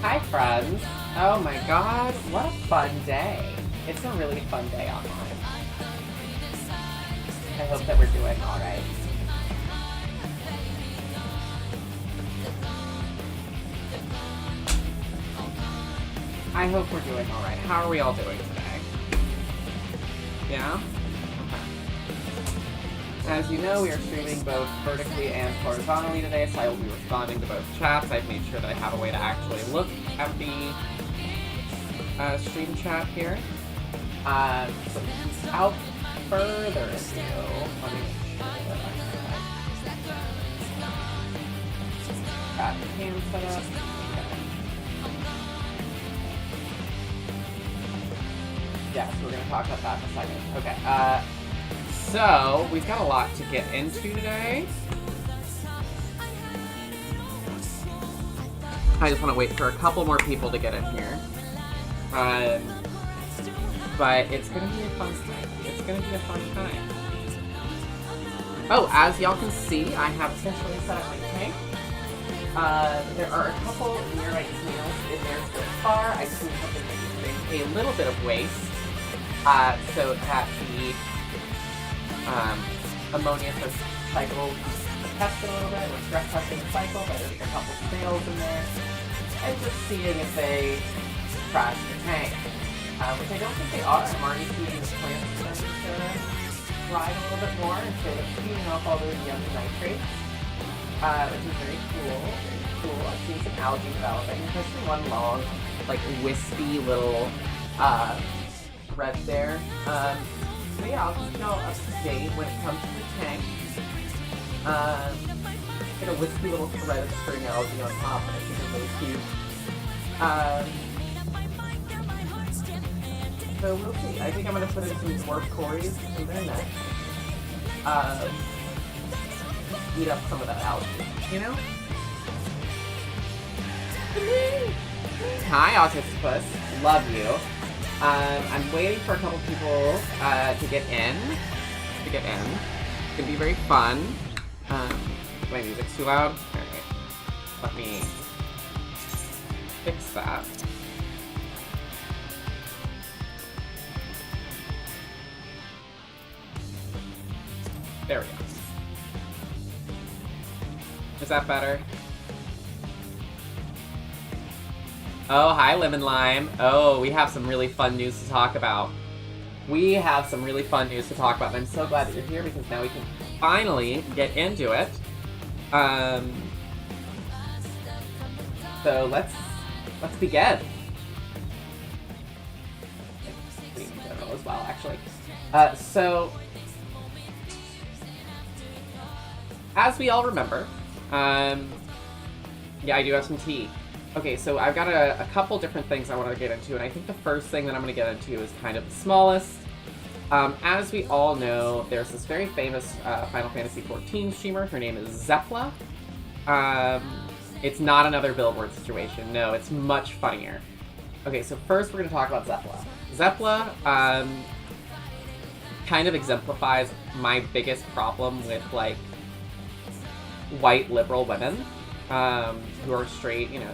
Hi, friends. Oh my god, what a fun day. It's a really fun day online. I hope that we're doing alright. I hope we're doing alright. How are we all doing today? Yeah? As you know, we are streaming both vertically and horizontally today, so I will be responding to both chats. I've made sure that I have a way to actually look at the stream chat here. So without further ado, let me make sure that I got the cam set up. Yeah, so we're going to talk about that in a second. Okay, so, we've got a lot to get into today. I just want to wait for a couple more people to get in here. But it's going to be a fun time. It's going to be a fun time. Oh, as y'all can see, I have essentially set up my tank. There are a couple nearby snails in there so far. I just need something to bring a little bit of waste. So that the ammonia cycle test a little bit. We're stress testing the cycle, but there's a couple snails in there. And just seeing if they crash the tank. Which I don't think they are. I'm already feeding the plants for them to ride a little bit more instead of feeding off all those yummy nitrates. Which is very cool. Very cool. I've seen some algae developing, especially one long, like, wispy little thread there. So yeah, I'll keep y'all up to date when it comes to the tank. Get a wispy little thread of string algae on top, and I think it's really cute. So we'll see. I think I'm gonna put in some dwarf cories in there next. Eat up some of that algae, you know? Hi, Autisticus. Love you. I'm waiting for a couple people to get in. It's gonna be very fun. My music's too loud? Alright. Let me fix that. There we go. Is that better? Oh, hi, Lemon Lime. Oh, we have some really fun news to talk about. And I'm so glad that you're here because now we can finally get into it. So let's begin. In general as well, actually. So as we all remember, yeah, I do have some tea. Okay, so I've got a couple different things I want to get into, and I think the first thing that I'm going to get into is kind of the smallest. As we all know, there's this very famous Final Fantasy XIV streamer. Her name is Zepla. It's not another Billboard situation. No, it's much funnier. Okay, so first we're going to talk about Zepla. Zepla kind of exemplifies my biggest problem with, like, white liberal women who are straight, you know.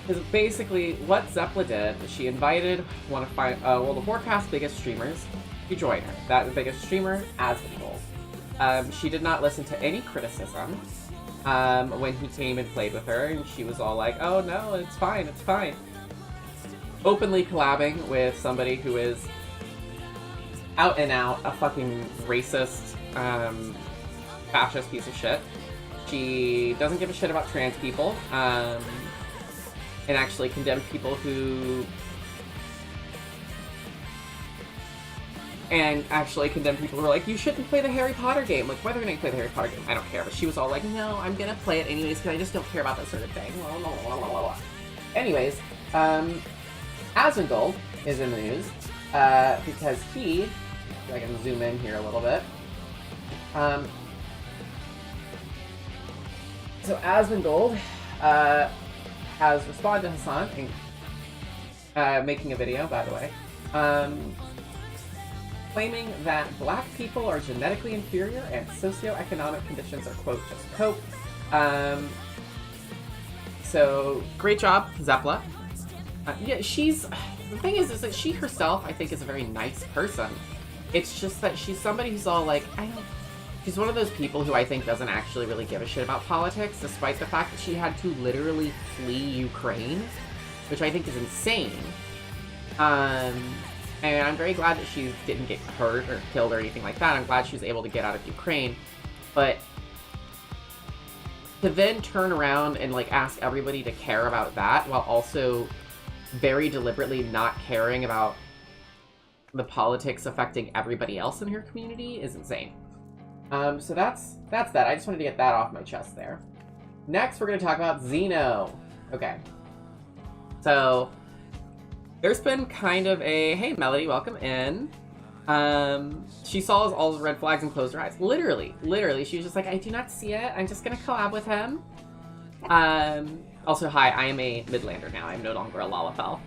Because basically what Zepla did, she invited one of World of Warcraft's biggest streamers to join her. That the biggest streamer, asmongold. She did not listen to any criticism when he came and played with her, and she was all like, oh no, it's fine, it's fine. Openly collabing with somebody who is out and out a fucking racist, fascist piece of shit. She doesn't give a shit about trans people, and actually condemned people who... were like, you shouldn't play the Harry Potter game. Like, whether or not you play the Harry Potter game, I don't care. But she was all like, no, I'm gonna play it anyways because I just don't care about that sort of thing. Anyways, asmongold is in the news because he... I can zoom in here a little bit. So asmongold has responded to Hassan, and making a video, by the way, claiming that black people are genetically inferior and socioeconomic conditions are, quote, just cope. So, great job, Zepla. Yeah, she's... The thing is that she herself, I think, is a very nice person. It's just that she's somebody who's all like, she's one of those people who I think doesn't actually really give a shit about politics, despite the fact that she had to literally flee Ukraine, which I think is insane. And I'm very glad that she didn't get hurt or killed or anything like that. I'm glad she was able to get out of Ukraine. But to then turn around and, like, ask everybody to care about that while also very deliberately not caring about the politics affecting everybody else in her community is insane. So that's that. I just wanted to get that off my chest there. Next, we're going to talk about Xeno. Okay. So, there's been kind of a, hey, Melody, welcome in. She saw all the red flags and closed her eyes. Literally, she was just like, I do not see it. I'm just going to collab with him. Also, hi, I am a Midlander now. I'm no longer a Lalafell.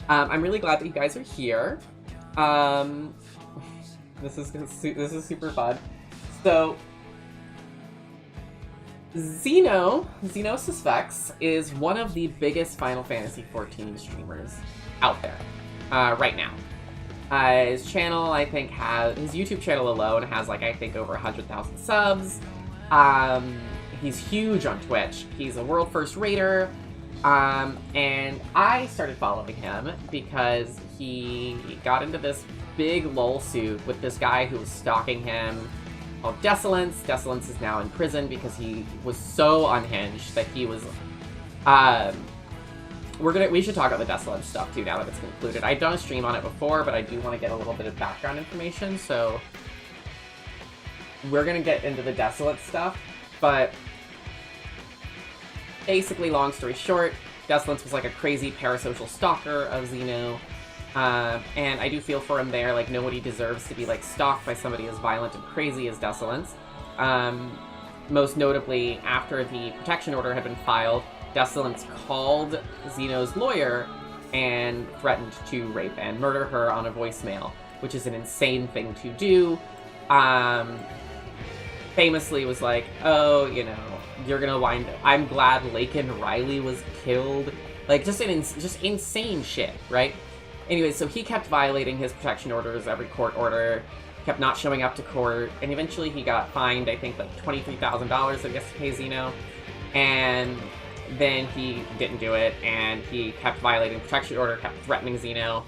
I'm really glad that you guys are here. This is super fun. So, xenosys is one of the biggest Final Fantasy XIV streamers out there right now. His channel, I think, his YouTube channel alone has, like, I think over 100,000 subs. He's huge on Twitch. He's a world first raider. And I started following him because he got into this big lol suit with this guy who was stalking him called Desolence. Desolence is now in prison because he was so unhinged that he was, we should talk about the Desolence stuff too now that it's concluded. I've done a stream on it before, but I do want to get a little bit of background information, so we're gonna get into the Desolence stuff, but basically, long story short, Desolence was like a crazy parasocial stalker of Xeno, and I do feel for him there. Like, nobody deserves to be, like, stalked by somebody as violent and crazy as Desolence. Most notably, after the protection order had been filed, Desolence called Xeno's lawyer and threatened to rape and murder her on a voicemail, which is an insane thing to do. Famously was like, oh, you know, you're gonna I'm glad Lakin Riley was killed. Like, just insane shit, right? Anyway, so he kept violating his protection orders, every court order, kept not showing up to court, and eventually he got fined, I think, like $23,000, I guess, to pay Xeno. And then he didn't do it, and he kept violating protection order, kept threatening Xeno.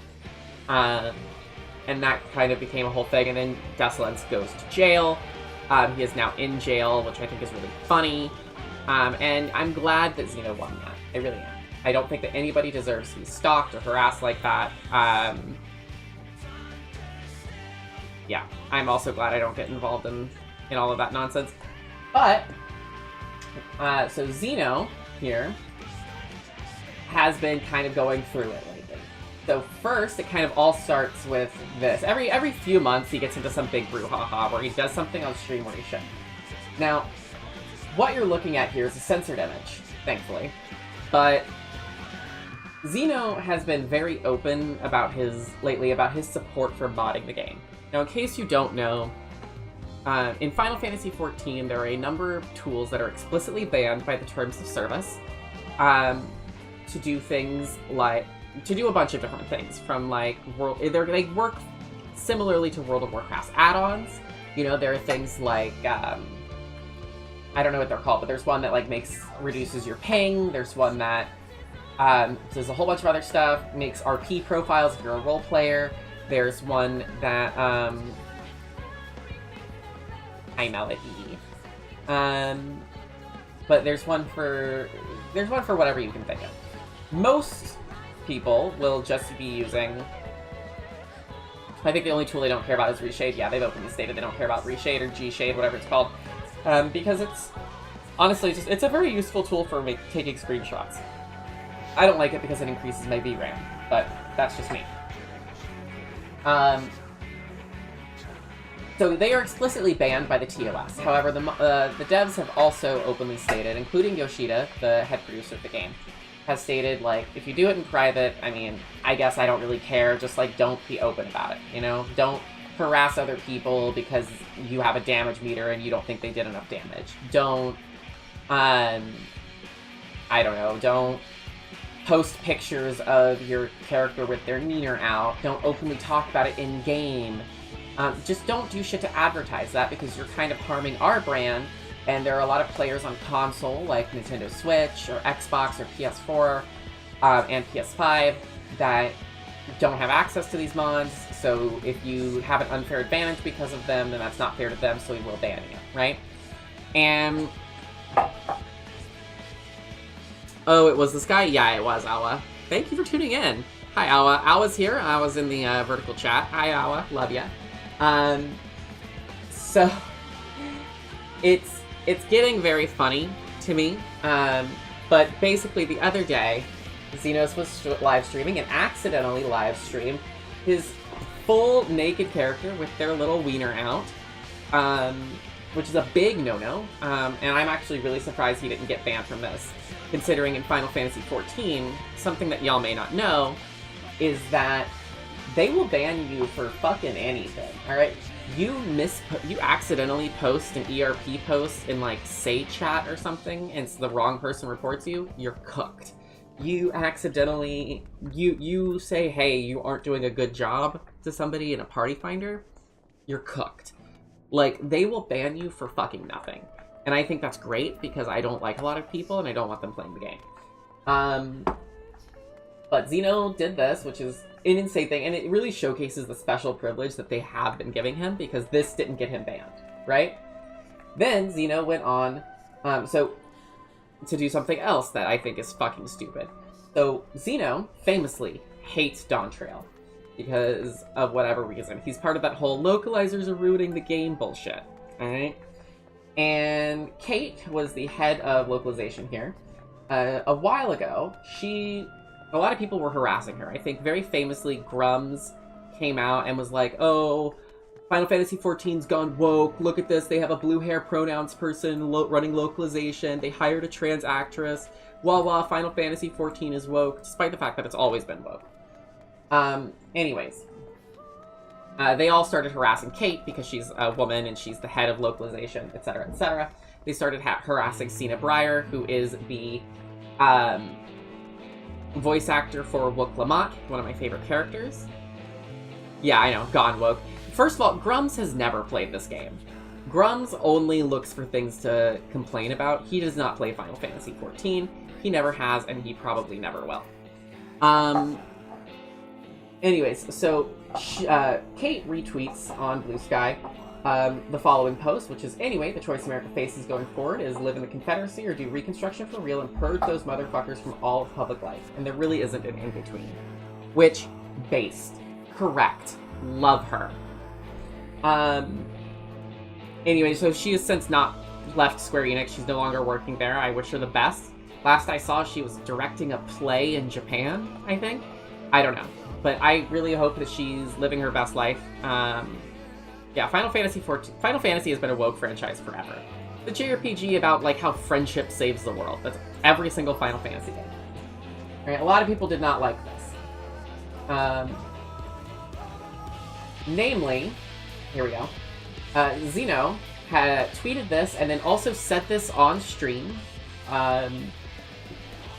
And that kind of became a whole thing, and then Desolence goes to jail. He is now in jail, which I think is really funny. And I'm glad that Xeno won that. I really am. I don't think that anybody deserves to be stalked or harassed like that. Yeah, I'm also glad I don't get involved in all of that nonsense. But, so Xeno here has been kind of going through it lately. So first, it kind of all starts with this. Every few months, he gets into some big brouhaha where he does something on stream where he shouldn't. Now, what you're looking at here is a censored image, thankfully. But Xeno has been very open about his support for modding the game. Now, in case you don't know, in Final Fantasy XIV, there are a number of tools that are explicitly banned by the terms of service to do things like, to do a bunch of different things, from like, they work similarly to World of Warcraft's add-ons. You know, there are things like, I don't know what they're called, but there's one that like reduces your ping, there's one that does a whole bunch of other stuff, makes RP profiles if you're a role player, there's one that, hi Melody. But there's one for whatever you can think of. Most people will just be using, I think the only tool they don't care about is Reshade. Yeah, they've openly stated they don't care about Reshade or G-Shade, whatever it's called. Because it's, honestly, it's a very useful tool for taking screenshots. I don't like it because it increases my VRAM, but that's just me. So they are explicitly banned by the TOS. However, the devs have also openly stated, including Yoshida, the head producer of the game, has stated, like, if you do it in private, I mean, I guess I don't really care, just, like, don't be open about it, you know? Don't harass other people because you have a damage meter and you don't think they did enough damage. Don't, I I don't know, don't post pictures of your character with their wiener out. Don't openly talk about it in-game. Just don't do shit to advertise that, because you're kind of harming our brand. And there are a lot of players on console, like Nintendo Switch, or Xbox, or PS4, and PS5, that don't have access to these mods. So if you have an unfair advantage because of them, then that's not fair to them, so we will ban you, right? And... oh, it was this guy? Yeah, it was, Awa. Thank you for tuning in. Hi, Awa. Awa's here. Awa's in the vertical chat. Hi, Awa. Love ya. So... It's getting very funny to me, but basically the other day, Xenos was live streaming and accidentally live streamed his full naked character with their little wiener out, which is a big no-no, and I'm actually really surprised he didn't get banned from this, considering in Final Fantasy XIV, something that y'all may not know, is that they will ban you for fucking anything, alright? You accidentally post an ERP post in, like, Say Chat or something, and the wrong person reports you, you're cooked. You accidentally, you say, hey, you aren't doing a good job to somebody in a party finder, you're cooked. Like, they will ban you for fucking nothing. And I think that's great, because I don't like a lot of people, and I don't want them playing the game. But Xeno did this, which is an insane thing, and it really showcases the special privilege that they have been giving him, because this didn't get him banned, right? Then Xeno went on, to do something else that I think is fucking stupid. So Xeno famously hates Dawntrail because of whatever reason. He's part of that whole localizers are ruining the game bullshit, alright? And Kate was the head of localization here. A while ago, a lot of people were harassing her. I think very famously Grums came out and was like, oh, Final Fantasy XIV's gone woke. Look at this. They have a blue hair pronouns person running localization. They hired a trans actress. Wah, Final Fantasy XIV is woke, despite the fact that it's always been woke. Anyways. They all started harassing Kate because she's a woman and she's the head of localization, etc., etc. They started harassing Sina Breyer, who is the voice actor for Woke Lamont, one of my favorite characters. Yeah, I know, gone woke. First of all, Grums has never played this game. Grums only looks for things to complain about. He does not play Final Fantasy XIV. He never has, and he probably never will. Anyways, so Kate retweets on Blue Sky the following post, which is, anyway, the choice America faces going forward is live in the Confederacy or do Reconstruction for real and purge those motherfuckers from all of public life. And there really isn't an in-between. Which, based. Correct. Love her. Anyway, so she has since not left Square Enix. She's no longer working there. I wish her the best. Last I saw, she was directing a play in Japan, I think. I don't know. But I really hope that she's living her best life. Yeah, Final Fantasy has been a woke franchise forever. The JRPG about, like, how friendship saves the world. That's every single Final Fantasy game. Right, a lot of people did not like this. Namely, here we go. Xeno had tweeted this and then also said this on stream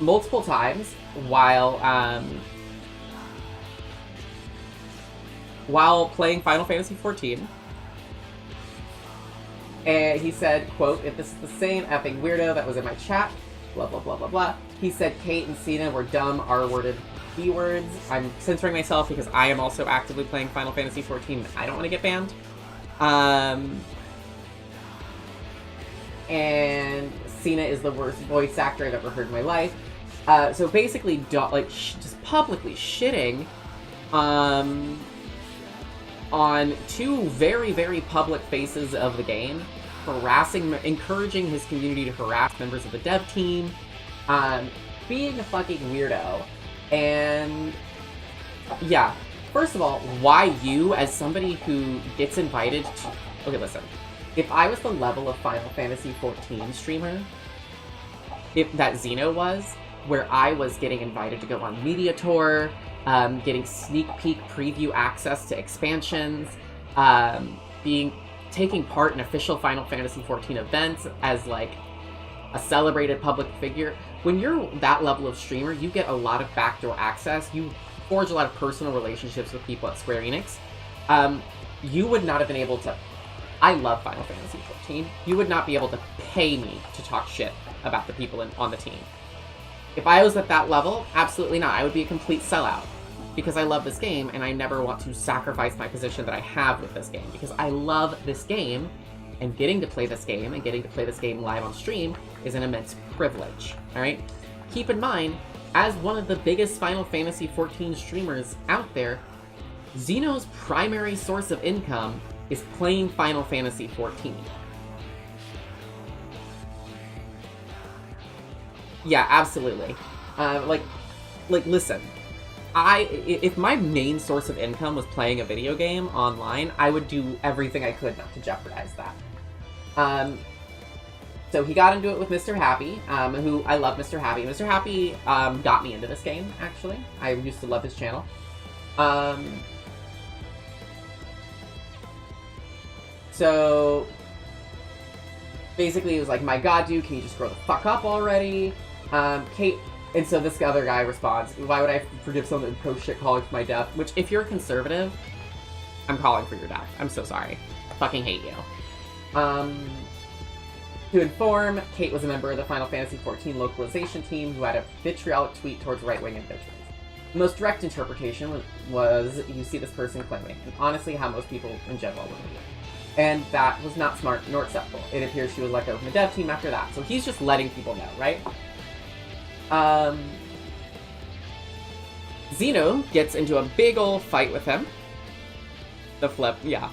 multiple times while playing Final Fantasy XIV. And he said, quote, if this is the same effing weirdo that was in my chat, blah, blah, blah, blah, blah. He said Kate and Cena were dumb, R-worded B-words. I'm censoring myself because I am also actively playing Final Fantasy XIV and I don't want to get banned. And Cena is the worst voice actor I've ever heard in my life. So basically, just publicly shitting on two very, very public faces of the game, encouraging his community to harass members of the dev team, being a fucking weirdo. And yeah, first of all, why you, as somebody who gets invited to... Okay, listen. If I was the level of Final Fantasy XIV streamer, that Xeno was, where I was getting invited to go on media tour, getting sneak peek preview access to expansions, taking part in official Final Fantasy XIV events as, like, a celebrated public figure. When you're that level of streamer, you get a lot of backdoor access. You forge a lot of personal relationships with people at Square Enix. You would not have been able to... I love Final Fantasy XIV. You would not be able to pay me to talk shit about the people on the team. If I was at that level, absolutely not. I would be a complete sellout. Because I love this game, and I never want to sacrifice my position that I have with this game. Because I love this game, and getting to play this game, and getting to play this game live on stream is an immense privilege, alright? Keep in mind, as one of the biggest Final Fantasy XIV streamers out there, Xeno's primary source of income is playing Final Fantasy XIV. Yeah, absolutely. Listen. If my main source of income was playing a video game online, I would do everything I could not to jeopardize that. So he got into it with Mr. Happy, who I love Mr. Happy. Mr. Happy got me into this game, actually. I used to love his channel. So basically, he was like, "My God, dude, can you just grow the fuck up already?" Kate, and so this other guy responds, "Why would I forgive someone that post shit calling for my death?" Which, if you're a conservative, I'm calling for your death. I'm so sorry. I fucking hate you. To inform, Kate was a member of the Final Fantasy XIV localization team who had a vitriolic tweet towards right-wing individuals. The most direct interpretation was you see this person claiming, and honestly how most people in general would be. And that was not smart nor acceptable. It appears she was let go from the dev team after that. So he's just letting people know, right? Xeno gets into a big ol' fight with him. The flip, yeah.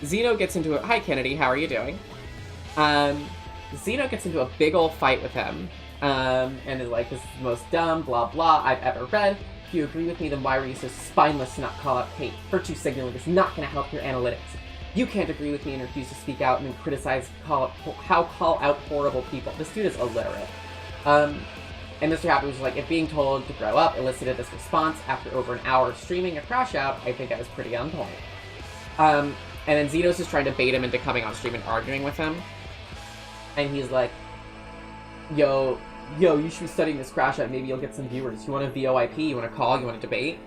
Xeno gets into a... Hi, Kennedy, how are you doing? Xeno gets into a big ol' fight with him. And is like, "This is the most dumb, blah, blah, I've ever read. If you agree with me, then why were you so spineless to not call out Kate? Virtue signaling is not going to help your analytics. You can't agree with me and refuse to speak out and then criticize call out horrible people." This dude is illiterate. And Mr. Happy was like, "If being told to grow up elicited this response after over an hour of streaming a crash out, I think I was pretty on point." And then Xeno's just trying to bait him into coming on stream and arguing with him. And he's like, yo, you should be studying this crash out, maybe you'll get some viewers. You want a VOIP? You want to call? You want to debate?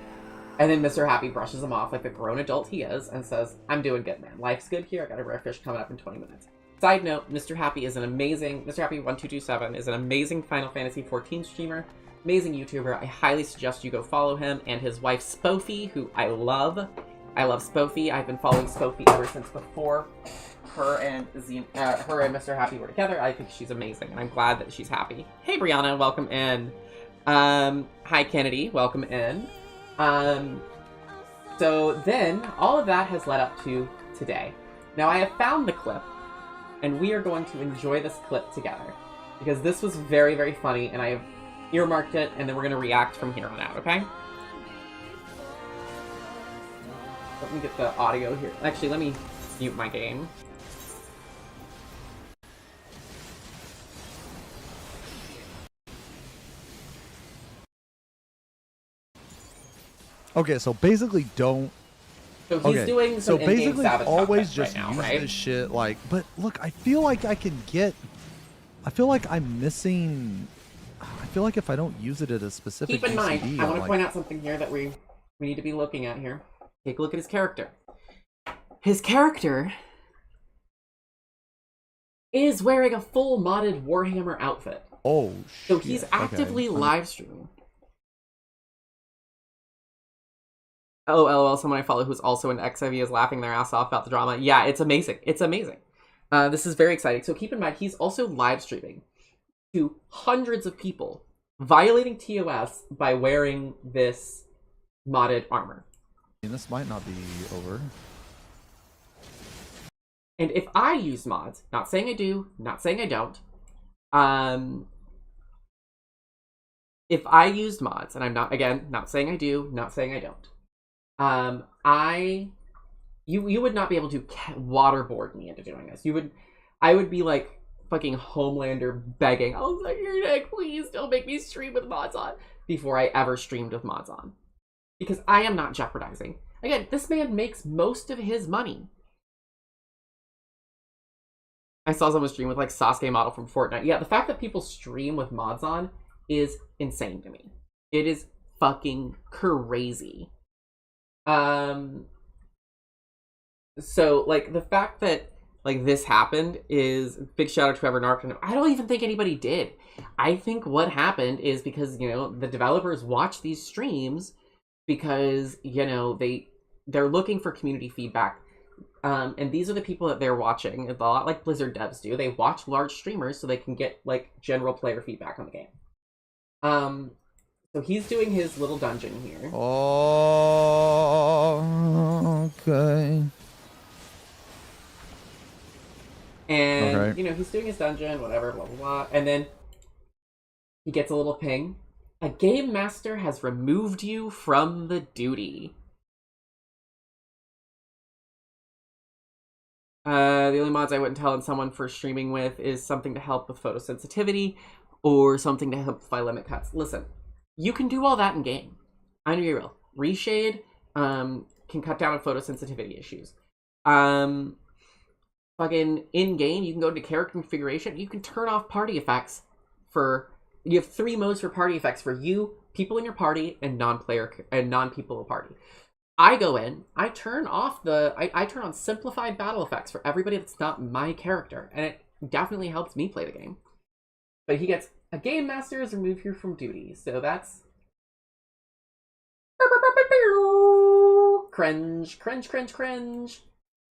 And then Mr. Happy brushes him off like the grown adult he is and says, "I'm doing good, man. Life's good here. I got a rare fish coming up in 20 minutes. Side note, Mr. Happy is an amazing... Mr. Happy 1227 is an amazing Final Fantasy XIV streamer, amazing YouTuber. I highly suggest you go follow him and his wife, Spofi, who I love. I love Spofi. I've been following Spofi ever since before her and Mr. Happy were together. I think she's amazing, and I'm glad that she's happy. Hey, Brianna, welcome in. Hi, Kennedy, welcome in. So then, all of that has led up to today. Now, I have found the clip, and we are going to enjoy this clip together, because this was very, very funny, and I have earmarked it, and then we're going to react from here on out, okay? Let me get the audio here. Actually, let me mute my game. Okay, so basically don't... So he's doing some in-game Sabbath always just right now, use right? this shit, like... But look, I feel like I can get... I feel like I'm missing... I feel like if I don't use it at a specific Keep in mind, UCD, I want to point out something here that we need to be looking at here. Take a look at his character. His character is wearing a full modded Warhammer outfit. Oh, shit. So he's actively live streaming. Oh, LOL, someone I follow who's also in XIV is laughing their ass off about the drama. Yeah, it's amazing. It's amazing. This is very exciting. So keep in mind, he's also live streaming to hundreds of people, violating TOS by wearing this modded armor. And this might not be over. And if I use mods, not saying I do, not saying I don't, if I used mods, and I'm not, again, not saying I do, not saying I don't, you would not be able to waterboard me into doing this. I would be like fucking Homelander begging, "I'll suck your dick, please don't make me stream with mods on," before I ever streamed with mods on. Because I am not jeopardizing. Again, this man makes most of his money I saw someone stream with like Sasuke model from Fortnite. Yeah, the fact that people stream with mods on is insane to me. It is fucking crazy. So like the fact that like this happened is big shout out to whoever narked him. I don't even think anybody did. I think what happened is because, you know, the developers watch these streams because, you know, they're looking for community feedback. And these are the people that they're watching. A lot like Blizzard devs do. They watch large streamers so they can get like general player feedback on the game. So he's doing his little dungeon here. Oh, okay. And, you know, he's doing his dungeon, whatever, blah, blah, blah. And then he gets a little ping. A game master has removed you from the duty. The only mods I wouldn't tell on someone for streaming with is something to help with photosensitivity or something to help with limit cuts. Listen, you can do all that in game. I know you will. Reshade can cut down on photosensitivity issues. Fucking in game, you can go to character configuration. You can turn off party effects for. You have 3 modes for party effects for you, people in your party, and non-player and non-people of party. I go in, I turn off I turn on simplified battle effects for everybody that's not my character, and it definitely helps me play the game. But he gets a game master is removed here from duty, so that's cringe, cringe, cringe, cringe.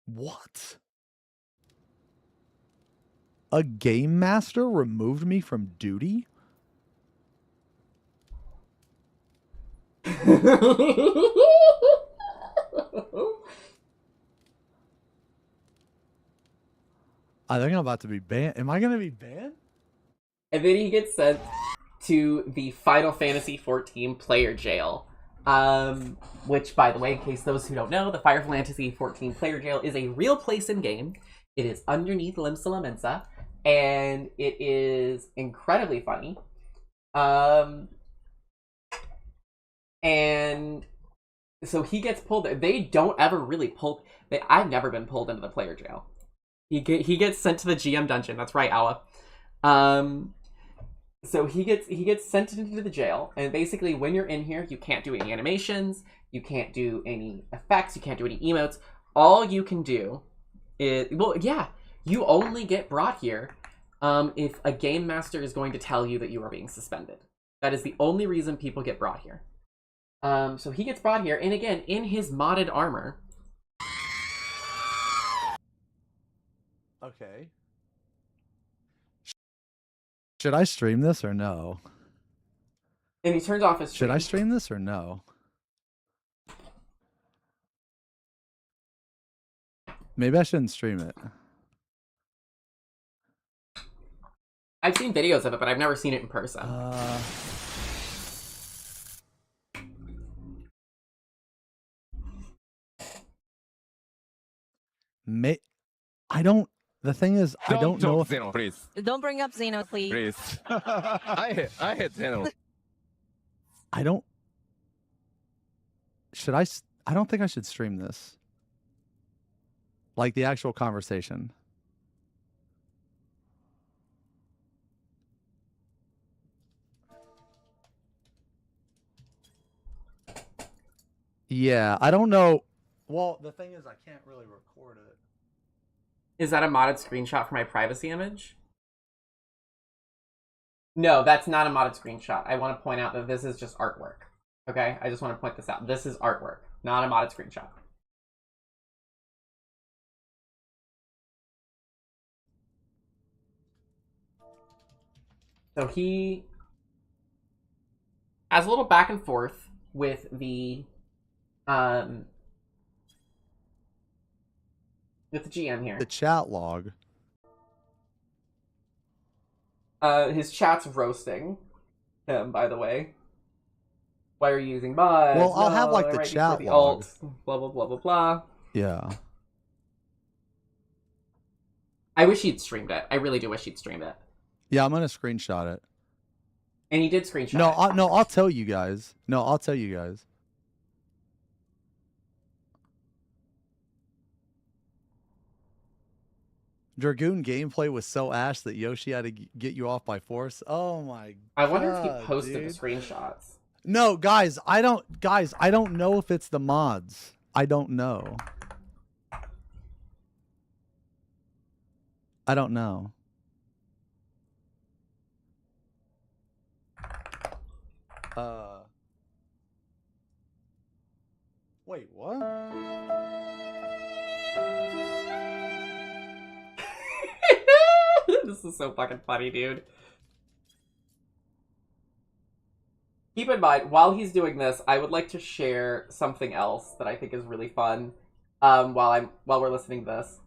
What? A game master removed me from duty? I think I'm about to be banned. Am I going to be banned? And then he gets sent to the Final Fantasy XIV player jail. Which, by the way, in case those who don't know, the Final Fantasy XIV player jail is a real place in game. It is underneath Limsa Lominsa, and it is incredibly funny. And so he gets pulled. They don't ever really pull. I've never been pulled into the player jail. He gets sent to the GM dungeon. That's right, Awa. So he gets sent into the jail, and basically when you're in here, you can't do any animations, you can't do any effects, you can't do any emotes. All you can do is, well, yeah, you only get brought here if a game master is going to tell you that you are being suspended. That is the only reason people get brought here. So he gets brought here, and again, in his modded armor. Okay. Should I stream this or no? And he turns off his stream. Should I stream this or no? Maybe I shouldn't stream it. I've seen videos of it, but I've never seen it in person. I don't. The thing is, I don't know if Xeno, please. Don't bring up Xeno, please. Please. I hate Xeno. I don't. Should I? I don't think I should stream this. Like the actual conversation. Yeah, I don't know. Well, the thing is, I can't really record it. Is that a modded screenshot for my privacy image? No, that's not a modded screenshot. I want to point out that this is just artwork. Okay? I just want to point this out. This is artwork, not a modded screenshot. So he has a little back and forth with the GM here. The chat log. His chat's roasting him, by the way. Why are you using mods? Well, I'll have like the right chat the log. alt, blah blah blah blah blah. Yeah. I wish he'd streamed it. I really do wish he'd streamed it. Yeah, I'm gonna screenshot it. And he did screenshot it. No, I'll tell you guys. No, I'll tell you guys. Dragoon gameplay was so ash that Yoshi had to get you off by force. Oh my I wonder if he god, posted dude. the screenshots. No, guys, I don't know if it's the mods. I don't know. I don't know. Wait, what? This is so fucking funny, dude. Keep in mind, while he's doing this, I would like to share something else that I think is really fun. While we're listening to this,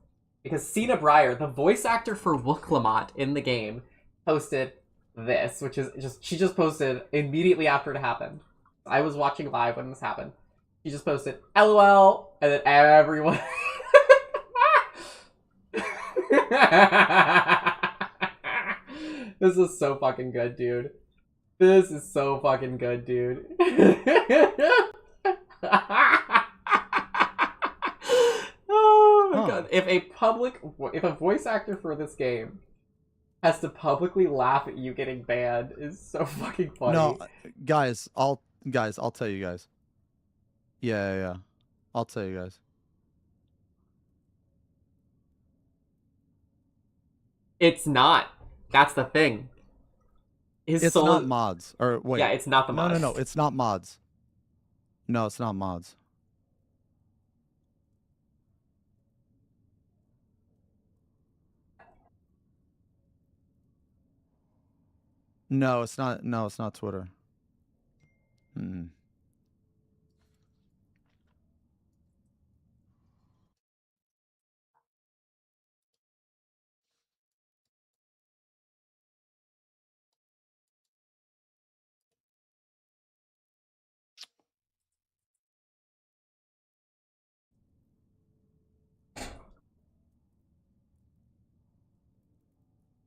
because Cena Breyer, the voice actor for Wooklamot in the game, posted this, which is she just posted immediately after it happened. I was watching live when this happened. She just posted LOL, and then everyone. This is so fucking good, dude. This is so fucking good, dude. Oh my god. If a voice actor for this game has to publicly laugh at you getting banned is so fucking funny. No, guys, I'll tell you guys. Yeah. I'll tell you guys. It's not. That's the thing. It's not mods. Or wait. Yeah, it's not the mods. No, it's not mods. No, it's not mods. No, it's not. No, it's not Twitter. Hmm.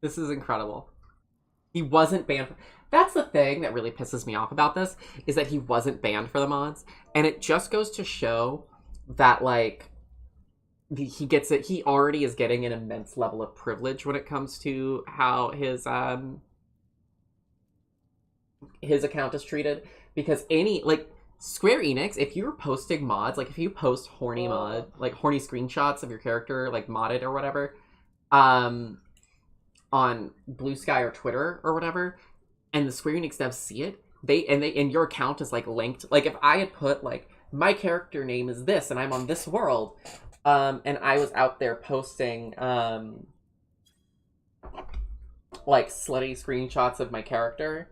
This is incredible. He wasn't banned. That's the thing that really pisses me off about this, is that he wasn't banned for the mods. And it just goes to show that, like, he gets it. He already is getting an immense level of privilege when it comes to how his account is treated. Because Square Enix, if you're posting mods, like if you post horny screenshots of your character, like modded or whatever, on Blue Sky or Twitter or whatever, and the Square Enix devs see it, and your account is like linked. Like if I had put like my character name is this and I'm on this world, and I was out there posting like slutty screenshots of my character,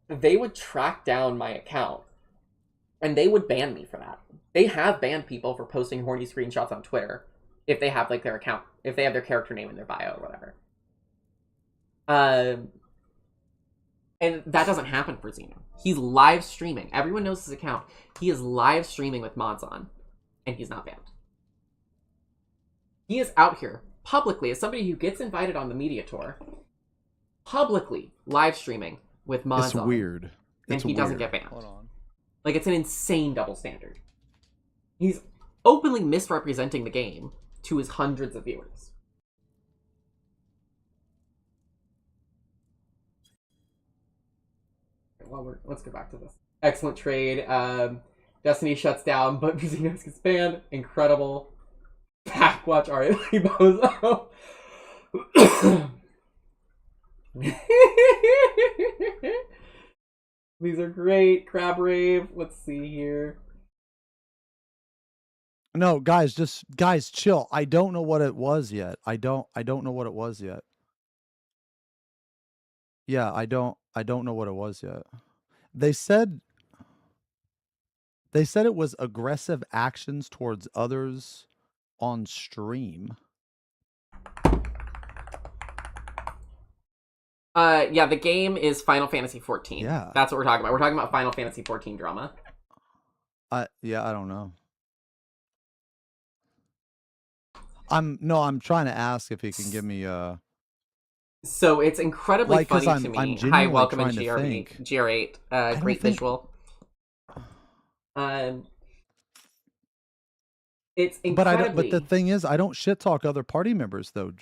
they would track down my account and they would ban me for that. They have banned people for posting horny screenshots on Twitter if they have like their account, if they have their character name in their bio or whatever. And that doesn't happen for Xeno. He's live streaming. Everyone knows his account. He is live streaming with mods on, and he's not banned. He is out here publicly, as somebody who gets invited on the media tour, publicly live streaming with mods It's on. weird. And It's he doesn't weird. get banned. Hold on. Like, it's an insane double standard. He's openly misrepresenting the game to his hundreds of viewers. Well, let's go back to this. Excellent trade. Destiny shuts down, but Xenos gets banned. Incredible. Backwatch R.A. Bozo. These are great. Crab Rave. Let's see here. No, guys, guys, chill. I don't know what it was yet. I don't know what it was yet. Yeah, I don't know what it was yet. They said it was aggressive actions towards others on stream. Yeah, the game is Final Fantasy XIV. Yeah. That's what we're talking about. We're talking about Final Fantasy XIV drama. Yeah, I don't know. I'm trying to ask if he can give me So it's incredibly like, 'cause funny to me. I'm Hi, genuinely welcome in trying to think. GR8. Great think- visual. It's But incredibly. But the thing is, I don't shit talk other party members though.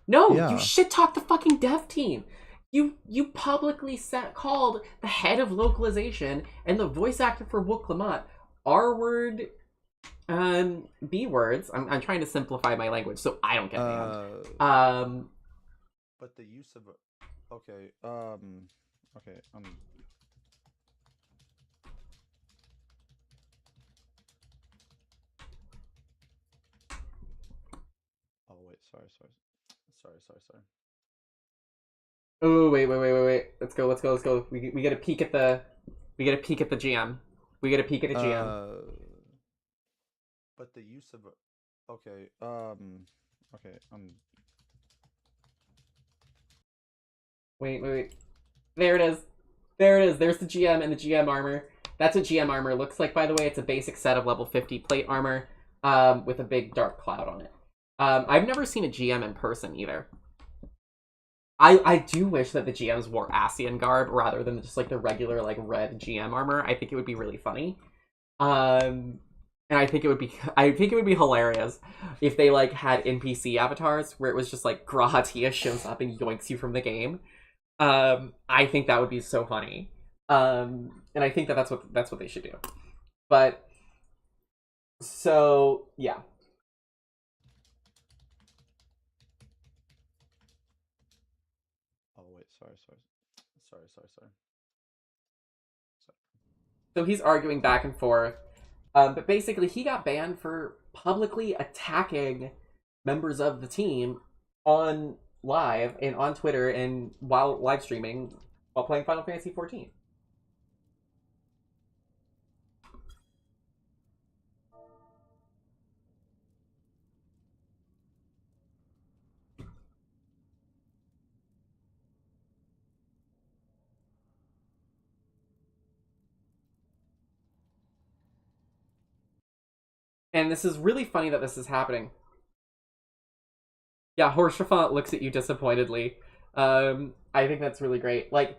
No, you Yeah. shit talk the fucking dev team. You publicly called the head of localization and the voice actor for Wook Lamont R word, B words. I'm trying to simplify my language so I don't get banned. But the use of okay, okay, oh wait, sorry. Oh wait. Let's go. We get a peek at the GM. We get a peek at the GM. But the use of okay, okay, Wait. There it is. There's the GM and the GM armor. That's what GM armor looks like, by the way. It's a basic set of level 50 plate armor, with a big dark cloud on it. I've never seen a GM in person either. I do wish that the GMs wore Asian garb rather than just like the regular like red GM armor. I think it would be really funny. And I think it would be hilarious if they like had NPC avatars where it was just like Grahatia shows up and yoinks you from the game. I think that would be so funny. And I think that that's what they should do. But so yeah. oh wait, sorry. So he's arguing back and forth. But basically, he got banned for publicly attacking members of the team on live and on Twitter and while live streaming while playing Final Fantasy XIV. And this is really funny that this is happening. Yeah, Horsefant looks at you disappointedly. I think that's really great. Like,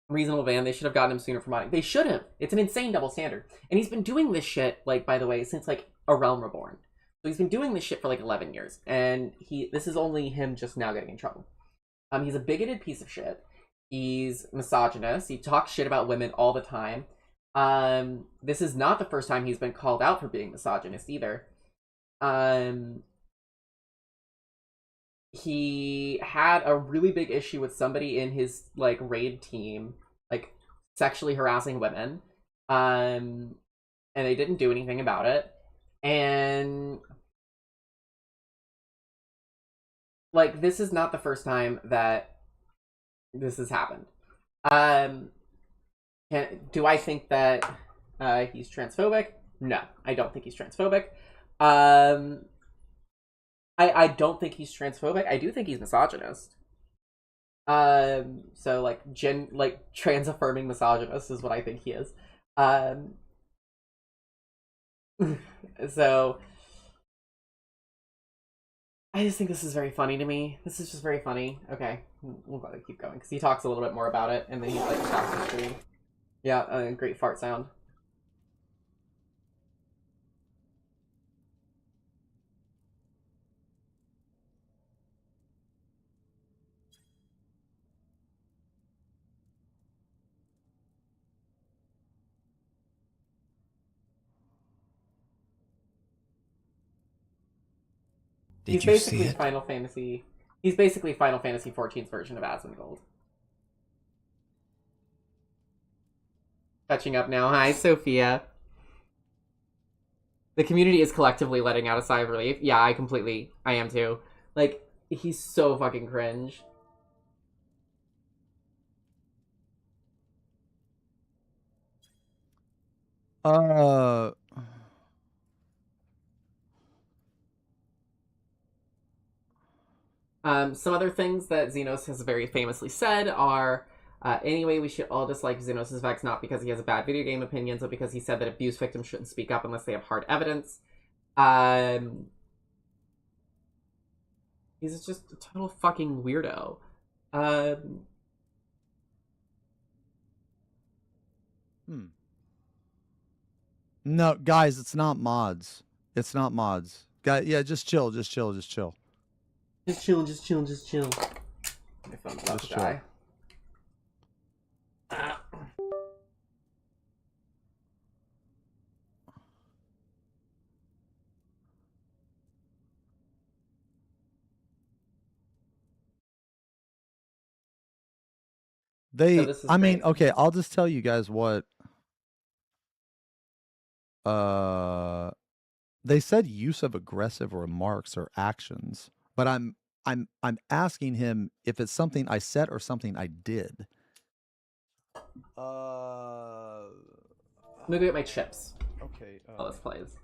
reasonable ban, they should have gotten him sooner for modding. They should have. It's an insane double standard. And he's been doing this shit, like, by the way, since, like, A Realm Reborn. So he's been doing this shit for, like, 11 years. And this is only him just now getting in trouble. He's a bigoted piece of shit. He's misogynist. He talks shit about women all the time. This is not the first time he's been called out for being misogynist either. He had a really big issue with somebody in his like raid team, like sexually harassing women. And they didn't do anything about it. And like this is not the first time that this has happened. Do I think that he's transphobic? No, I don't think he's transphobic. I don't think he's transphobic. I do think he's misogynist. So like trans affirming misogynist is what I think he is. So I just think this is very funny to me. This is just very funny. Okay, we'll go keep going because he talks a little bit more about it, and then he like stops the stream. Yeah, great fart sound. Did you see it? He's basically Final Fantasy XIV's version of Asmongold. Catching up now. Hi, Sophia. The community is collectively letting out a sigh of relief. Yeah, I am too. Like, he's so fucking cringe. Some other things that Xenos has very famously said are, anyway, we should all dislike Xenos' Vex not because he has a bad video game opinion, but because he said that abuse victims shouldn't speak up unless they have hard evidence. He's just a total fucking weirdo. No, guys, it's not mods. It's not mods. Yeah, just chill. Just chill. My phone's about to die. I mean, okay, I'll just tell you guys what. They said use of aggressive remarks or actions, but I'm asking him if it's something I said or something I did. I'm gonna go get my chips. Okay. Oh, this plays.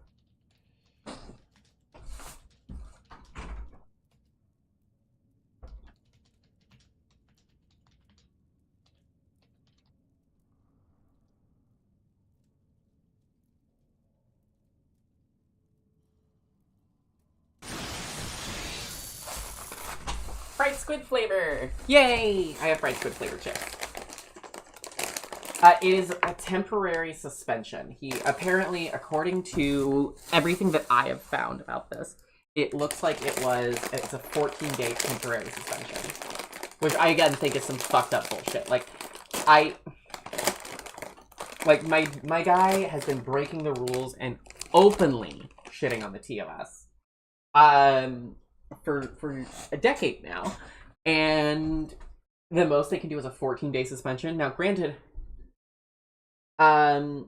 Fried squid flavor! Yay! I have fried squid flavor chips. It is a temporary suspension. He apparently, according to everything that I have found about this, it looks like it's a 14-day temporary suspension. Which I, again, think is some fucked up bullshit. My guy has been breaking the rules and openly shitting on the TOS. For a decade now. And the most they can do is a 14-day suspension. Now, granted, I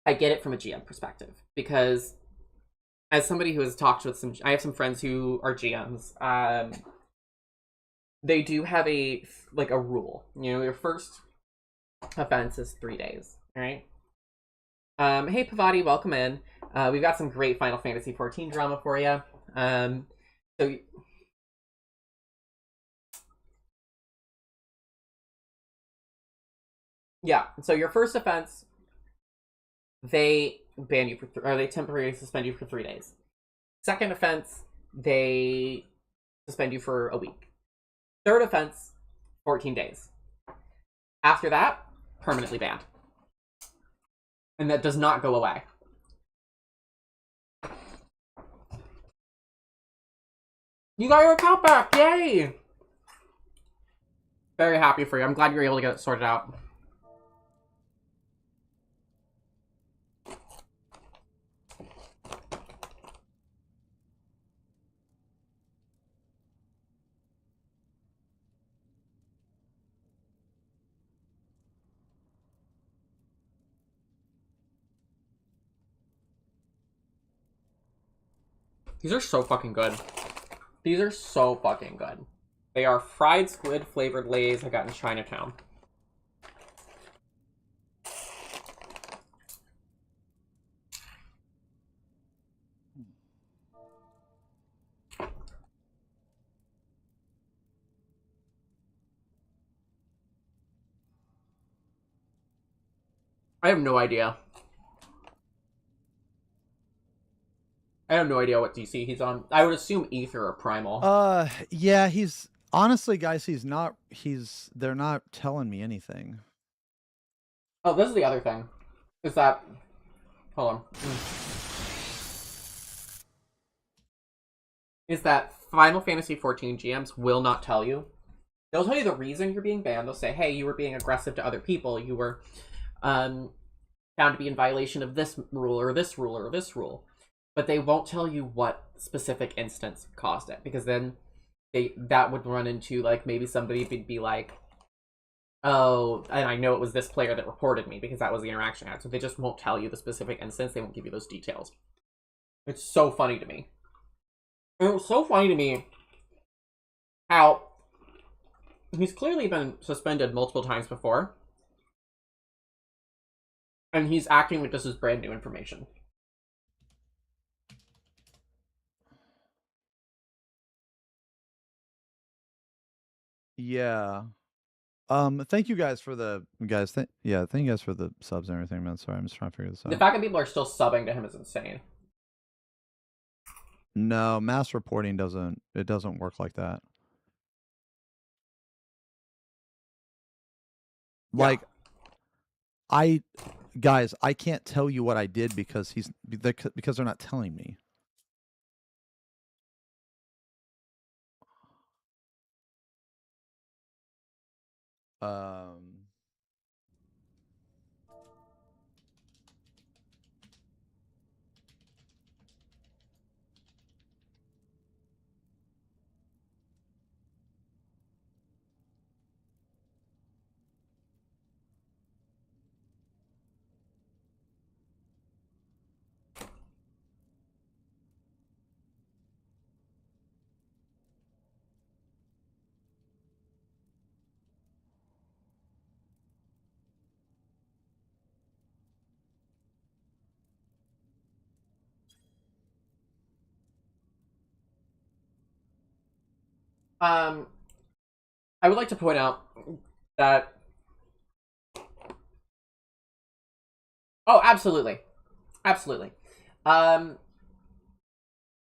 get it from a GM perspective, because as somebody who has talked with I have some friends who are GMs, they do have a rule. You know, your first offense is 3 days, alright? Hey Pavati, welcome in. We've got some great Final Fantasy XIV drama for you. So your first offense, they ban you or they temporarily suspend you for 3 days. Second offense, they suspend you for a week. Third offense, 14 days. After that, permanently banned. And that does not go away. You got your account back! Yay! Very happy for you. I'm glad you were able to get it sorted out. These are so fucking good. These are so fucking good. They are fried squid flavored Lays I got in Chinatown. I have no idea. I have no idea what DC he's on. I would assume Ether or Primal. Yeah, he's honestly, guys, they're not telling me anything. Oh, this is the other thing. Is that hold on. Is that Final Fantasy XIV GMs will not tell you. They'll tell you the reason you're being banned. They'll say, hey, you were being aggressive to other people. You were found to be in violation of this rule or this rule or this rule. But they won't tell you what specific instance caused it, because then that would run into, like, maybe somebody would be like, oh, and I know it was this player that reported me because that was the interaction I had. So they just won't tell you the specific instance. They won't give you those details. It's so funny to me. And it was so funny to me how he's clearly been suspended multiple times before. And he's acting like this is brand new information. Yeah. Thank you guys for the thank you guys for the subs and everything, man. Sorry, I'm just trying to figure this out. The fact that people are still subbing to him is insane. No, mass reporting doesn't work like that. Like, Guys, I can't tell you what I did because they're not telling me. Um, I would like to point out that. Oh, absolutely, absolutely.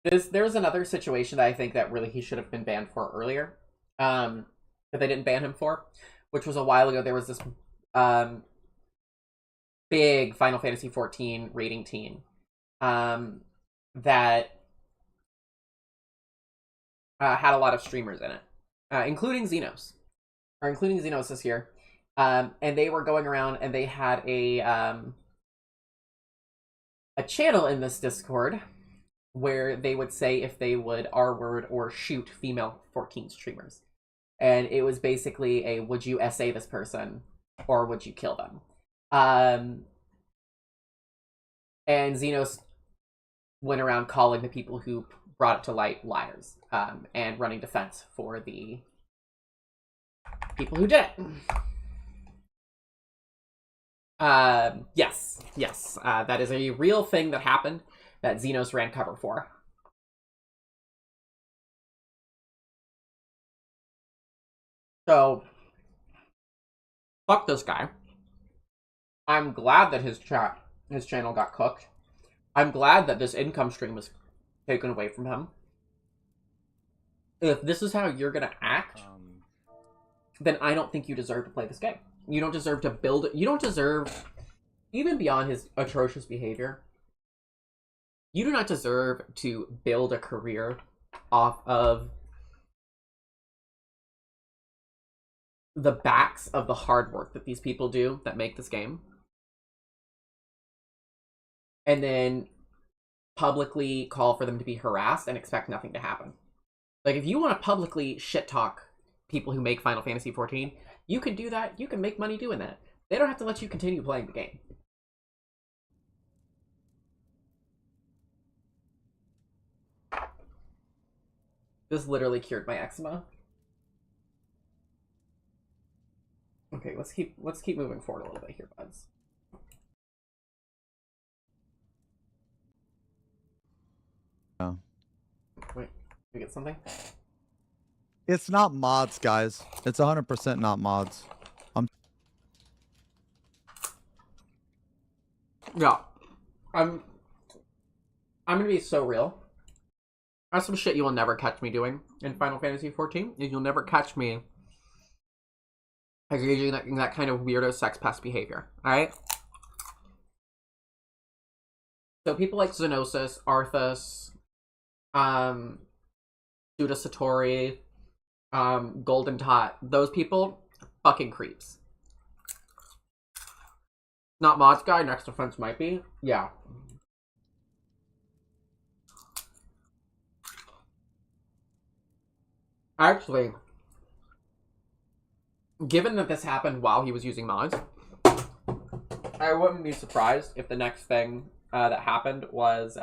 There's another situation that I think that really he should have been banned for earlier. That they didn't ban him for, which was a while ago. There was this big Final Fantasy XIV rating team that had a lot of streamers in it, including Xenosys here. And they were going around and they had a channel in this Discord where they would say if they would R-word or shoot female 14 streamers. And it was basically a, would you SA this person or would you kill them? And Xenos went around calling the people who brought it to light liars, and running defense for the people who did it. Yes, that is a real thing that happened that Xenos ran cover for. So, fuck this guy. I'm glad that his channel got cooked. I'm glad that this income stream was taken away from him. If this is how you're gonna act, then I don't think you deserve to play this game. You don't deserve to build it. You don't deserve, even beyond his atrocious behavior, you do not deserve to build a career off of the backs of the hard work that these people do that make this game. And then publicly call for them to be harassed and expect nothing to happen. Like, if you want to publicly shit talk people who make Final Fantasy XIV, you can do that. You can make money doing that. They don't have to let you continue playing the game. This literally cured my eczema. Okay, let's keep moving forward a little bit here, buds. Oh. Wait, we get something? It's not mods, guys. It's 100% not mods. Yeah. I'm gonna be so real. That's some shit you will never catch me doing in Final Fantasy XIV. You'll never catch me engaging in that kind of weirdo sex pest behavior. Alright? So people like Xenosis, Arthas, Suda Satori, Golden Tot, those people, fucking creeps. Not mods guy, next offense might be. Yeah. Actually, given that this happened while he was using mods, I wouldn't be surprised if the next thing that happened was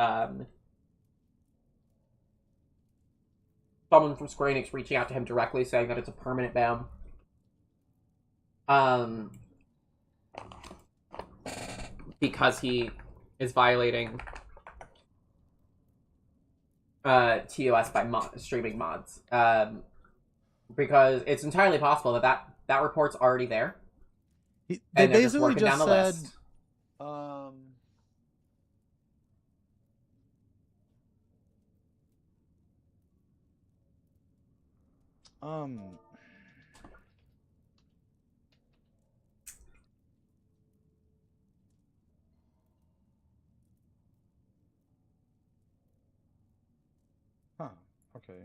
someone from Square Enix reaching out to him directly saying that it's a permanent ban. Because he is violating TOS by streaming mods. Because it's entirely possible that report's already there. They basically just said, Okay.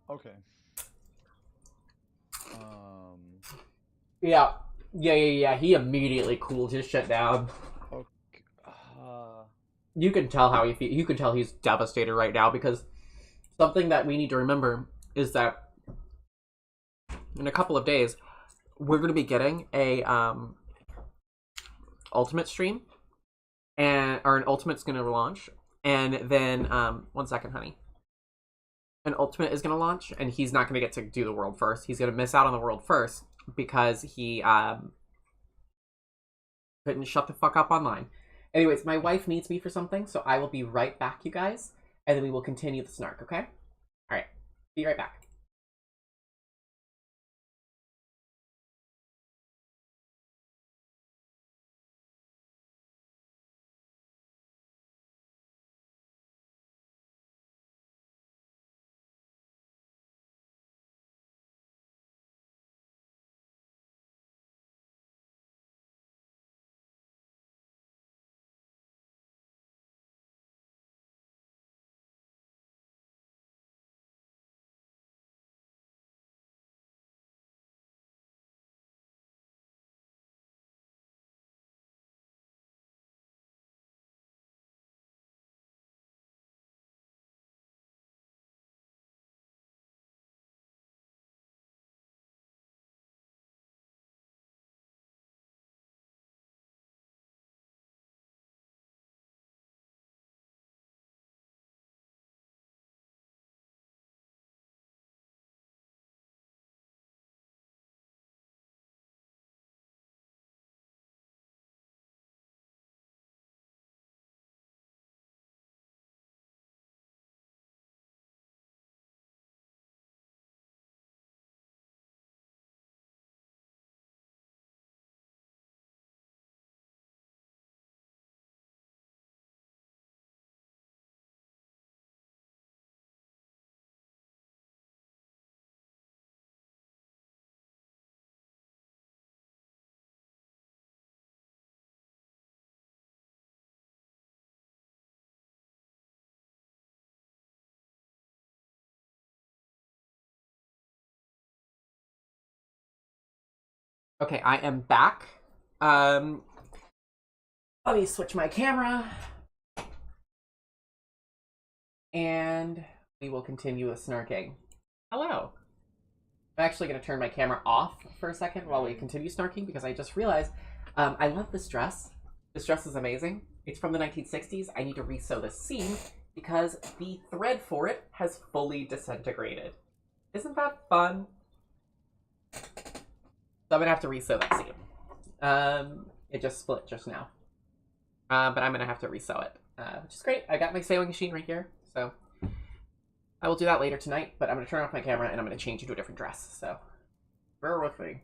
Okay. Yeah. Yeah. He immediately cooled his shit down. Okay. You can tell how he feels. You can tell he's devastated right now because something that we need to remember is that in a couple of days we're going to be getting a ultimate stream, and or an ultimate's going to launch, and then 1 second, honey. An ultimate is going to launch, and he's not going to get to do the world first. He's going to miss out on the world first because he couldn't shut the fuck up online. Anyways, my wife needs me for something, so I will be right back, you guys, and then we will continue the snark, okay? All right, be right back. Okay, I am back. Let me switch my camera. And we will continue with snarking. Hello. I'm actually going to turn my camera off for a second while we continue snarking because I just realized I love this dress. This dress is amazing. It's from the 1960s. I need to re-sew this seam because the thread for it has fully disintegrated. Isn't that fun? So I'm going to have to re-sew that seam. It just split just now. But I'm going to have to re-sew it, which is great. I got my sewing machine right here, so I will do that later tonight, but I'm going to turn off my camera and I'm going to change into a different dress, so bear with me.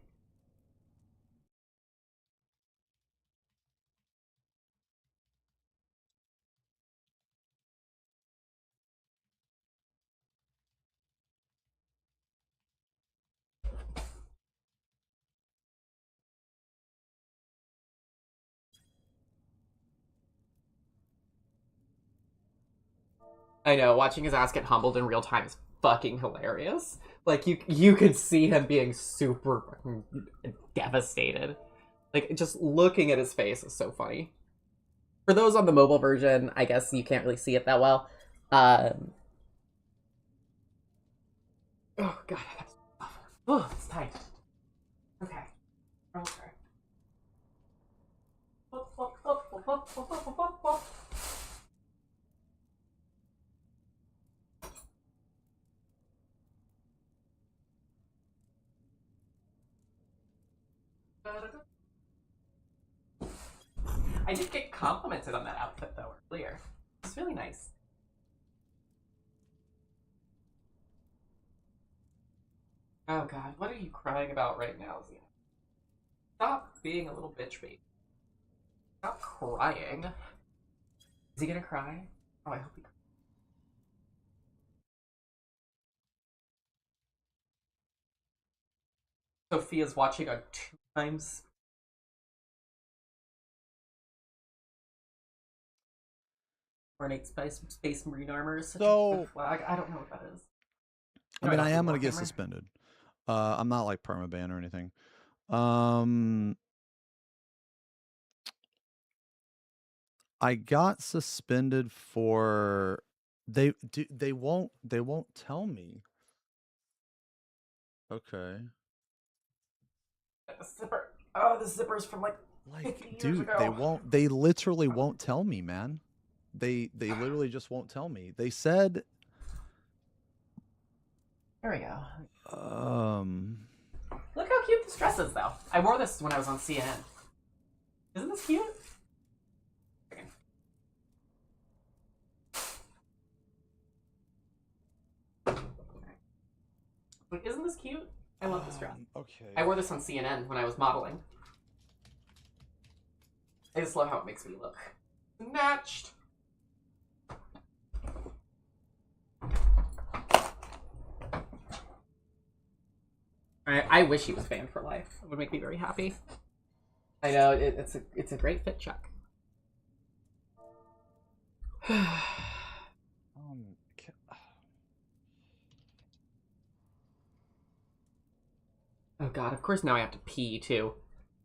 I know, watching his ass get humbled in real time is fucking hilarious. Like, you could see him being super fucking devastated. Like, just looking at his face is so funny. For those on the mobile version, I guess you can't really see it that well. Oh, God. Oh, it's tight. Okay. Okay. I did get complimented on that outfit though earlier. It's really nice. Oh god, what are you crying about right now, Xena? Stop being a little bitch baby. Stop crying. Is he gonna cry? Oh, I hope he cries. Sophia's watching on 2x. Ornate space marine armor is such a good flag. I don't know what that is. I mean, I am going to get suspended. I'm not like permaban or anything. I got suspended for they won't tell me. Okay. The zipper. Oh, the zipper's from like 50 years dude, ago. they literally won't tell me, man. They literally just won't tell me. They said There we go. Look how cute this dress is, though. I wore this when I was on CNN. Isn't this cute? Like, isn't this cute? I love this dress. Okay. I wore this on CNN when I was modeling. I just love how it makes me look snatched. I wish he was banned for life. It would make me very happy. I know it's a great fit check. Oh god, of course now I have to pee too.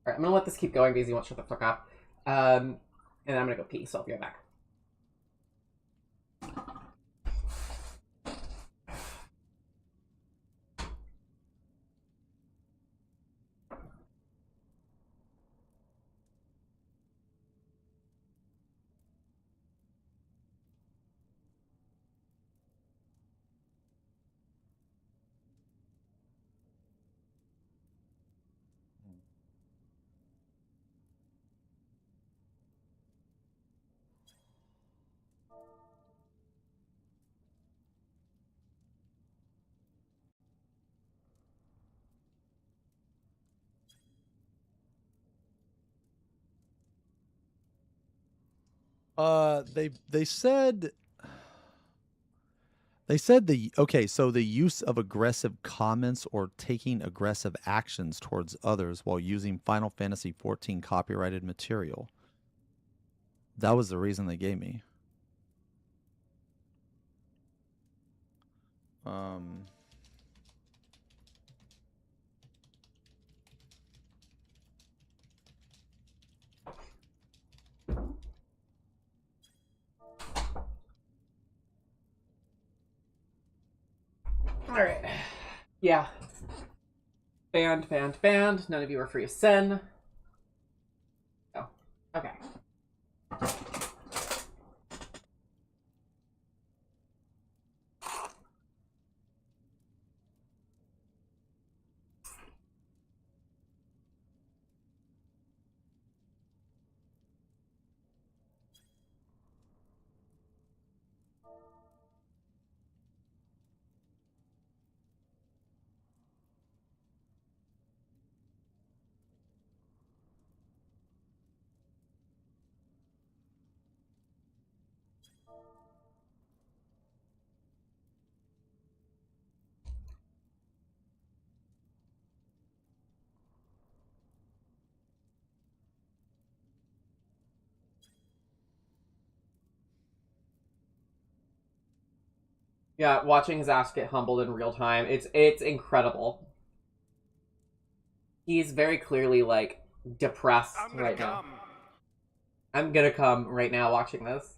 Alright, I'm gonna let this keep going because he won't shut the fuck up. And then I'm gonna go pee, so I'll be right back. They said so the use of aggressive comments or taking aggressive actions towards others while using Final Fantasy XIV copyrighted material. That was the reason they gave me. Alright. Yeah. Banned. None of you are free of sin. Oh. Okay. Yeah, watching his ass get humbled in real time, it's incredible. He's very clearly like depressed right now. I'm gonna come right now watching this.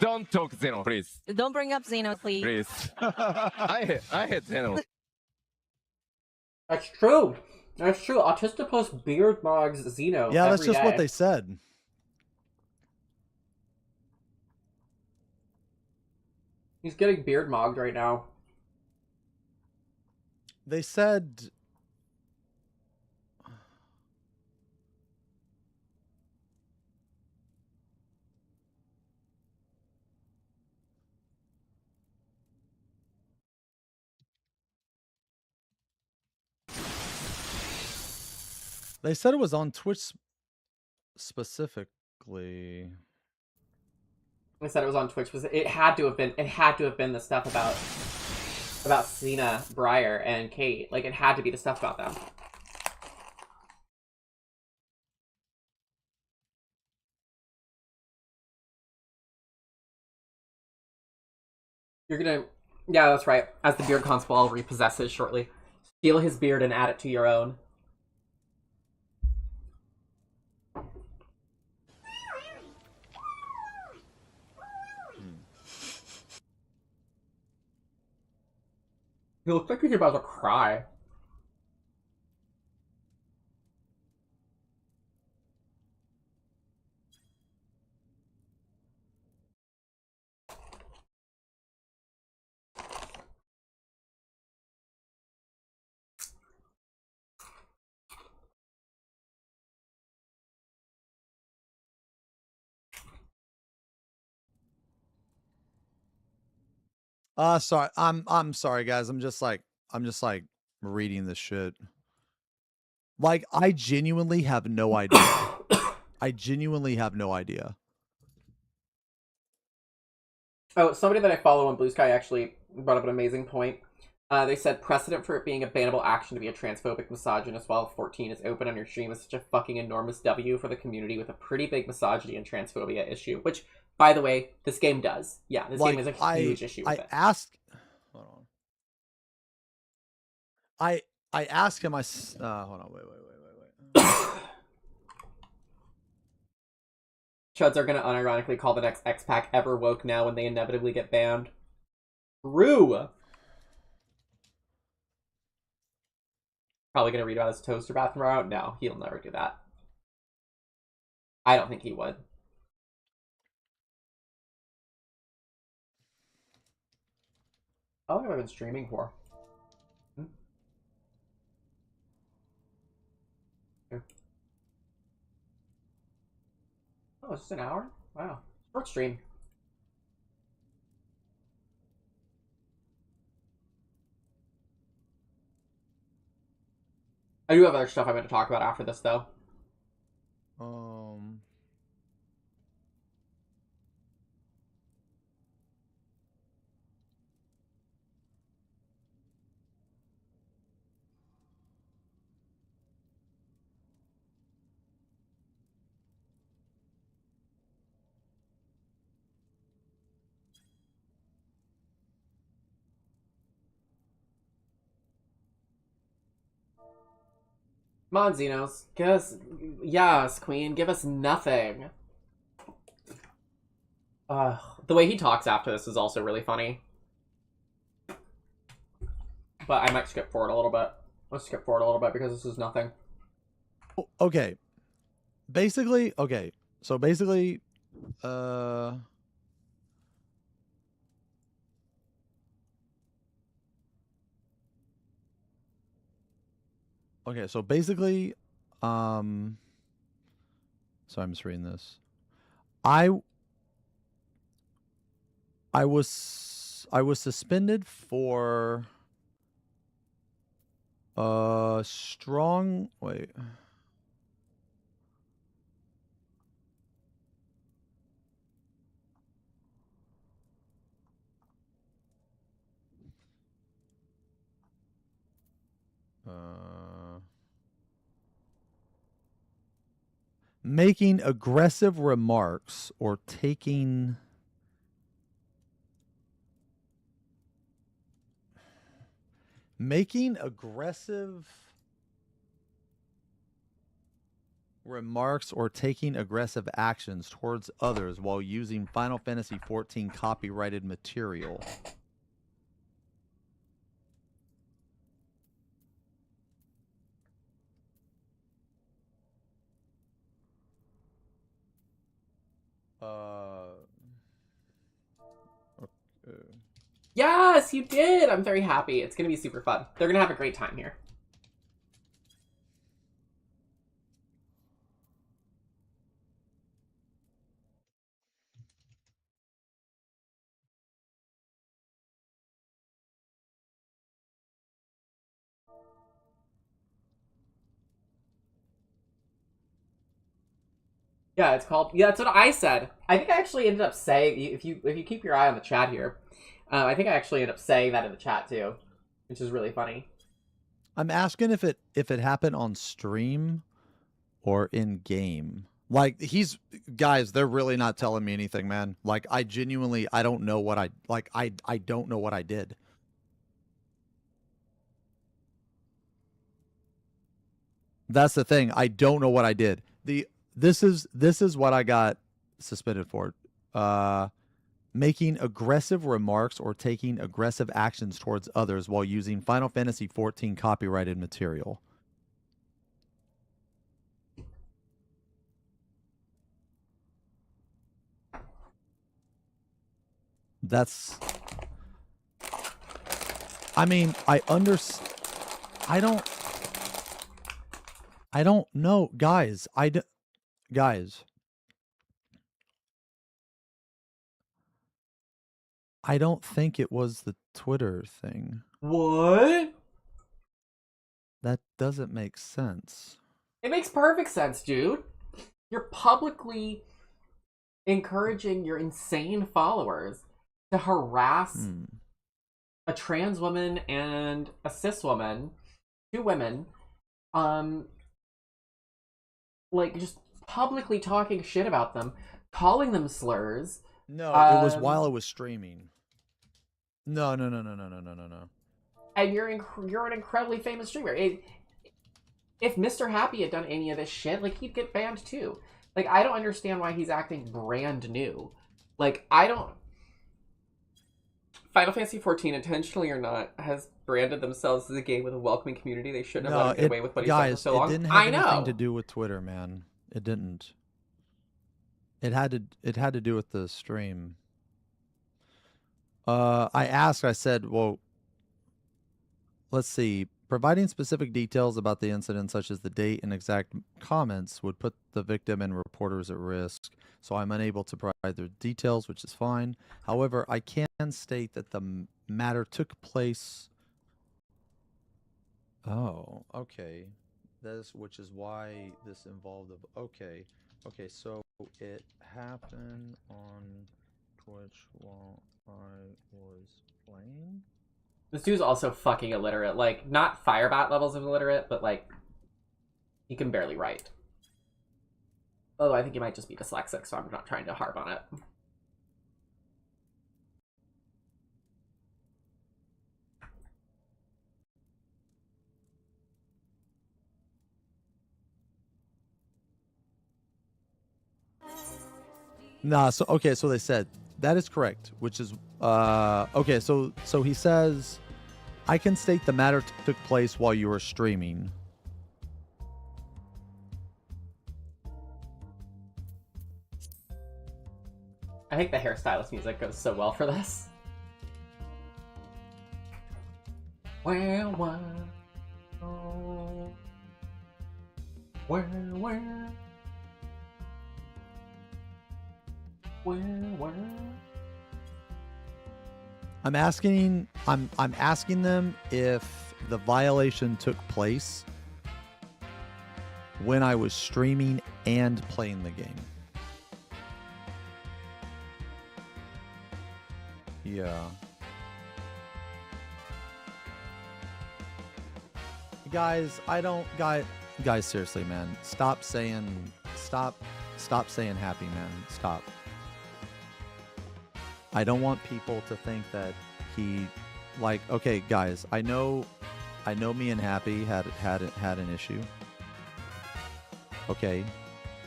Don't talk Xeno, please. Don't bring up Xeno, please. Please. I hate Xeno. That's true. That's true. Autistopus beard mogs Xeno. Yeah, that's every just day. what they said. He's getting beard mogged right now. They said. They said it was on Twitch specifically. They said it was on Twitch. It had to have been. It had to have been the stuff about Cena, Breyer, and Kate. Like, it had to be the stuff about them. You're gonna... Yeah, that's right. As the beard constable repossesses shortly. Steal his beard and add it to your own. He looks like he's about to cry. Sorry. I'm sorry, guys. I'm just like reading this shit. Like, I genuinely have no idea. I genuinely have no idea. Oh, somebody that I follow on Blue Sky actually brought up an amazing point. They said precedent for it being a bannable action to be a transphobic misogynist while 14 is open on your stream is such a fucking enormous W for the community with a pretty big misogyny and transphobia issue. Which, by the way, this game does. Yeah, this game is a huge issue with it. Hold on. I asked him. Hold on. Wait. Chuds are gonna unironically call the next X-Pack ever woke now when they inevitably get banned. True. Probably gonna read about his toaster bath tomorrow. No, he'll never do that. I don't think he would. How long have I been streaming for? Oh, it's just an hour? Wow. Short stream. I do have other stuff I meant to talk about after this, though. Come on, Xenos. Give us... Yes, Queen. Give us nothing. The way he talks after this is also really funny. But I might skip forward a little bit. Let's skip forward a little bit because this is nothing. Okay. Basically, okay. So basically, okay, so basically, so I'm just reading this. I was suspended for strong wait. Making aggressive remarks or taking remarks or taking aggressive actions towards others while using Final Fantasy XIV copyrighted material. Okay. Yes, you did! I'm very happy. It's gonna be super fun. They're gonna have a great time here. Yeah, it's called. Yeah, that's what I said. I think I actually ended up saying, if you keep your eye on the chat here, I think I actually ended up saying that in the chat too, which is really funny. I'm asking if it happened on stream or in game. Like guys, they're really not telling me anything, man. Like I don't know what I don't know what I did. That's the thing. I don't know what I did. This is what I got suspended for. Making aggressive remarks or taking aggressive actions towards others while using Final Fantasy XIV copyrighted material. That's... I mean, I don't know, guys. Guys, I don't think it was the Twitter thing. What? That doesn't make sense. It makes perfect sense, dude. You're publicly encouraging your insane followers to harass a trans woman and a cis woman, 2 women, like just publicly talking shit about them, calling them slurs. No, it was while I was streaming. No. And you're an incredibly famous streamer. If Mr. Happy had done any of this shit, like, he'd get banned too. Like, I don't understand why he's acting brand new. Like, I don't... Final Fantasy XIV, intentionally or not, has branded themselves as a game with a welcoming community. They shouldn't have let him get away with what he's done for so long. It didn't have anything to do with Twitter, man. It didn't. It had to do with the stream. I said, well, let's see. Providing specific details about the incident, such as the date and exact comments, would put the victim and reporters at risk. So I'm unable to provide their details, which is fine. However, I can state that the matter took place. Oh, okay. Which is why this involved okay. Okay, so it happened on Twitch while I was playing. This dude's also fucking illiterate. Like, not Firebat levels of illiterate, but, like, he can barely write. Although I think he might just be dyslexic, so I'm not trying to harp on it. Nah, so okay, so they said that is correct, which is okay, so he says I can state the matter took place while you were streaming. I think the hairstylist music goes so well for this. Where? I'm asking them if the violation took place when I was streaming and playing the game. Yeah. Guys, guys, seriously, man. Stop saying happy, man. Stop. I don't want people to think that he, like, okay, guys, I know me and Happy had an issue. Okay,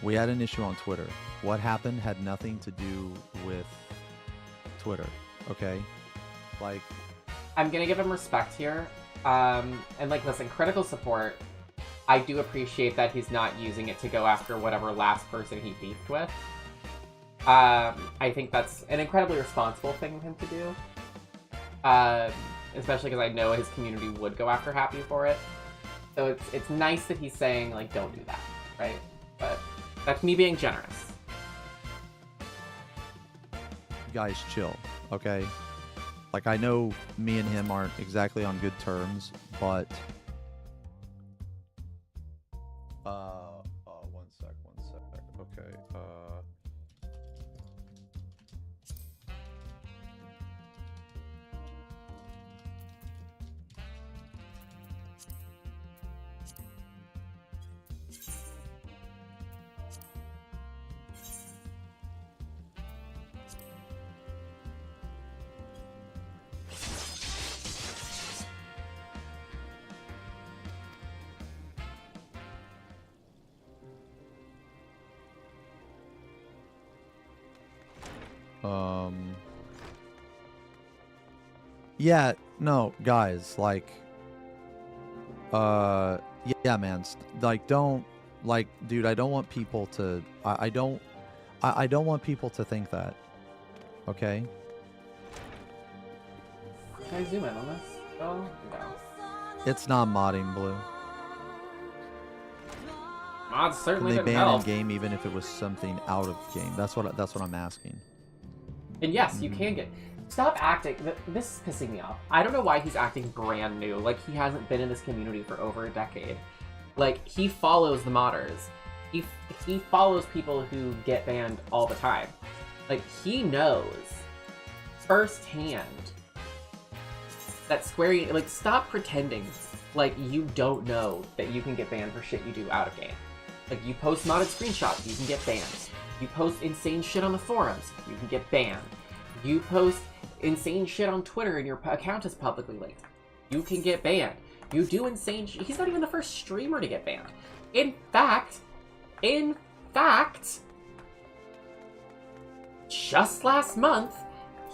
we had an issue on Twitter. What happened had nothing to do with Twitter. Okay, like I'm gonna give him respect here. And like, listen, critical support. I do appreciate that he's not using it to go after whatever last person he beefed with. I think that's an incredibly responsible thing for him to do. Especially because I know his community would go after Happy for it. So it's nice that he's saying, like, don't do that, right? But that's me being generous. guys, chill, okay? Like, I know me and him aren't exactly on good terms, but one sec. Okay. Yeah, no, guys, like, yeah, man, like, don't, like, dude, I don't want people to, I don't want people to think that, okay? Can I zoom in on this? Oh, no. It's not modding, Blue. Mods Can certainly they didn't ban in help. game even if it was something out of game? That's what I'm asking. And yes, you can get... Stop acting. This is pissing me off. I don't know why he's acting brand new. Like, he hasn't been in this community for over a decade. Like, he follows the modders. He follows people who get banned all the time. Like, he knows firsthand that Square Enix... Like, stop pretending like you don't know that you can get banned for shit you do out of game. Like, you post modded screenshots, you can get banned. You post insane shit on the forums, you can get banned. You post insane shit on Twitter and your account is publicly linked, you can get banned. You do insane shit. He's not even the first streamer to get banned. In fact, just last month,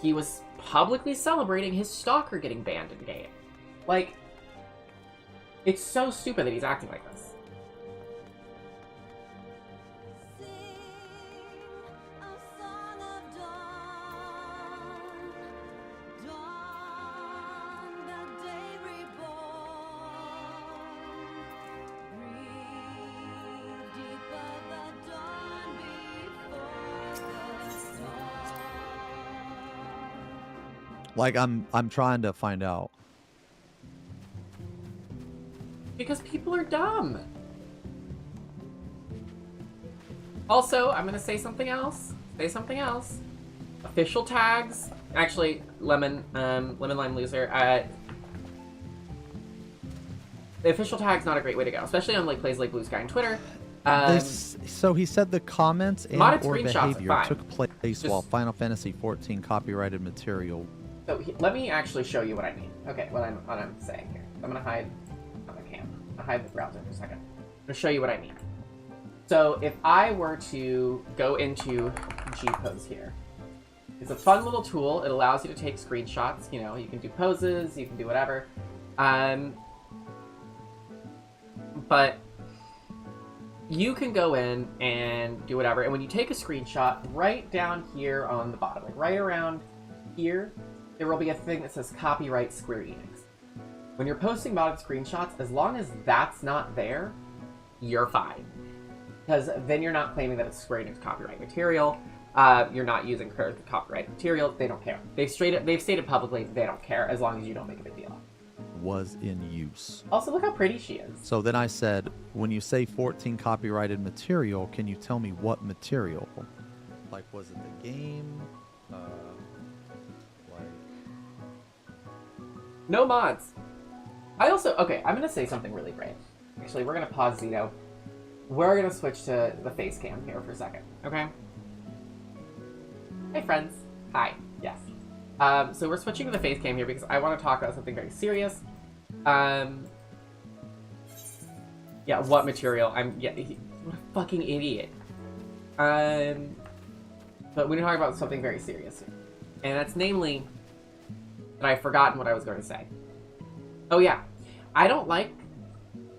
he was publicly celebrating his stalker getting banned in game. Like, it's so stupid that he's acting like this. Like, I'm trying to find out. Because people are dumb. Also, I'm gonna say something else. Official tags. Actually, Lemon Lime Loser. The official tag's not a great way to go, especially on like places like Blue Sky and Twitter. So he said the comments and modded or screenshots, behavior fine. took place while Final Fantasy XIV copyrighted material. So let me actually show you what I mean. Okay, what I'm saying here. I'm gonna hide on the cam. I'll hide the browser for a second. I'm gonna show you what I mean. So if I were to go into G-Pose here, it's a fun little tool. It allows you to take screenshots. You know, you can do poses, you can do whatever. But you can go in and do whatever. And when you take a screenshot, right down here on the bottom, like right around here, there will be a thing that says copyright Square Enix. When you're posting modded screenshots, as long as that's not there, you're fine. Because then you're not claiming that it's Square Enix copyright material. You're not using copyright material. They don't care. They've stated publicly they don't care as long as you don't make a big deal. Was in use. Also, look how pretty she is. So then I said, when you say 14 copyrighted material, can you tell me what material? Like, was it the game? No mods. Okay, I'm gonna say something really great. Actually, we're gonna pause Zeno. We're gonna switch to the face cam here for a second, okay? Hey friends. Hi. Yes. So we're switching to the face cam here because I want to talk about something very serious. Yeah, what material? What a fucking idiot. But we're gonna talk about something very serious here. And that's namely that I've forgotten what I was going to say. Oh yeah, I don't like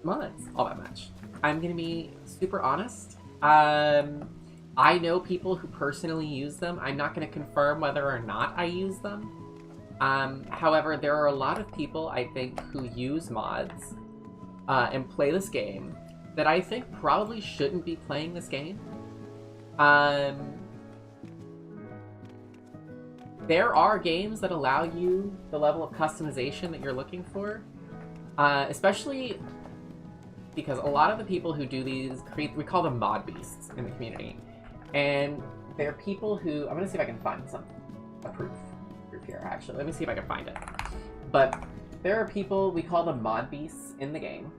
mods all that much. I'm gonna be super honest. I know people who personally use them. I'm not gonna confirm whether or not I use them. However, there are a lot of people, I think, who use mods and play this game that I think probably shouldn't be playing this game. There are games that allow you the level of customization that you're looking for, especially because a lot of the people who do these we call them mod beasts in the community, and they're people who I'm gonna see if I can find a proof here. Actually, let me see if I can find it. But there are people, we call them mod beasts in the game.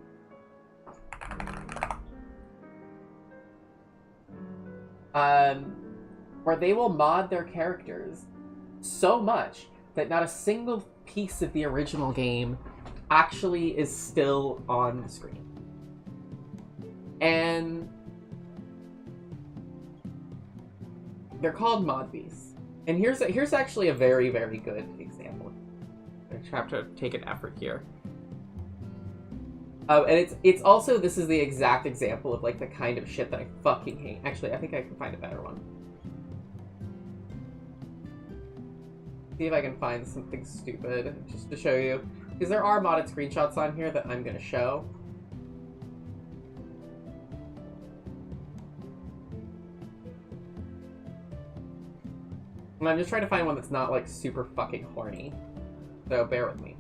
Where they will mod their characters so much that not a single piece of the original game actually is still on the screen. And they're called mod beasts. And here's actually a very, very good example. I have to take an effort here. Oh, and it's also, this is the exact example of like the kind of shit that I fucking hate. Actually, I think I can find a better one. See if I can find something stupid just to show you. Because there are modded screenshots on here that I'm gonna show. And I'm just trying to find one that's not like super fucking horny. So bear with me.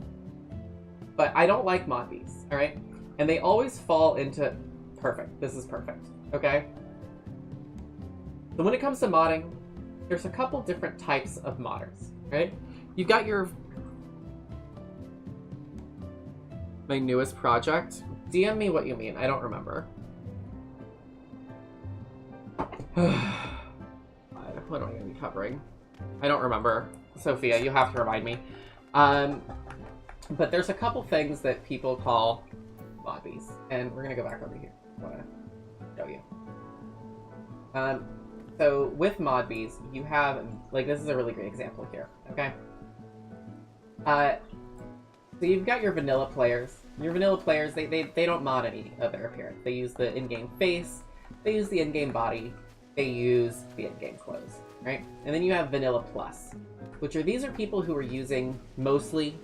But I don't like mod beasts, alright? And they always fall into... Perfect. This is perfect. Okay? So when it comes to modding, there's a couple different types of modders, right? You've got my newest project. DM me what you mean. I don't remember. What am I going to be covering? I don't remember. Sophia, you have to remind me. But there's a couple things that people call mod beasts, and we're gonna go back over here. I want to show you. So with mod beasts, you have, like, this is a really great example here, okay? So you've got your vanilla players. Your vanilla players, they don't mod any of their appearance. They use the in-game face, they use the in-game body, they use the in-game clothes, right? And then you have vanilla plus, these are people who are using mostly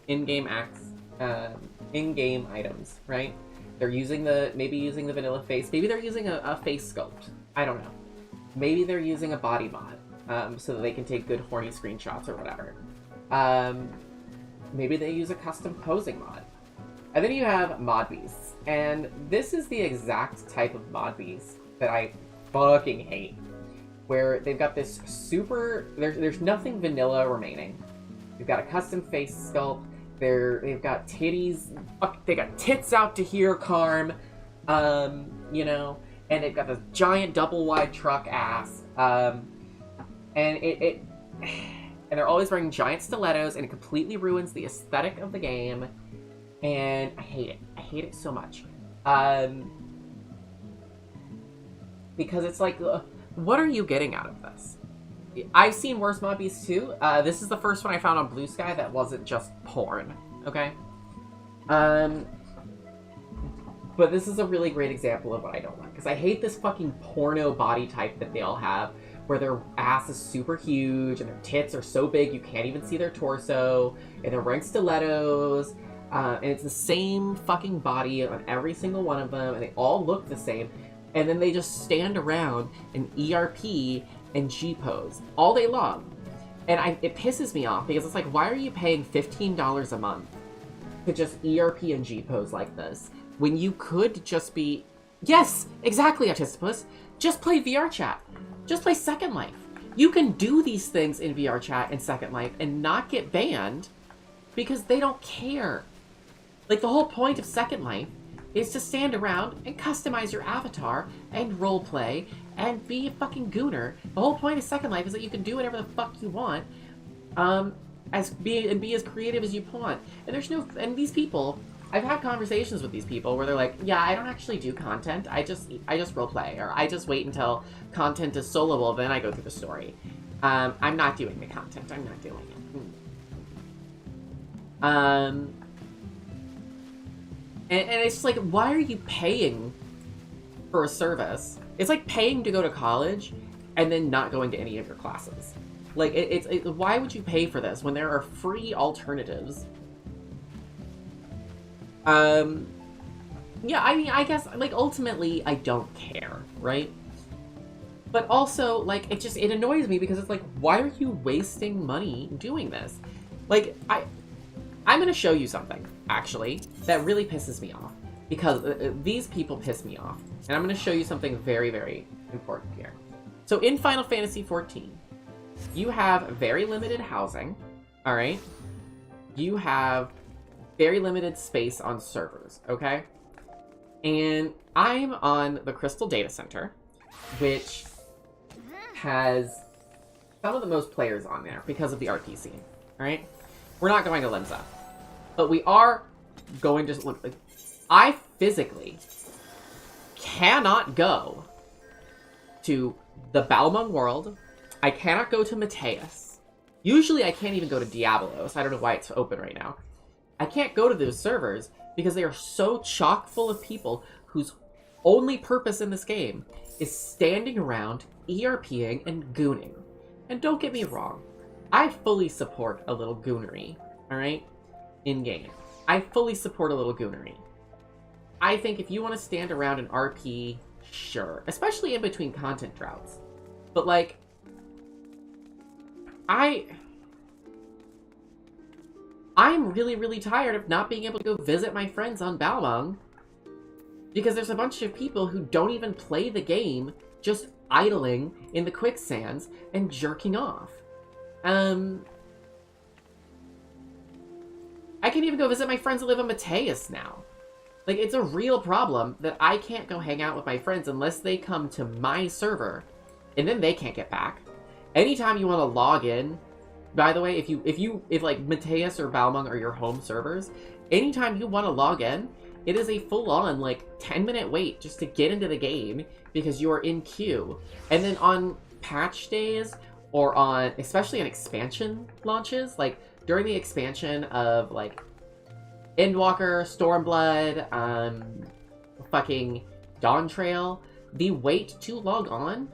in-game acts, in-game items, right? They're using maybe using the vanilla face. Maybe they're using a face sculpt. I don't know. Maybe they're using a body mod, so that they can take good horny screenshots or whatever. Maybe they use a custom posing mod. And then you have mod beasts. And this is the exact type of mod beast that I fucking hate. Where they've got this super... There's nothing vanilla remaining. They've got a custom face sculpt. They've got titties. They got tits out to here, Carm. You know, and they've got this giant double wide truck ass. And and they're always wearing giant stilettos, and it completely ruins the aesthetic of the game. And I hate it. I hate it so much. Because it's like, what are you getting out of this? I've seen worse mod beasts too. This is the first one I found on Blue Sky that wasn't just porn, okay? But this is a really great example of what I don't like. Because I hate this fucking porno body type that they all have, where their ass is super huge, and their tits are so big you can't even see their torso, and they're wearing stilettos, and it's the same fucking body on every single one of them, and they all look the same, and then they just stand around and ERP and G-pose all day long. And it pisses me off, because it's like, why are you paying $15 a month to just ERP and G-pose like this, when you could just be... Yes, exactly, Autistopus. Just play VR chat. Just play Second Life. You can do these things in VR chat and Second Life and not get banned because they don't care. Like, the whole point of Second Life is to stand around and customize your avatar and roleplay and be a fucking gooner. The whole point of Second Life is that you can do whatever the fuck you want, be as creative as you want. And there's no... And these people I've had conversations with these people where they're like, yeah, I don't actually do content. I just roleplay, or I just wait until content is soloable, then I go through the story. I'm not doing the content. I'm not doing it. And it's just like, why are you paying for a service? It's like paying to go to college and then not going to any of your classes. Like, why would you pay for this when there are free alternatives? Yeah, I mean, I guess, like, ultimately, I don't care, right? But also, like, it annoys me because it's like, why are you wasting money doing this? Like, I'm gonna show you something, actually, that really pisses me off. Because these people piss me off. And I'm gonna show you something very, very important here. So in Final Fantasy XIV, you have very limited housing, alright? You have very limited space on servers, okay? And I'm on the Crystal Data Center, which has some of the most players on there because of the RP scene, alright? We're not going to Limsa. But we are going to look. I physically cannot go to the Balmung world. I cannot go to Mateus. Usually I can't even go to Diablos. I don't know why it's open right now. I can't go to those servers because they are so chock full of people whose only purpose in this game is standing around, ERPing, and gooning. And don't get me wrong, I fully support a little goonery, alright? In-game. I fully support a little goonery. I think if you want to stand around and RP, sure. Especially in between content droughts. But, like, I'm really, really tired of not being able to go visit my friends on Balmung because there's a bunch of people who don't even play the game, just idling in the quicksands and jerking off. I can't even go visit my friends that live in Mateus now. Like, it's a real problem that I can't go hang out with my friends unless they come to my server, and then they can't get back. Anytime you want to log in, by the way, if like Mateus or Balmung are your home servers, anytime you want to log in, it is a full-on, like, 10-minute wait just to get into the game because you are in queue. And then on patch days, or on, especially on expansion launches, like, during the expansion of, like, Endwalker, Stormblood, fucking Dawn Trail, the wait to log on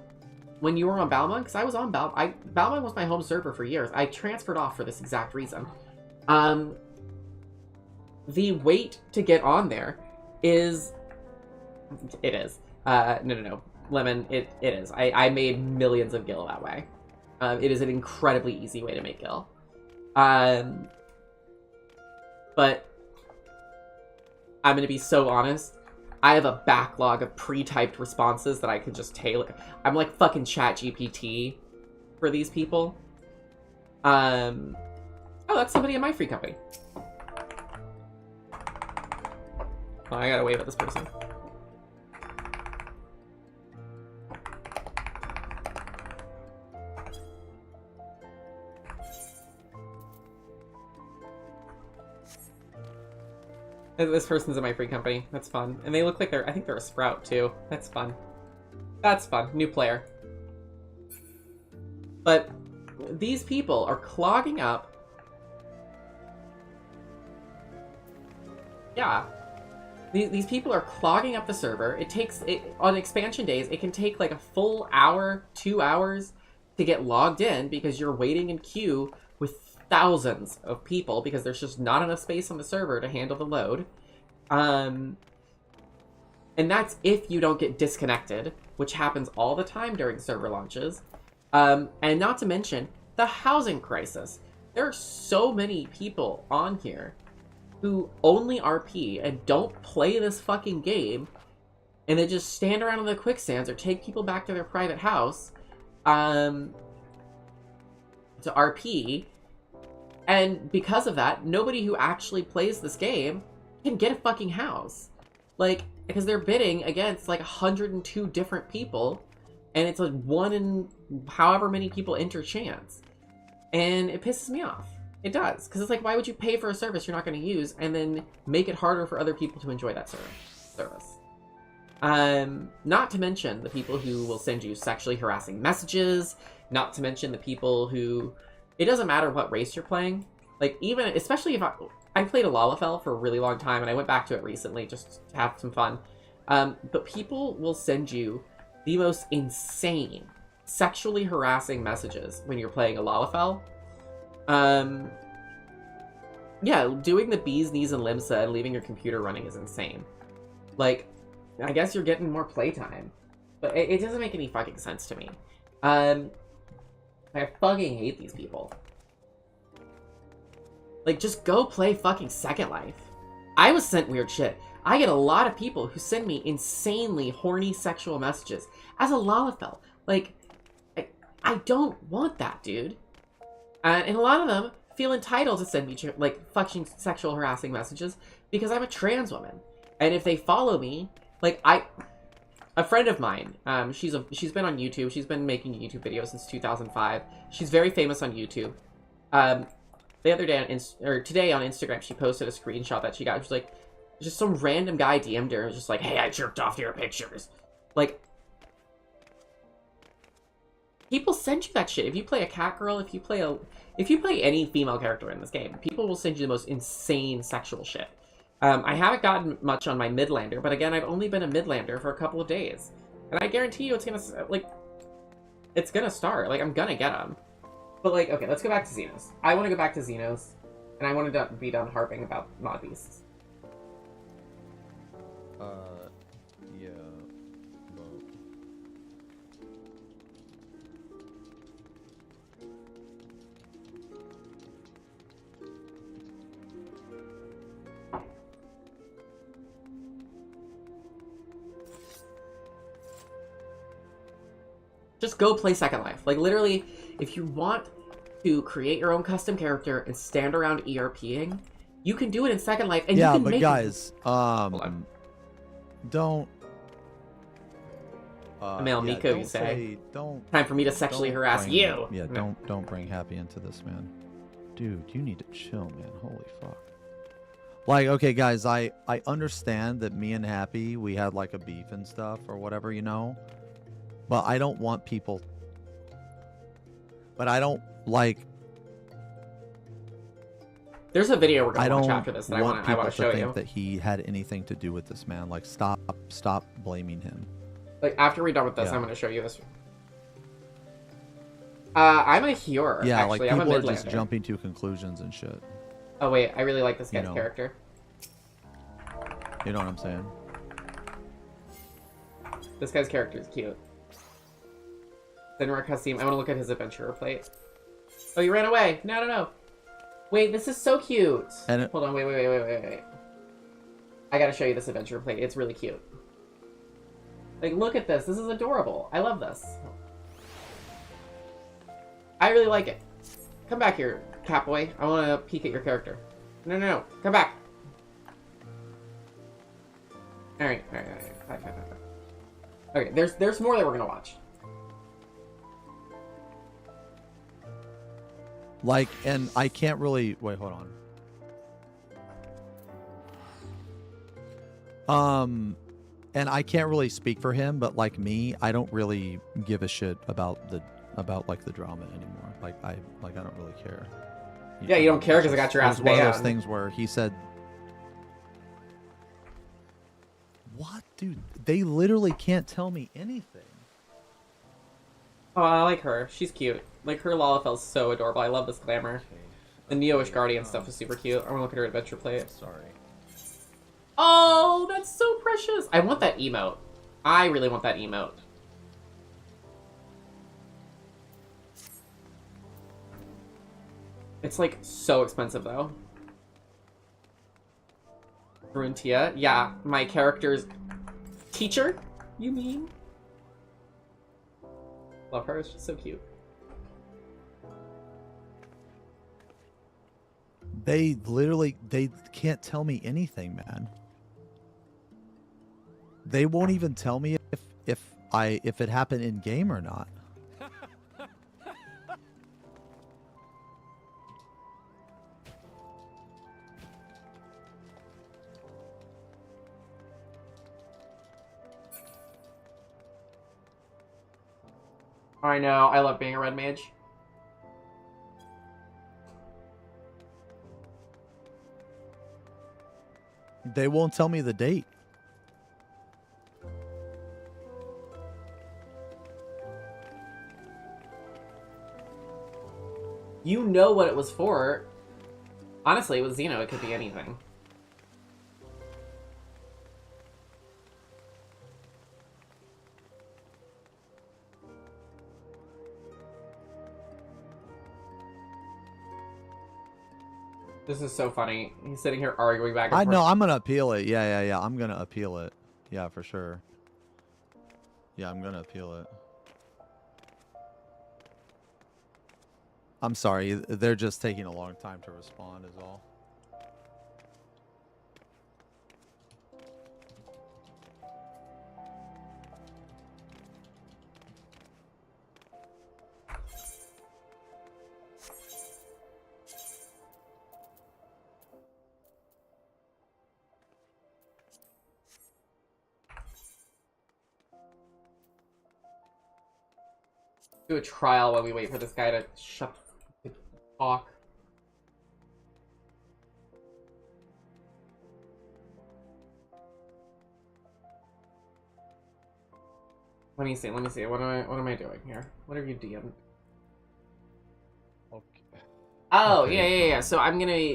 when you were on Balmung, because I was on Balmung was my home server for years. I transferred off for this exact reason. The wait to get on there is... It is. No. Lemon, it is. I made millions of gil that way. It is an incredibly easy way to make gil. But I'm gonna be so honest. I have a backlog of pre-typed responses that I could just tailor. I'm like fucking ChatGPT for these people. Oh, that's somebody in my free company. Oh, I gotta wave at this person. This person's in my free company. That's fun. And they look like I think they're a sprout, too. That's fun. That's fun. New player. But these people are clogging up. Yeah. These people are clogging up the server. It takes, on expansion days, it can take like a full hour, 2 hours to get logged in because you're waiting in queue with thousands of people because there's just not enough space on the server to handle the load. And that's if you don't get disconnected, which happens all the time during server launches. And not to mention the housing crisis. There are so many people on here who only RP and don't play this fucking game, and they just stand around in the quicksands or take people back to their private house to RP. And because of that, nobody who actually plays this game can get a fucking house. Like, because they're bidding against, like, 102 different people, and it's, like, 1 in however many people enter chance. And it pisses me off. It does, because it's like, why would you pay for a service you're not going to use and then make it harder for other people to enjoy that service? Not to mention the people who will send you sexually harassing messages, not to mention the people who, it doesn't matter what race you're playing. Like, even, especially if I played a Lalafell for a really long time, and I went back to it recently just to have some fun. But people will send you the most insane sexually harassing messages when you're playing a Lalafell. Yeah, doing the bees, knees, and limsa and leaving your computer running is insane. Like, I guess you're getting more playtime, but it doesn't make any fucking sense to me. I fucking hate these people. Like, just go play fucking Second Life. I was sent weird shit. I get a lot of people who send me insanely horny sexual messages as a Lalafell. Like, I don't want that, dude. And a lot of them feel entitled to send me, like, fucking sexual harassing messages because I'm a trans woman. And if they follow me, like, a friend of mine, she's been on YouTube. She's been making YouTube videos since 2005. She's very famous on YouTube. The other day today on Instagram, she posted a screenshot that she got. She was like, just some random guy DM'd her and was just like, hey, I jerked off to your pictures. Like, people send you that shit. If you play a cat girl, if you play any female character in this game, people will send you the most insane sexual shit. I haven't gotten much on my Midlander, but again, I've only been a Midlander for a couple of days. And I guarantee you it's gonna start. Like, I'm gonna get them. But, like, okay, let's go back to Xenos. I want to go back to Xenos, and I want to be done harping about mod beasts. Yeah. Well. Just go play Second Life. Like, literally, if you want to create your own custom character and stand around ERPing, you can do it in Second Life, and you can make it. Yeah, but guys, don't. Male Miko, you say? Don't. Time for me to sexually harass you. Yeah, don't bring Happy into this, man. Dude, you need to chill, man. Holy fuck. Like, okay, guys, I understand that me and Happy, we had like a beef and stuff or whatever, you know. But I don't want people. But I don't like. There's a video we're gonna watch after this that I want to show you. Think that he had anything to do with this, man. Like, stop blaming him. Like, after we're done with this, I'm gonna show you this. I'm a Healer. Yeah, actually. like people I'm a are just Midlander. jumping to conclusions and shit. Oh wait, I really like this guy's character. You know what I'm saying? This guy's character is cute. Zenra Kasim, I want to look at his adventurer plate. Oh, you ran away. No. Wait, this is so cute. Hold on, wait. I gotta show you this adventurer plate. It's really cute. Like, look at this. This is adorable. I love this. I really like it. Come back here, Catboy. I want to peek at your character. No. Come back. Alright. Fine. Okay, there's more that we're gonna watch. Like, and I can't really wait. Hold on. And I can't really speak for him, but like me, I don't really give a shit about like the drama anymore. Like I don't really care. You don't care because I got your ass banned. One of those things where he said, "What, dude? They literally can't tell me anything." Oh, I like her. She's cute. Like, her Lalafell's so adorable. I love this glamour. The Neo-ish Guardian stuff is super cute. I want to look at her adventure plate. Sorry. Oh, that's so precious. I want that emote. I really want that emote. It's, like, so expensive, though. Runtia? Yeah, my character's teacher, you mean? Love her. She's so cute. They can't tell me anything, man. They won't even tell me if it happened in game or not. I know, I love being a red mage. They won't tell me the date. You know what it was for. Honestly, it was Xeno. It could be anything. This is so funny. He's sitting here arguing back and forth. I know. I'm gonna appeal it. Yeah. I'm gonna appeal it. Yeah, for sure. Yeah, I'm gonna appeal it. I'm sorry. They're just taking a long time to respond is all. Do a trial while we wait for this guy to shut the talk. Let me see. What am I doing here? What have you DM'd? Okay. Oh, Okay. yeah. So I'm gonna,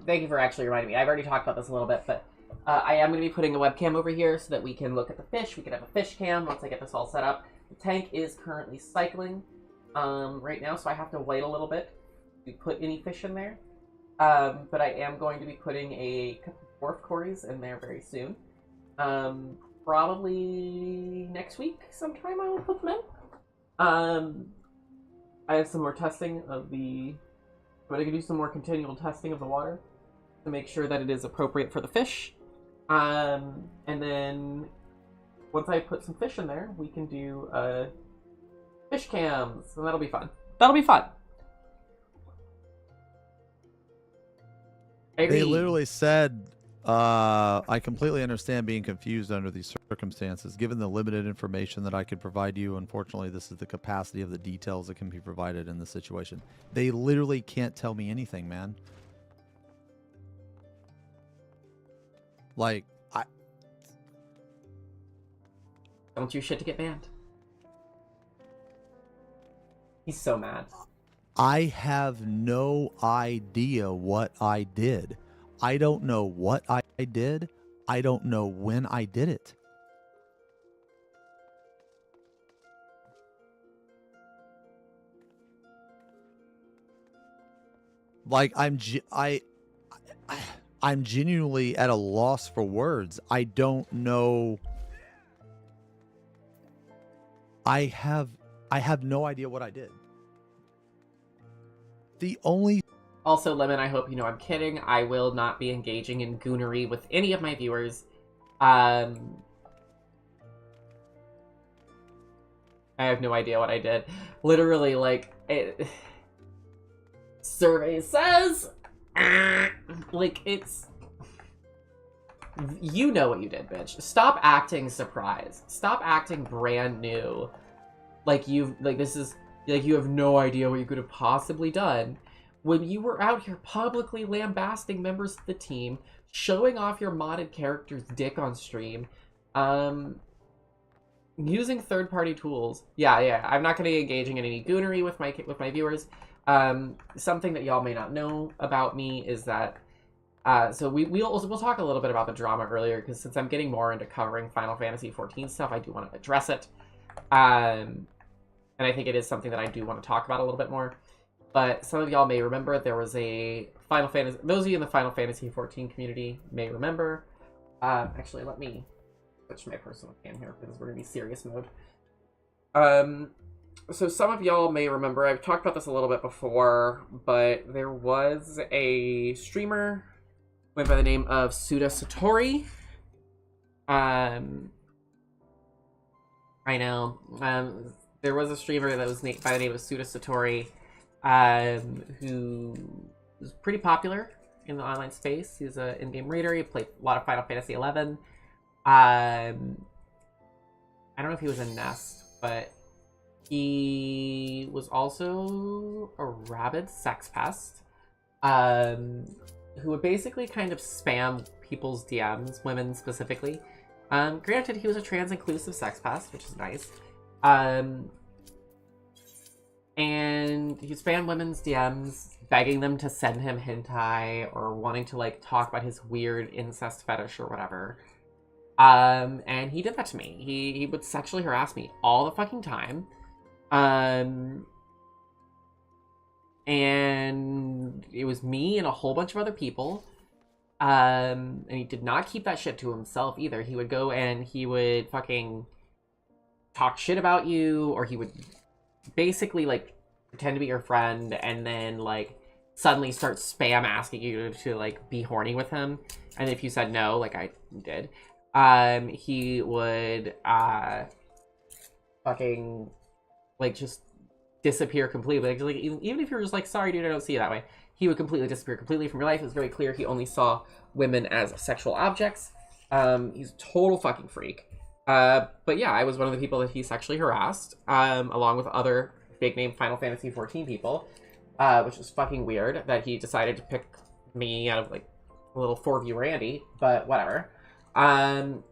thank you for actually reminding me. I've already talked about this a little bit, but I am gonna be putting a webcam over here so that we can look at the fish. We can have a fish cam once I get this all set up. The tank is currently cycling right now, so I have to wait a little bit to put any fish in there. But I am going to be putting a couple dwarf cories in there very soon. Probably next week sometime I will put them in. I have some more testing of the... I'm going to do some more continual testing of the water to make sure that it is appropriate for the fish. And then once I put some fish in there, we can do fish cams, and that'll be fun. That'll be fun. They literally said, I completely understand being confused under these circumstances. Given the limited information that I could provide you, unfortunately, this is the capacity of the details that can be provided in this situation. They literally can't tell me anything, man. Like, Don't do shit to get banned. He's so mad. I have no idea what I did. I don't know what I did. I don't know when I did it. Like, I'm genuinely at a loss for words. I don't know. I have no idea what I did. The only... Also, Lemon, I hope you know I'm kidding. I will not be engaging in goonery with any of my viewers. I have no idea what I did. Literally, like, survey says... like, it's... You know what you did, bitch. Stop acting surprised. Stop acting brand new. Like, you have no idea what you could have possibly done. When you were out here publicly lambasting members of the team, showing off your modded character's dick on stream, using third-party tools. Yeah, I'm not going to be engaging in any goonery with my viewers. Something that y'all may not know about me is that so we'll talk a little bit about the drama earlier, because since I'm getting more into covering Final Fantasy XIV stuff, I do want to address it. And I think it is something that I do want to talk about a little bit more. But some of y'all may remember there was a Final Fantasy... Those of you in the Final Fantasy XIV community may remember. Actually, let me switch my personal cam here, because we're going to be serious mode. So some of y'all may remember, I've talked about this a little bit before, but there was a streamer went by the name of Suda Satori. I know. There was a streamer that was by the name of Suda Satori, who was pretty popular in the online space. He's an in-game raider. He played a lot of Final Fantasy XI. I don't know if he was in Nest, but He was also a rabid sex pest, who would basically kind of spam people's DMs, women specifically. Granted, he was a trans-inclusive sex pest, which is nice. And he'd spam women's DMs, begging them to send him hentai or wanting to, like, talk about his weird incest fetish or whatever. And he did that to me. He would sexually harass me all the fucking time. And it was me and a whole bunch of other people. And he did not keep that shit to himself either. He would go and he would fucking talk shit about you, or he would basically, like, pretend to be your friend and then, like, suddenly start spam asking you to, like, be horny with him. And if you said no, like I did, he would, fucking, like, just disappear completely. Like, even if you're just like, sorry, dude, I don't see you that way, he would completely disappear completely from your life. It was very clear he only saw women as sexual objects. He's a total fucking freak. But yeah, I was one of the people that he sexually harassed, along with other big-name Final Fantasy XIV people, which was fucking weird that he decided to pick me out of, like, a little 4-view Randy, but whatever. And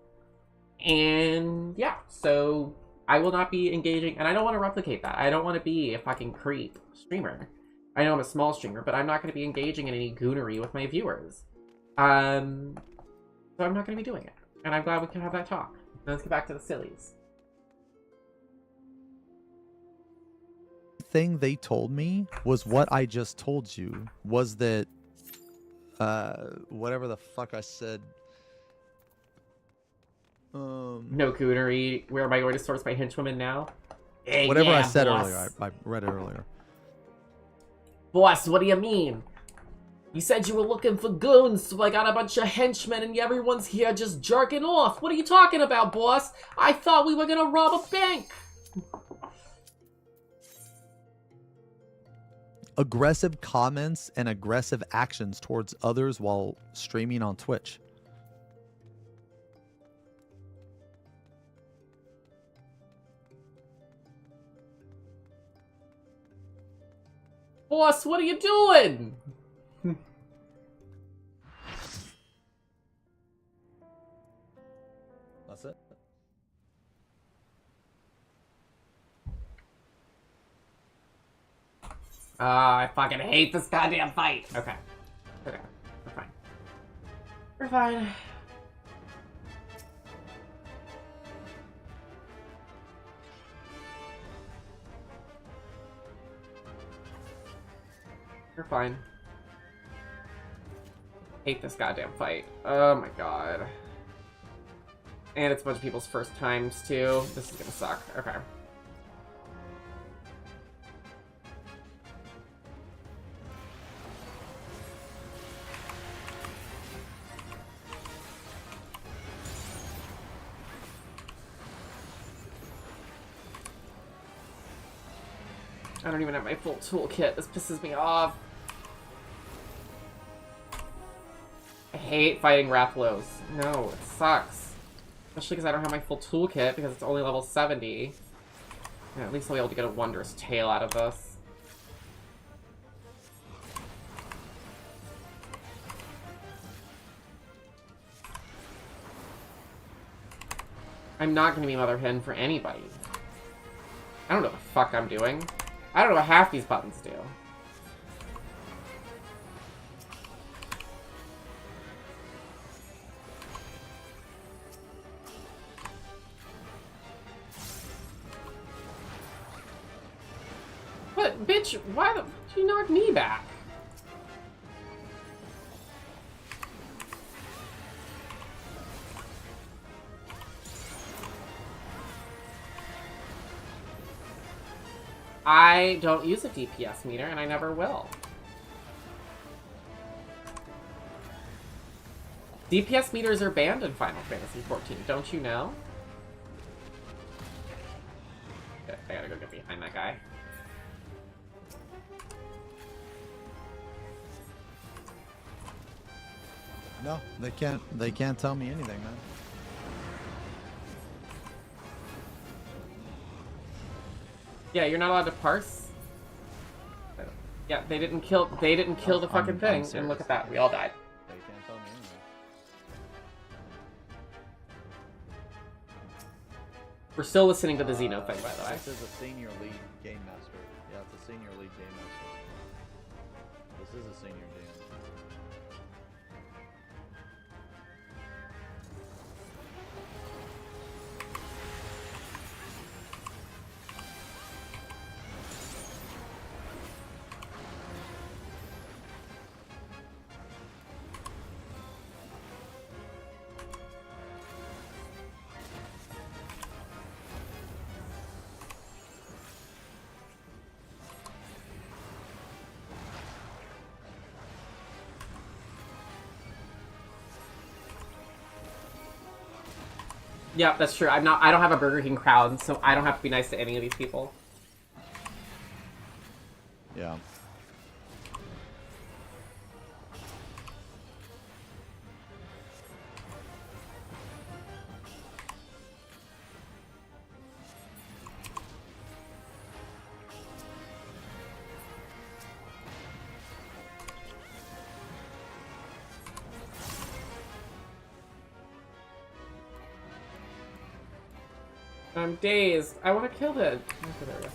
yeah, so I will not be engaging, and I don't want to replicate that. I don't want to be a fucking creep streamer. I know I'm a small streamer, but I'm not going to be engaging in any goonery with my viewers. So I'm not going to be doing it. And I'm glad we can have that talk. Now let's get back to the sillies. Thing they told me was what I just told you, was that whatever the fuck I said. No goonery. Where am I going to source my henchwomen now? Whatever yeah, I said boss. earlier, I read it earlier. Boss, what do you mean? You said you were looking for goons, so I got a bunch of henchmen and everyone's here just jerking off. What are you talking about, boss? I thought we were gonna rob a bank. Aggressive comments and aggressive actions towards others while streaming on Twitch. Boss, what are you doing? That's it. I fucking hate this goddamn fight. Okay. Okay. We're fine. We're fine. We're fine. Hate this goddamn fight. Oh my god. And it's a bunch of people's first times too. This is gonna suck. Okay. I don't even have my full toolkit. This pisses me off. I hate fighting Rathalos. No, it sucks. Especially because I don't have my full toolkit because it's only level 70. Yeah, at least I'll be able to get a wondrous tail out of this. I'm not going to be Mother Hen for anybody. I don't know what the fuck I'm doing. I don't know what half these buttons do. What? Bitch, why the... Did you knock me back? I don't use a DPS meter, and I never will. DPS meters are banned in Final Fantasy XIV, don't you know? Okay, I gotta go get behind that guy. No, they can't tell me anything, man. Yeah, you're not allowed to parse. Yeah, they didn't kill the fucking thing, and look at that, we all died. They can't tell me anything. We're still listening to the Xeno thing, by the way. This is a senior lead game master. Yeah, it's a senior lead game master. This is a senior game. Yeah, that's true. I don't have a Burger King crowd, so I don't have to be nice to any of these people. Yeah. I'm dazed. I want to kill it. Okay, there we go.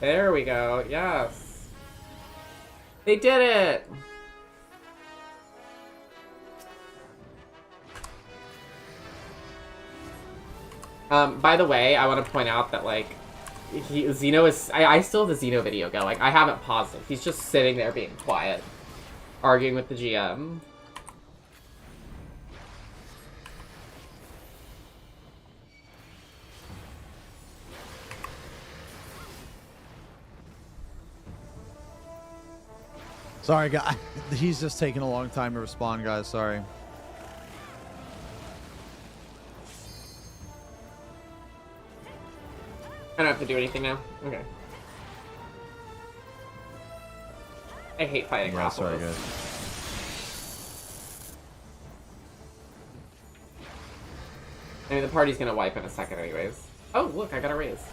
There we go. Yes. They did it! By the way, I want to point out that, like, Xeno is... I still have the Xeno video going. I haven't paused it. He's just sitting there being quiet. Arguing with the GM. Sorry, guy. He's just taking a long time to respond, guys. Sorry. I don't have to do anything now. Okay. I hate fighting Yeah, sorry, Raffles. guys. I mean, the party's gonna wipe in a second anyways. Oh, look, I got a raise.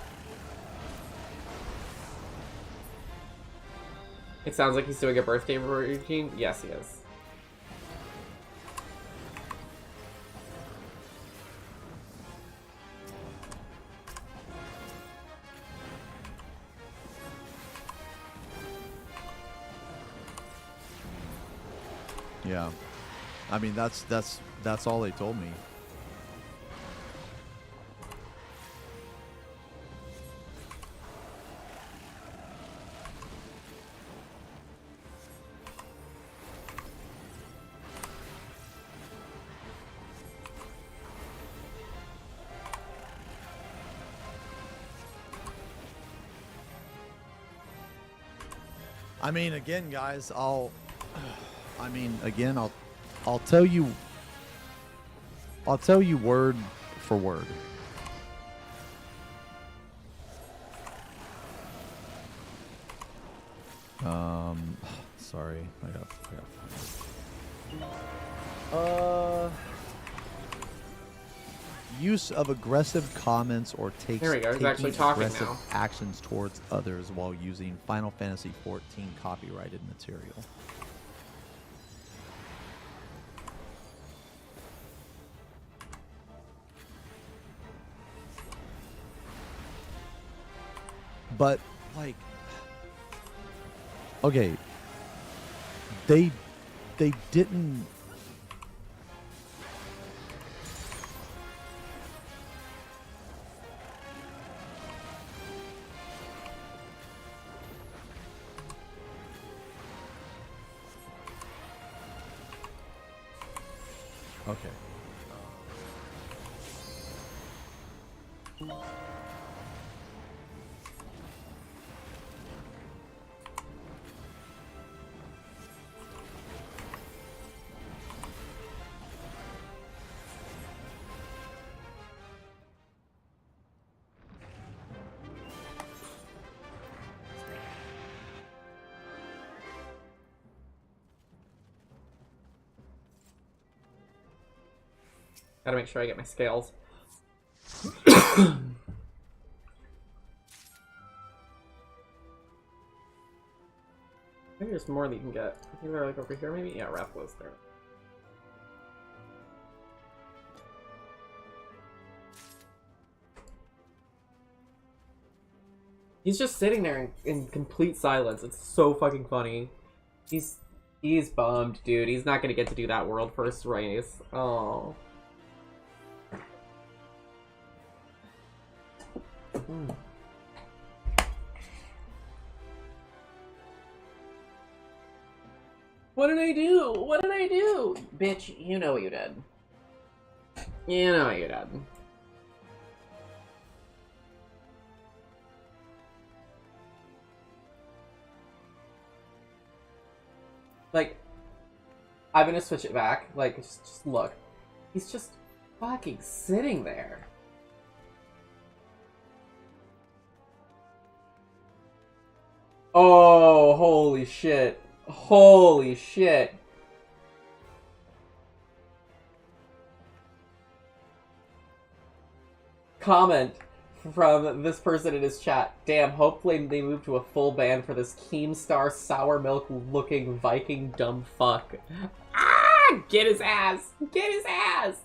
It sounds like he's doing a birthday routine. Yes, he is. Yeah. I mean, that's all they told me. I mean, again, guys, I'll tell you word for word. Sorry, I got. Use of aggressive comments or There we go, he's taking actually talking aggressive now. actions towards others while using Final Fantasy XIV copyrighted material. But, like, okay, they didn't. Okay. Gotta make sure I get my scales. Maybe there's more that you can get. I think they're like over here, maybe? Yeah, Raplo's there. He's just sitting there in complete silence. It's so fucking funny. He's bummed, dude. He's not gonna get to do that world first race. Oh. What did I do? What did I do? Bitch, you know what you did. You know what you did. Like, I'm gonna switch it back. Like, just look. He's just fucking sitting there. Oh, holy shit. Holy shit. Comment from this person in his chat. Damn, hopefully they move to a full ban for this Keemstar sour milk looking Viking dumb fuck. Ah! Get his ass! Get his ass!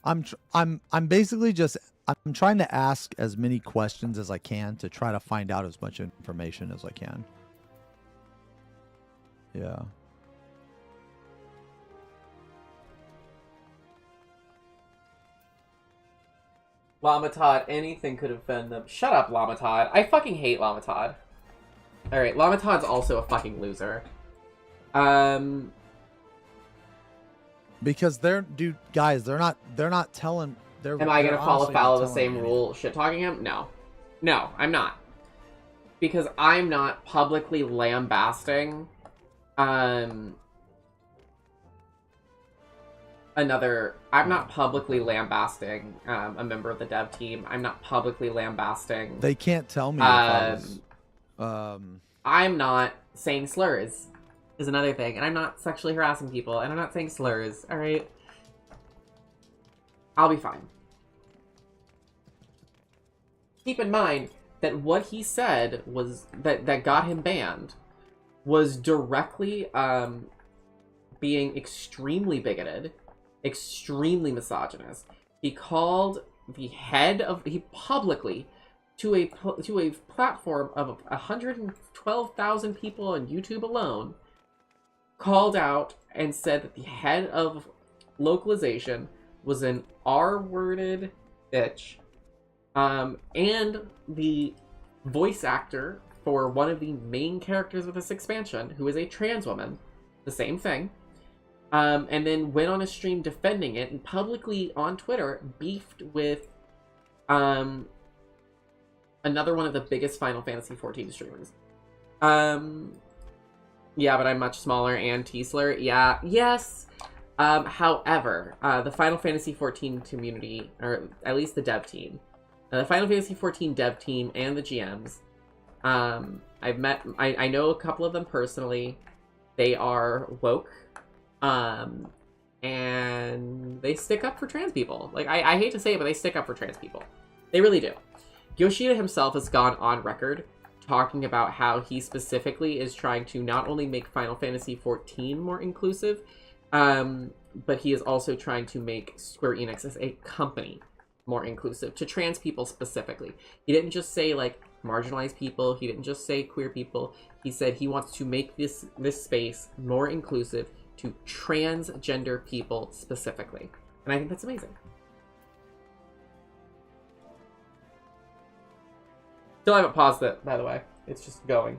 I'm basically just I'm trying to ask as many questions as I can to try to find out as much information as I can. Yeah. Lamatod, anything could offend them. Shut up, Lamatod. I fucking hate Lamatod. Alright, Lamatod's also a fucking loser. Because guys, they're not telling. Am I gonna fall afoul of the same rule shit talking him? No. No, I'm not. Because I'm not publicly lambasting I'm not publicly lambasting a member of the dev team. I'm not publicly lambasting. They can't tell me if I was, I'm not saying slurs is another thing, and I'm not sexually harassing people, and I'm not saying slurs, alright? I'll be fine. Keep in mind that what he said was that got him banned was directly being extremely bigoted, extremely misogynist. He called the head of he publicly to a platform of 112,000 people on YouTube alone, called out and said that the head of localization was an R-worded bitch, and the voice actor for one of the main characters of this expansion, who is a trans woman, the same thing, and then went on a stream defending it and publicly on Twitter beefed with another one of the biggest Final Fantasy XIV streamers. Yeah, but I'm much smaller and T-slur. Yeah, yes. However, the Final Fantasy XIV community, or at least the dev team, the Final Fantasy XIV dev team and the GMs, I know a couple of them personally. They are woke, and they stick up for trans people. Like, I hate to say it, but they stick up for trans people. They really do. Yoshida himself has gone on record talking about how he specifically is trying to not only make Final Fantasy XIV more inclusive, but he is also trying to make Square Enix as a company more inclusive to trans people specifically. He didn't just say, like, marginalized people. He didn't just say queer people. He said he wants to make this space more inclusive to transgender people specifically. And I think that's amazing. Still haven't paused it, by the way. It's just going.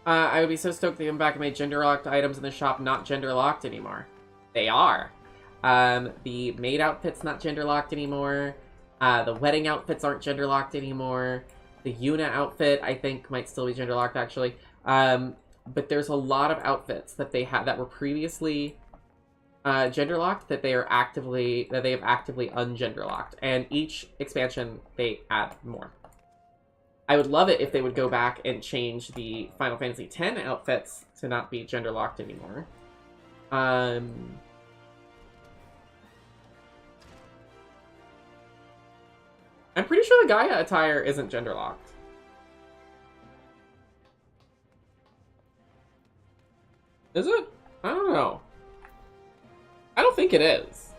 I would be so stoked they come back and made gender-locked items in the shop not gender-locked anymore. They are. The maid outfit's not gender-locked anymore. The wedding outfits aren't gender-locked anymore. The Yuna outfit, I think, might still be gender-locked, actually. But there's a lot of outfits that they had that were previously gender-locked that they have actively ungender-locked. And each expansion, they add more. I would love it if they would go back and change the Final Fantasy X outfits to not be gender-locked anymore. I'm pretty sure the Gaia attire isn't gender-locked. Is it? I don't know. I don't think it is.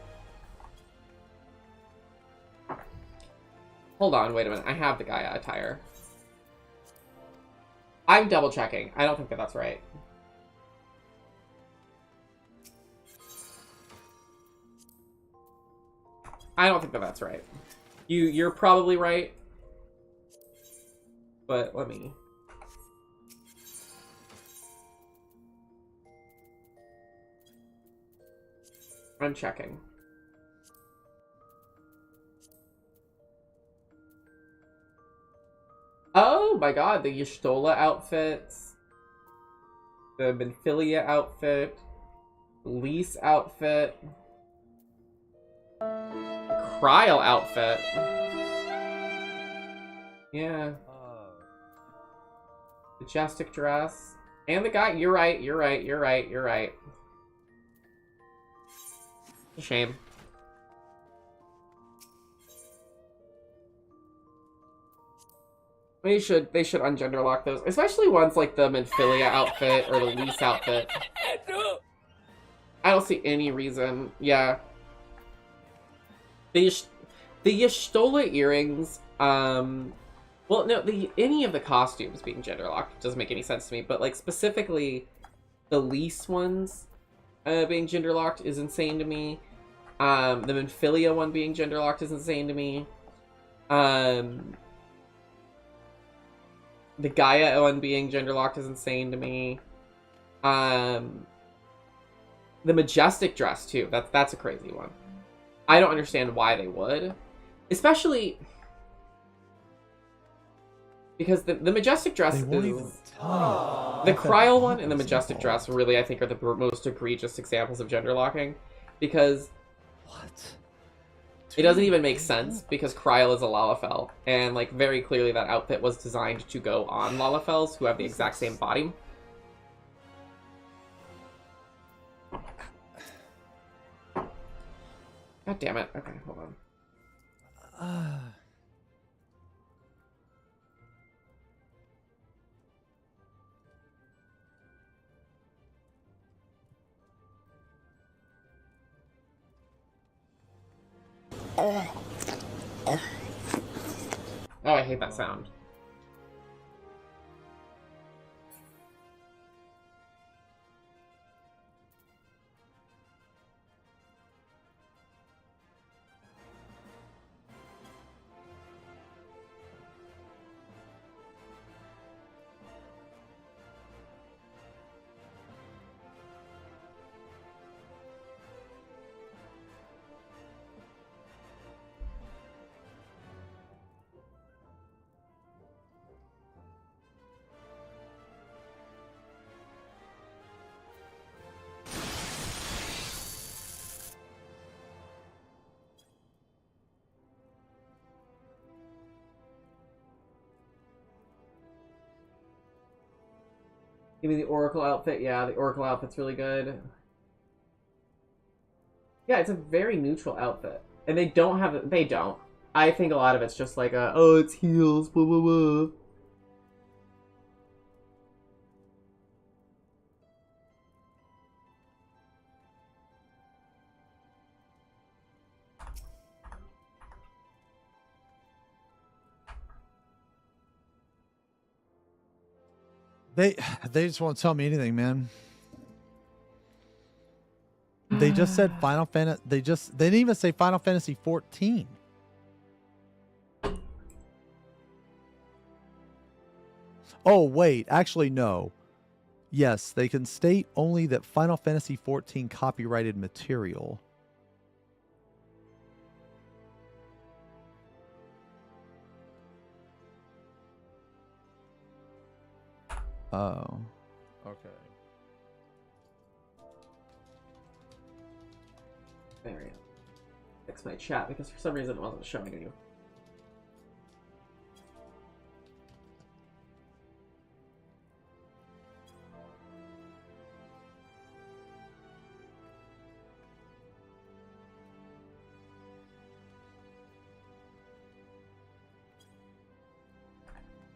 Hold on, wait a minute. I have the Gaia attire. I'm double checking. I don't think that that's right. I don't think that that's right. You're probably right. But let me... I'm checking. Oh my god, the Y'shtola outfits. The Minfilia outfit. The Lise outfit. The Kryl outfit. Yeah. Majestic dress. And the guy, you're right. Shame. They should ungender lock those, especially ones like the Minfilia outfit or the Lise outfit. I don't see any reason. Yeah. The Y'shtola earrings. Well, no, any of the costumes being gender locked doesn't make any sense to me. But like specifically, the Lise ones being gender locked is insane to me. The Minfilia one being gender locked is insane to me. The Gaia one being gender-locked is insane to me. The Majestic dress, too. That's a crazy one. I don't understand why they would. Especially... because the Majestic dress is... The Kryl one and the Majestic dress really, I think, are the most egregious examples of gender-locking. Because... What? It doesn't even make sense, because Kryl is a Lalafell, and, like, very clearly that outfit was designed to go on Lalafells, who have the exact same body. God damn it. Okay, hold on. Oh, I hate that sound. Give me the Oracle outfit. Yeah, the Oracle outfit's really good. Yeah, it's a very neutral outfit. And they don't have... They don't. I think a lot of it's just like oh, it's heels, blah, blah, blah. They just won't tell me anything, man. They just said Final Fantasy. They didn't even say Final Fantasy 14. Oh wait, actually no. Yes, they can state only that Final Fantasy 14 copyrighted material. Oh. Okay. There we go. Fix my chat because for some reason it wasn't showing you.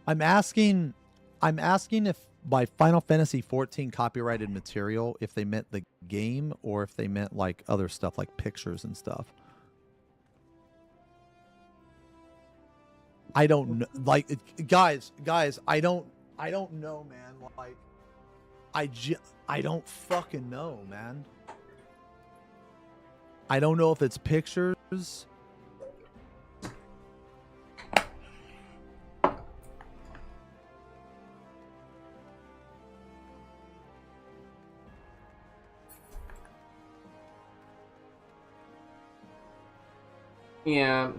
I'm asking if by Final Fantasy 14 copyrighted material, if they meant the game or if they meant like other stuff like pictures and stuff. I don't know. Like, guys, I don't know, man. Like, I don't fucking know, man. I don't know if it's pictures. Yeah.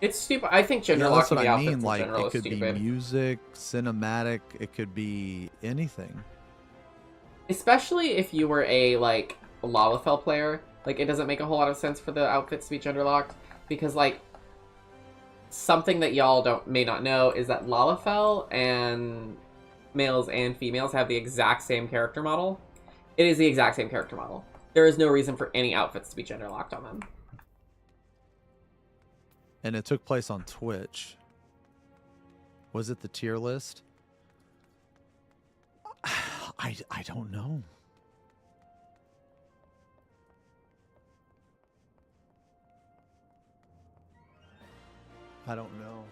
It's stupid. I think gender Yeah, that's locking what the I outfits mean. in Like, general it is could be stupid. music, cinematic. It could be anything. Especially if you were a, like, Lalafell player. Like, it doesn't make a whole lot of sense for the outfits to be gender locked. Because, like, something that y'all may not know is that Lalafell and males and females have the exact same character model. It is the exact same character model. There is no reason for any outfits to be gender locked on them. And it took place on Twitch. Was it the tier list? I don't know. I don't know.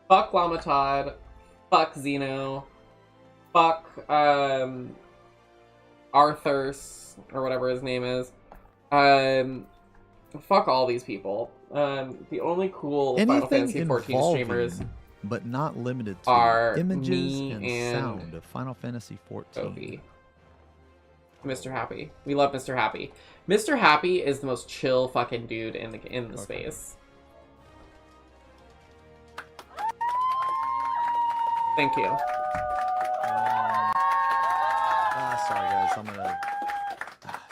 Fuck Lamatod. Fuck Xeno. Fuck, Arthurs, or whatever his name is. Fuck all these people. The only cool Final Fantasy 14 streamers but not limited to are images me and sound of Final Fantasy 14. Sophie. Mr. Happy. We love Mr. Happy. Mr. Happy is the most chill fucking dude in the space. Thank you. Sorry guys, I'm gonna.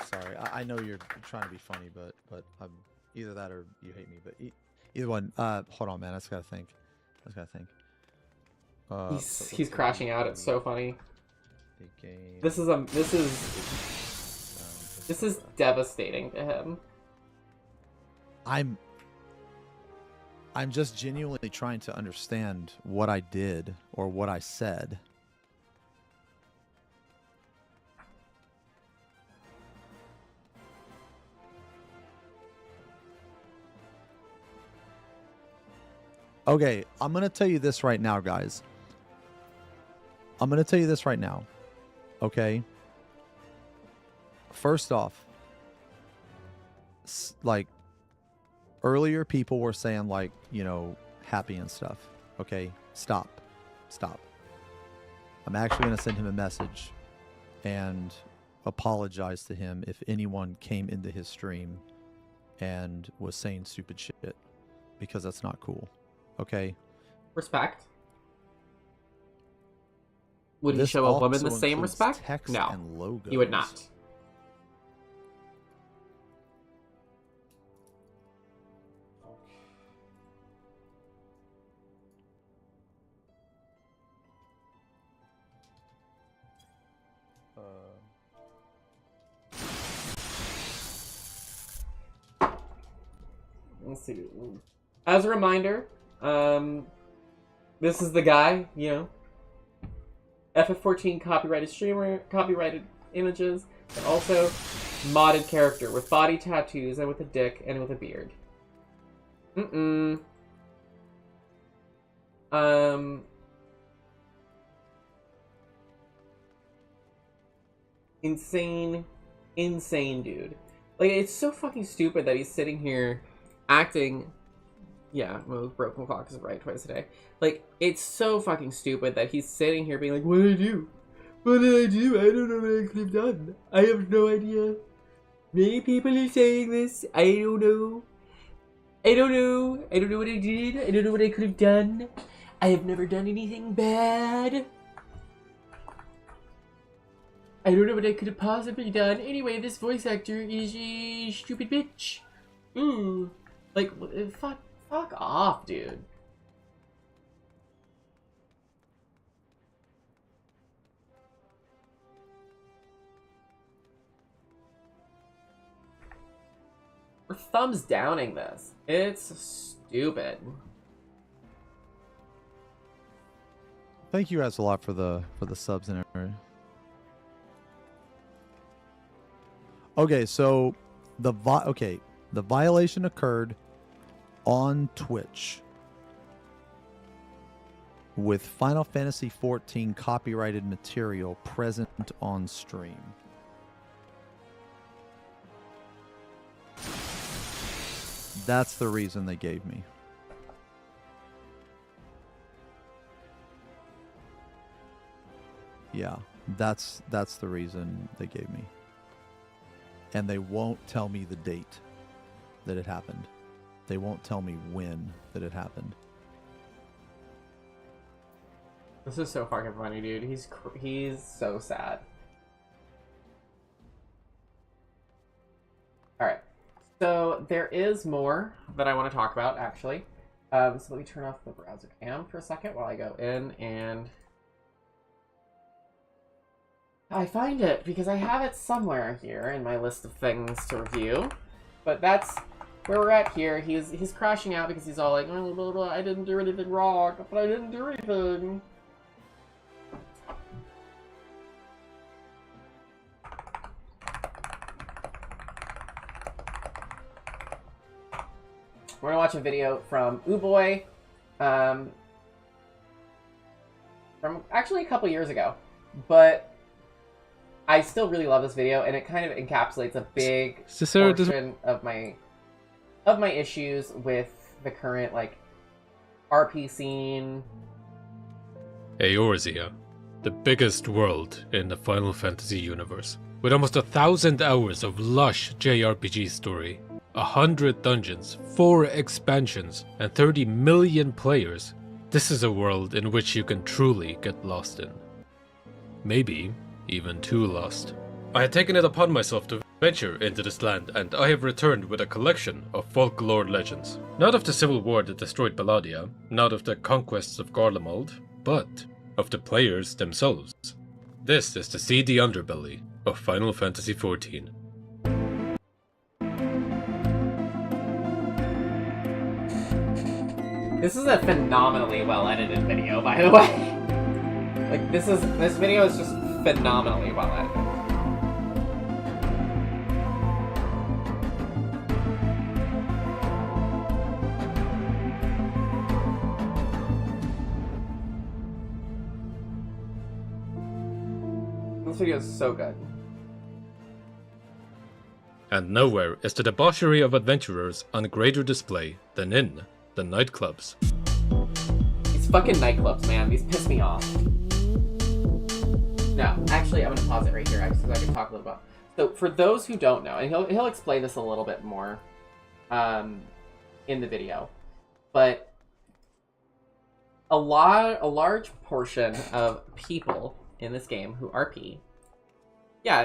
Sorry, I know you're trying to be funny, but I'm either that or you hate me. But either one. Hold on, man. I just gotta think. He's crashing out. It's so funny. This is devastating to him. I'm just genuinely trying to understand what I did or what I said. Okay, I'm going to tell you this right now, guys. I'm going to tell you this right now. Okay? First off, like, earlier people were saying, like, you know, happy and stuff. Okay? Stop. I'm actually going to send him a message and apologize to him if anyone came into his stream and was saying stupid shit, because that's not cool. Okay? Respect. Would he This show a woman also the same includes respect? text No. and logos. He would not. Let's see. As a reminder, this is the guy, you know. FF14 copyrighted streamer, copyrighted images, and also modded character with body tattoos and with a dick and with a beard. Insane dude. Like, it's so fucking stupid that he's sitting here acting... Yeah, well, broken clock is right twice a day. Like, it's so fucking stupid that he's sitting here being like, what did I do? What did I do? I don't know what I could have done. I have no idea. Many people are saying this. I don't know. I don't know. I don't know what I did. I don't know what I could have done. I have never done anything bad. I don't know what I could have possibly done. Anyway, this voice actor is a stupid bitch. Ooh. Like, fuck off, dude. We're thumbs downing this. It's stupid. Thank you guys a lot for the subs and everything. Okay, so the violation occurred on Twitch with Final Fantasy XIV copyrighted material present on stream. That's the reason they gave me. Yeah, that's the reason they gave me. And they won't tell me the date that it happened. They won't tell me when that it happened. This is so fucking funny, dude. He's so sad. Alright. So, there is more that I want to talk about, actually. So let me turn off the browser cam for a second while I go in and... I find it, because I have it somewhere here in my list of things to review. But that's where we're at here. He's crashing out because he's all like, oh, blah, blah, I didn't do anything wrong, but I didn't do anything. We're gonna watch a video from Ooboy, from actually a couple years ago, but I still really love this video, and it kind of encapsulates a big portion of my issues with the current like RP scene. Eorzea, the biggest world in the Final Fantasy universe, with almost 1,000 hours of lush JRPG story. 100 dungeons, 4 expansions, and 30 million players. This is a world in which you can truly get lost in. Maybe even too lost. I had taken it upon myself to venture into this land, and I have returned with a collection of folklore legends. Not of the civil war that destroyed Balladia, not of the conquests of Garlemald, but of the players themselves. This is the seedy underbelly of Final Fantasy XIV. This is a phenomenally well-edited video, by the way. Like, this video is just phenomenally well-edited. This video is so good. And nowhere is the debauchery of adventurers on greater display than in the nightclubs. These fucking nightclubs, man. These piss me off. No, actually, I'm gonna pause it right here so I can talk a little about. So, for those who don't know, and he'll explain this a little bit more, in the video, but a large portion of people in this game who RP, yeah,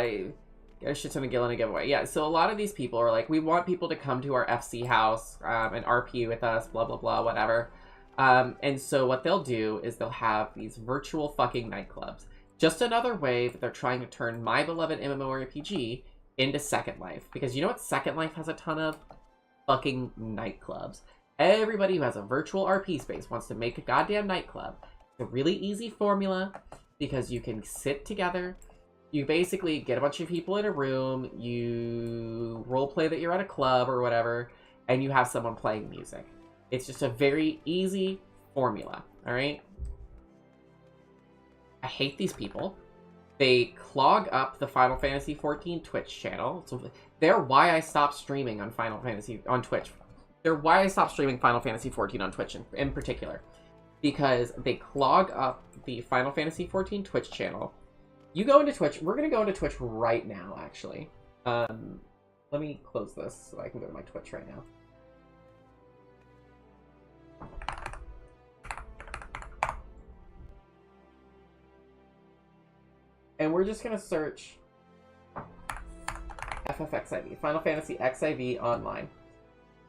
get a shit ton of gil in a giveaway. Yeah, so a lot of these people are like, we want people to come to our FC house and RP with us, blah blah blah, whatever. And so what they'll do is they'll have these virtual fucking nightclubs. Just another way that they're trying to turn my beloved MMORPG into Second Life. Because you know what Second Life has a ton of? fucking nightclubs. Everybody who has a virtual RP space wants to make a goddamn nightclub. It's a really easy formula because you can sit together. You basically get a bunch of people in a room, you roleplay that you're at a club or whatever, and you have someone playing music. It's just a very easy formula, alright? I hate these people. They clog up the Final Fantasy XIV Twitch channel. So they're why I stopped streaming on Twitch. They're why I stopped streaming Final Fantasy XIV on Twitch in particular. Because they clog up the Final Fantasy XIV Twitch channel. You go into Twitch. We're going to go into Twitch right now, actually. Let me close this so I can go to my Twitch right now. And we're just going to search FFXIV, Final Fantasy XIV Online.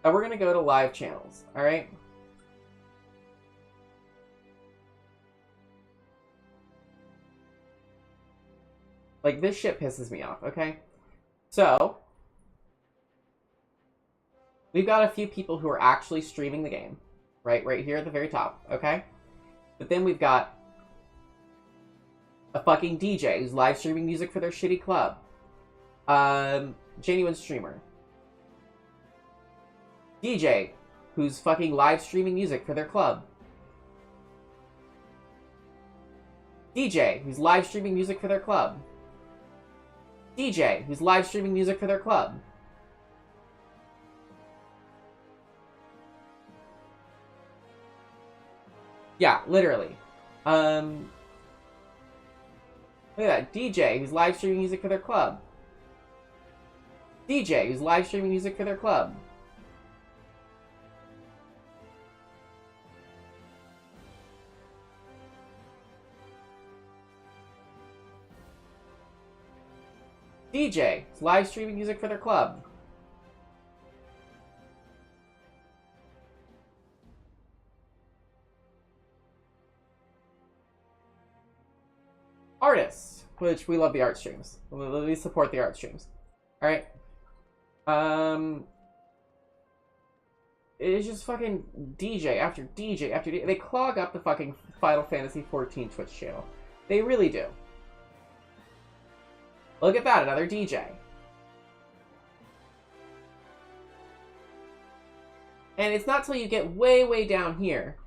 And we're going to go to live channels, alright? Like, this shit pisses me off, okay? So, we've got a few people who are actually streaming the game, right here at the very top, okay? But then we've got a fucking DJ who's live streaming music for their shitty club. Genuine streamer. DJ who's fucking live streaming music for their club. DJ who's live streaming music for their club. DJ who's live streaming music for their club. Yeah, literally. Look at that. DJ who's live streaming music for their club. DJ who's live streaming music for their club. DJ who's live streaming music for their club. Artists, which we love the art streams. We support the art streams. Alright? It's just fucking DJ after DJ after DJ. They clog up the fucking Final Fantasy XIV Twitch channel. They really do. Look at that, another DJ. And it's not till you get way, way down here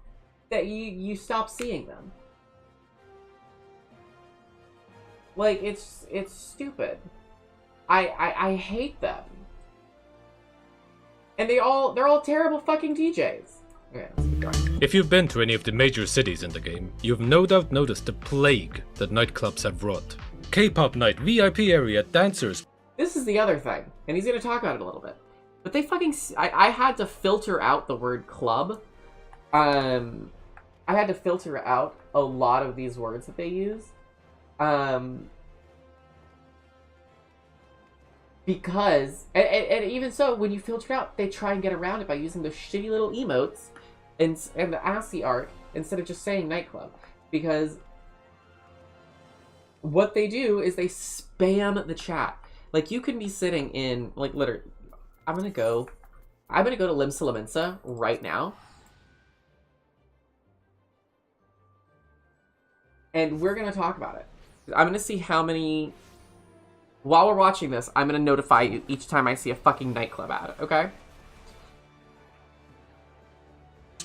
that you stop seeing them. Like, it's stupid. I hate them. And they're all terrible fucking DJs. Okay, let's keep going. If you've been to any of the major cities in the game, you've no doubt noticed the plague that nightclubs have wrought. K-pop night, VIP area, dancers. This is the other thing, and he's gonna talk about it a little bit. But they fucking... I had to filter out the word club. I had to filter out a lot of these words that they use. Because, and even so, when you filter out, they try and get around it by using those shitty little emotes and the ASCII art instead of just saying nightclub. Because what they do is they spam the chat. Like, you can be sitting in, like, literally, I'm gonna go to Limsa Laminsa right now. And we're gonna talk about it. I'm gonna see how many... While we're watching this, I'm gonna notify you each time I see a fucking nightclub ad, okay?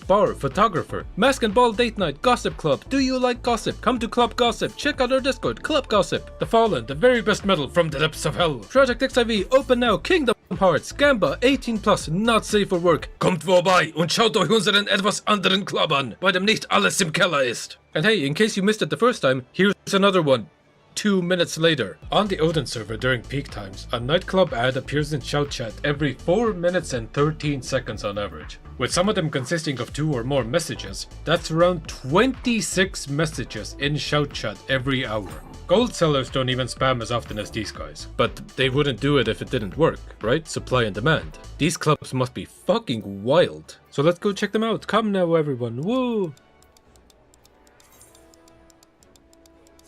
Bar, photographer, mask and ball date night, gossip club. Do you like gossip? Come to Club Gossip. Check out our Discord, Club Gossip. The Fallen, the very best metal from the depths of hell. Project XIV, open now. Kingdom Hearts, Gamba, 18+, not safe for work. Kommt vorbei und schaut euch unseren etwas anderen Club an, bei dem nicht alles im Keller ist. And hey, in case you missed it the first time, here's another one. 2 minutes later. On the Odin server during peak times, a nightclub ad appears in shout chat every 4 minutes and 13 seconds on average. With some of them consisting of 2 or more messages, that's around 26 messages in shout chat every hour. Gold sellers don't even spam as often as these guys, but they wouldn't do it if it didn't work, right? Supply and demand. These clubs must be fucking wild. So let's go check them out. Come now everyone, woo!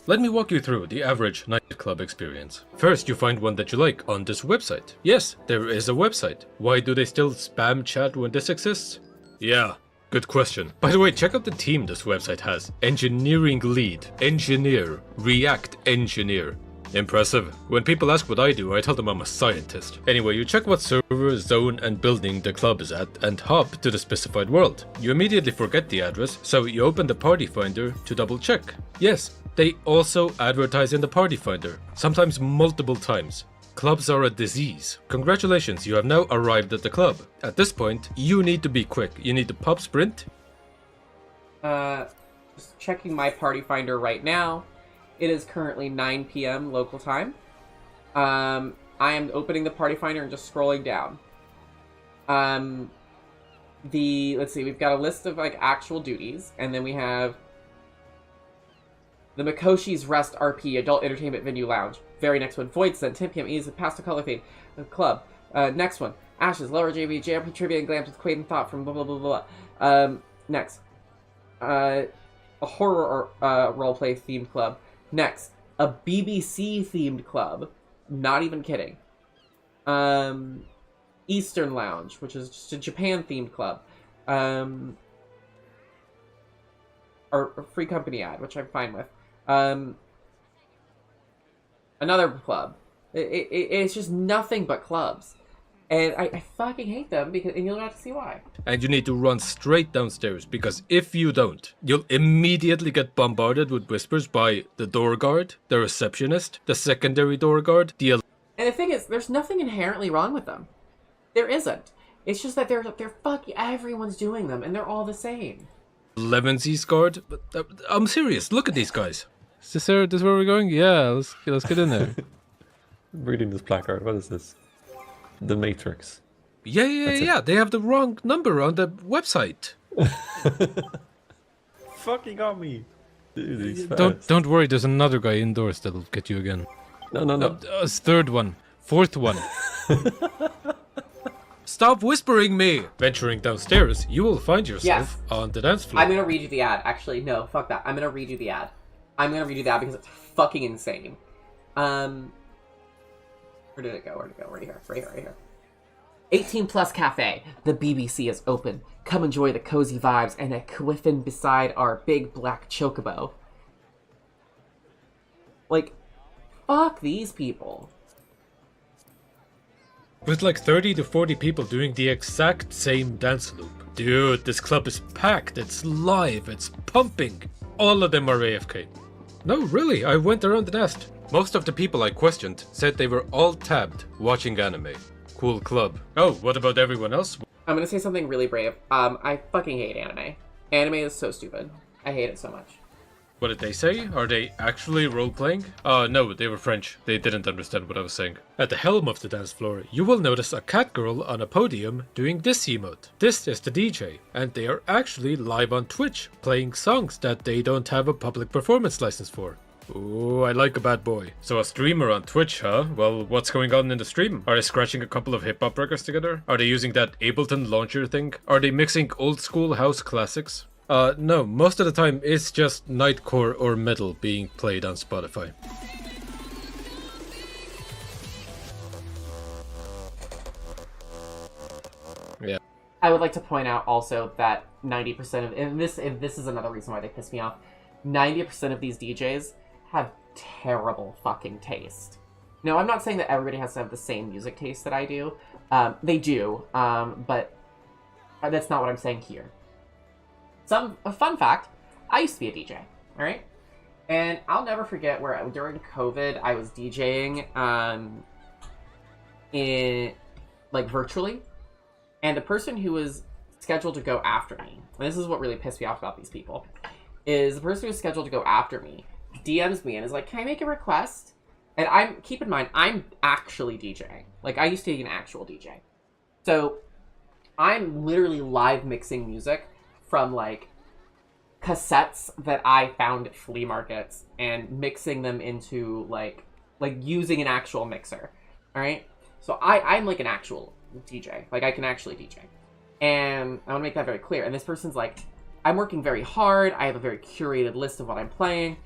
Let me walk you through the average nightclub experience. First, you find one that you like on this website. Yes, there is a website. Why do they still spam chat when this exists? Yeah, good question. By the way, check out the team this website has. Engineering lead, engineer, React engineer. Impressive. When people ask what I do, I tell them I'm a scientist. Anyway, you check what server, zone, and building the club is at and hop to the specified world. You immediately forget the address, so you open the party finder to double check. Yes, they also advertise in the party finder, sometimes multiple times. Clubs are a disease. Congratulations, you have now arrived at the club. At this point, you need to be quick. You need to pop sprint. Just checking my party finder right now. It is currently 9 p.m. local time. I am opening the party finder and just scrolling down. Let's see, we've got a list of like actual duties, and then we have the Mikoshi's Rest RP Adult Entertainment Venue Lounge. Very next one, Void Sun, 10 p.m. Ease of Pasta Color Fade Club. Next one, Ashes, Lower JB, JRP Trivia and Glams with Quaid and Thought from blah blah blah blah. Next, a horror roleplay themed club. Next, a BBC themed club. Not even kidding. Eastern Lounge, which is just a Japan themed club. Or a free company ad, which I'm fine with. Another club. It's just nothing but clubs. And I fucking hate them, and you'll have to see why. And you need to run straight downstairs, because if you don't, you'll immediately get bombarded with whispers by the door guard, the receptionist, the secondary door guard, And the thing is, there's nothing inherently wrong with them. There isn't. It's just that they're fucking, everyone's doing them, and they're all the same. 11Z's guard. But I'm serious, look at these guys. Is this where we're going? Yeah, let's get in there. I'm reading this placard. What is this? The Matrix. Yeah, they have the wrong number on the website. Fucking got me. Dude, he's Don't worry, there's another guy indoors that'll get you again. No. Third one. Fourth one. Stop whispering me! Venturing downstairs, you will find yourself on the dance floor. I'm gonna read you the ad. Actually, no, fuck that. I'm gonna read you the ad. I'm gonna read you the ad because it's fucking insane. Where did it go? Right here. 18 Plus Cafe. The BBC is open. Come enjoy the cozy vibes and a quiffin beside our big black chocobo. Like, fuck these people. With like 30 to 40 people doing the exact same dance loop. Dude, this club is packed, it's live, it's pumping. All of them are AFK. No, really, I went around the nest. Most of the people I questioned said they were all tabbed watching anime. Cool club. Oh, what about everyone else? I'm gonna say something really brave. I fucking hate anime. Anime is so stupid. I hate it so much. What did they say? Are they actually role-playing? No, they were French. They didn't understand what I was saying. At the helm of the dance floor, you will notice a cat girl on a podium doing this emote. This is the DJ, and they are actually live on Twitch, playing songs that they don't have a public performance license for. Ooh, I like a bad boy. So a streamer on Twitch, huh? Well, what's going on in the stream? Are they scratching a couple of hip-hop records together? Are they using that Ableton launcher thing? Are they mixing old-school house classics? No, most of the time it's just nightcore or metal being played on Spotify. Yeah. I would like to point out also that 90% of, and this is another reason why they piss me off, 90% of these DJs have terrible fucking taste. Now, I'm not saying that everybody has to have the same music taste that I do. They do, but that's not what I'm saying here. A fun fact, I used to be a DJ, alright? And I'll never forget where, during COVID, I was DJing, virtually. And the person who was scheduled to go after me, and this is what really pissed me off about these people, is the person who was scheduled to go after me DMs me and is like, can I make a request? And keep in mind, I'm actually DJing. Like, I used to be an actual DJ. So, I'm literally live mixing music from, like, cassettes that I found at flea markets and mixing them into, like using an actual mixer. Alright? So, I'm, like, an actual DJ. Like, I can actually DJ. And I want to make that very clear. And this person's like, I'm working very hard. I have a very curated list of what I'm playing.